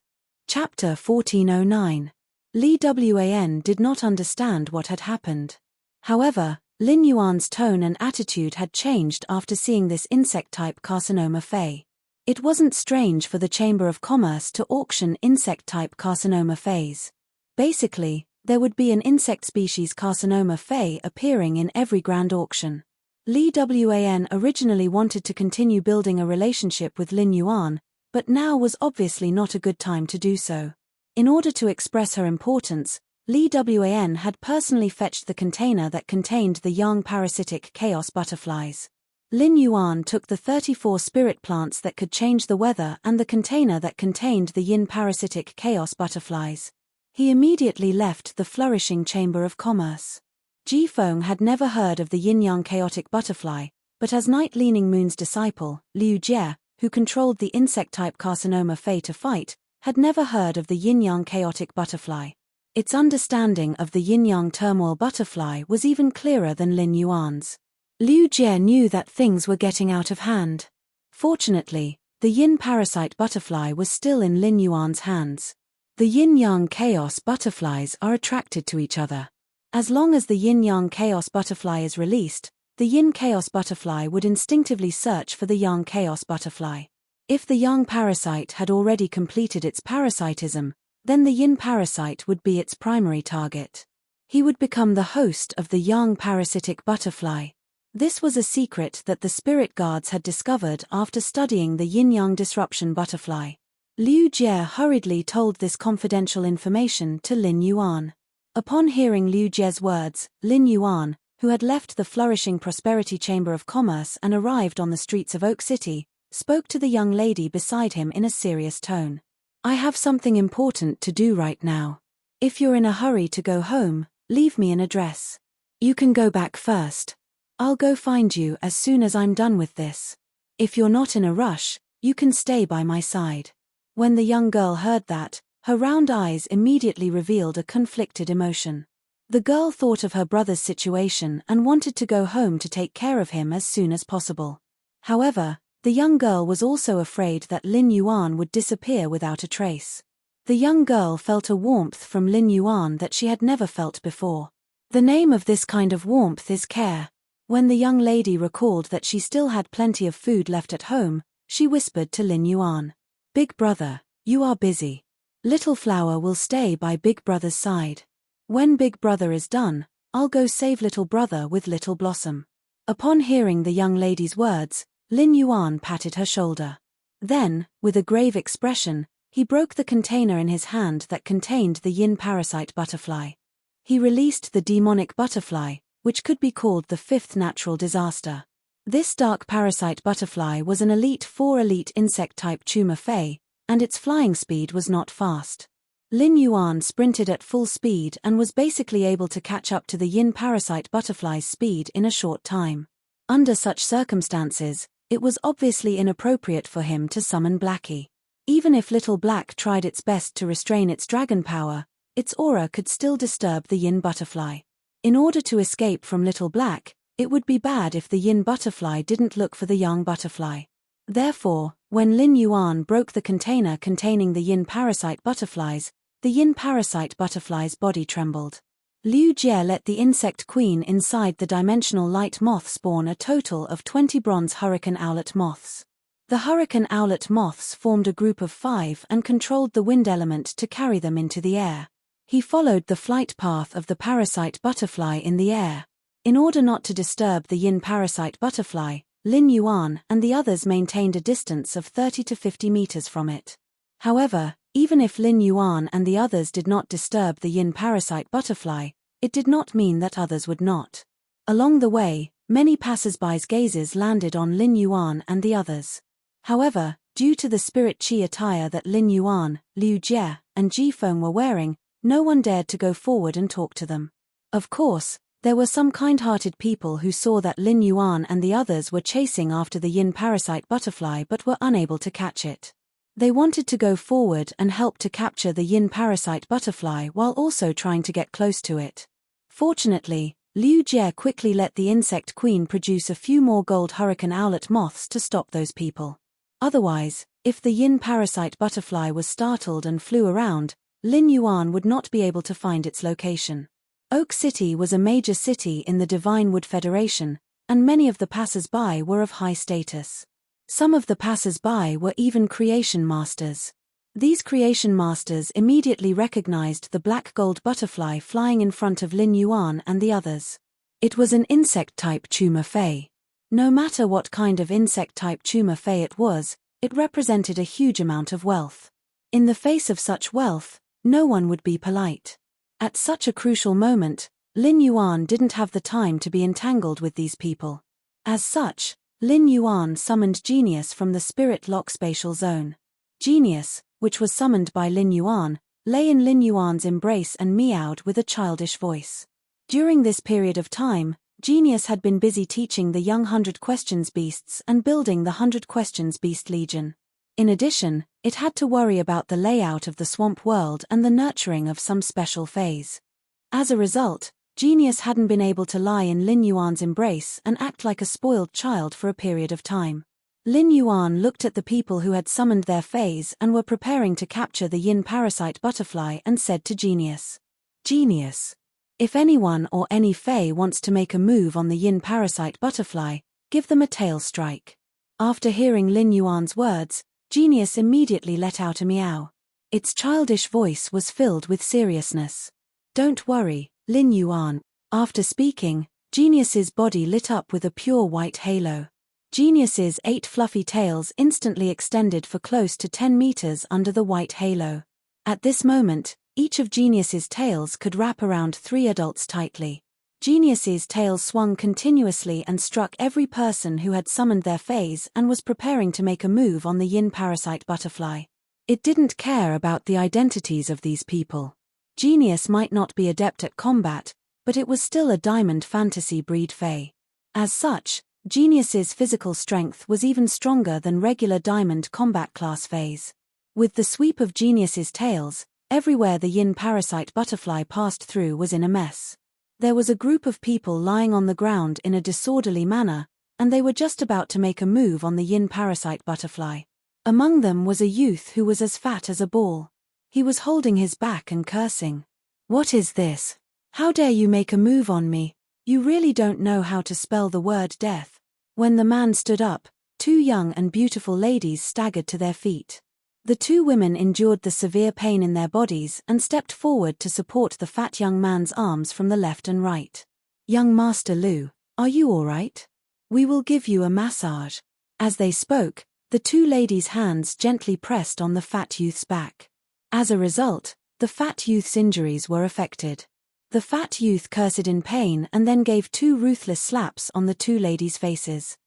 Chapter 1409. Li Wan did not understand what had happened. However, Lin Yuan's tone and attitude had changed after seeing this insect-type carcinoma Fae. It wasn't strange for the Chamber of Commerce to auction insect-type carcinoma Faes. Basically, there would be an insect species carcinoma Fae appearing in every grand auction. Li Wan originally wanted to continue building a relationship with Lin Yuan, but now was obviously not a good time to do so. In order to express her importance, Li Wan had personally fetched the container that contained the young parasitic chaos butterflies. Lin Yuan took the 34 spirit plants that could change the weather and the container that contained the yin parasitic chaos butterflies. He immediately left the Flourishing Chamber of Commerce. Jifeng had never heard of the yin-yang chaotic butterfly, but as Night Leaning Moon's disciple, Liu Jie, who controlled the insect-type carcinoma Fae to fight, had never heard of the yin-yang chaotic butterfly. Its understanding of the yin-yang turmoil butterfly was even clearer than Lin Yuan's. Liu Jie knew that things were getting out of hand. Fortunately, the yin parasite butterfly was still in Lin Yuan's hands. The yin-yang chaos butterflies are attracted to each other. As long as the yin-yang chaos butterfly is released, the yin chaos butterfly would instinctively search for the yang chaos butterfly. If the yang parasite had already completed its parasitism, then the yin parasite would be its primary target. He would become the host of the yang parasitic butterfly. This was a secret that the spirit guards had discovered after studying the yin-yang disruption butterfly. Liu Jie hurriedly told this confidential information to Lin Yuan. Upon hearing Liu Jie's words, Lin Yuan, who had left the flourishing Prosperity Chamber of Commerce and arrived on the streets of Oak City, spoke to the young lady beside him in a serious tone. I have something important to do right now. If you're in a hurry to go home, leave me an address. You can go back first. I'll go find you as soon as I'm done with this. If you're not in a rush, you can stay by my side. When the young girl heard that, her round eyes immediately revealed a conflicted emotion. The girl thought of her brother's situation and wanted to go home to take care of him as soon as possible. However, the young girl was also afraid that Lin Yuan would disappear without a trace. The young girl felt a warmth from Lin Yuan that she had never felt before. The name of this kind of warmth is care. When the young lady recalled that she still had plenty of food left at home, she whispered to Lin Yuan, "Big brother, you are busy. Little Flower will stay by Big Brother's side. When Big Brother is done, I'll go save Little Brother with Little Blossom." Upon hearing the young lady's words, Lin Yuan patted her shoulder. Then, with a grave expression, he broke the container in his hand that contained the yin parasite butterfly. He released the demonic butterfly, which could be called the fifth natural disaster. This dark parasite butterfly was an elite 4 elite insect-type tumor fey, and its flying speed was not fast. Lin Yuan sprinted at full speed and was basically able to catch up to the yin parasite butterfly's speed in a short time. Under such circumstances, it was obviously inappropriate for him to summon Blackie. Even if Little Black tried its best to restrain its dragon power, its aura could still disturb the yin butterfly. In order to escape from Little Black, it would be bad if the yin butterfly didn't look for the yang butterfly. Therefore, when Lin Yuan broke the container containing the yin parasite butterflies, the yin parasite butterfly's body trembled. Liu Jie let the insect queen inside the dimensional light moth spawn a total of 20 bronze hurricane owlet moths. The hurricane owlet moths formed a group of 5 and controlled the wind element to carry them into the air. He followed the flight path of the parasite butterfly in the air. In order not to disturb the yin parasite butterfly, Lin Yuan and the others maintained a distance of 30 to 50 meters from it. However, even if Lin Yuan and the others did not disturb the yin parasite butterfly, it did not mean that others would not. Along the way, many passers-by's gazes landed on Lin Yuan and the others. However, due to the spirit chi attire that Lin Yuan, Liu Jie, and Ji Feng were wearing, no one dared to go forward and talk to them. Of course, there were some kind-hearted people who saw that Lin Yuan and the others were chasing after the yin parasite butterfly but were unable to catch it. They wanted to go forward and help to capture the yin parasite butterfly while also trying to get close to it. Fortunately, Liu Jie quickly let the insect queen produce a few more gold hurricane owlet moths to stop those people. Otherwise, if the yin parasite butterfly was startled and flew around, Lin Yuan would not be able to find its location. Oak City was a major city in the Divine Wood Federation, and many of the passers-by were of high status. Some of the passers-by were even creation masters. These creation masters immediately recognized the black gold butterfly flying in front of Lin Yuan and the others. It was an insect-type tumor fey. No matter what kind of insect-type tumor fey it was, it represented a huge amount of wealth. In the face of such wealth, no one would be polite. At such a crucial moment, Lin Yuan didn't have the time to be entangled with these people. As such, Lin Yuan summoned Genius from the Spirit Lock spatial zone. Genius, which was summoned by Lin Yuan, lay in Lin Yuan's embrace and meowed with a childish voice. During this period of time, Genius had been busy teaching the young 100 Questions Beasts and building the 100 Questions Beast Legion. In addition, it had to worry about the layout of the swamp world and the nurturing of some special phase. As a result, Genius hadn't been able to lie in Lin Yuan's embrace and act like a spoiled child for a period of time. Lin Yuan looked at the people who had summoned their fays and were preparing to capture the yin parasite butterfly and said to Genius, "Genius, if anyone or any fey wants to make a move on the yin parasite butterfly, give them a tail strike." After hearing Lin Yuan's words, Genius immediately let out a meow. Its childish voice was filled with seriousness. "Don't worry, Lin Yuan." After speaking, Genius's body lit up with a pure white halo. Genius's 8 fluffy tails instantly extended for close to 10 meters under the white halo. At this moment, each of Genius's tails could wrap around 3 adults tightly. Genius's tails swung continuously and struck every person who had summoned their phase and was preparing to make a move on the yin parasite butterfly. It didn't care about the identities of these people. Genius might not be adept at combat, but it was still a diamond fantasy breed fae. As such, Genius's physical strength was even stronger than regular diamond combat class faes. With the sweep of Genius's tails, everywhere the yin parasite butterfly passed through was in a mess. There was a group of people lying on the ground in a disorderly manner, and they were just about to make a move on the yin parasite butterfly. Among them was a youth who was as fat as a ball. He was holding his back and cursing. "What is this? How dare you make a move on me? You really don't know how to spell the word death." When the man stood up, 2 young and beautiful ladies staggered to their feet. The 2 women endured the severe pain in their bodies and stepped forward to support the fat young man's arms from the left and right. "Young Master Lu, are you all right? We will give you a massage." As they spoke, the 2 ladies' hands gently pressed on the fat youth's back. As a result, the fat youth's injuries were affected. The fat youth cursed in pain and then gave 2 ruthless slaps on the 2 ladies' faces.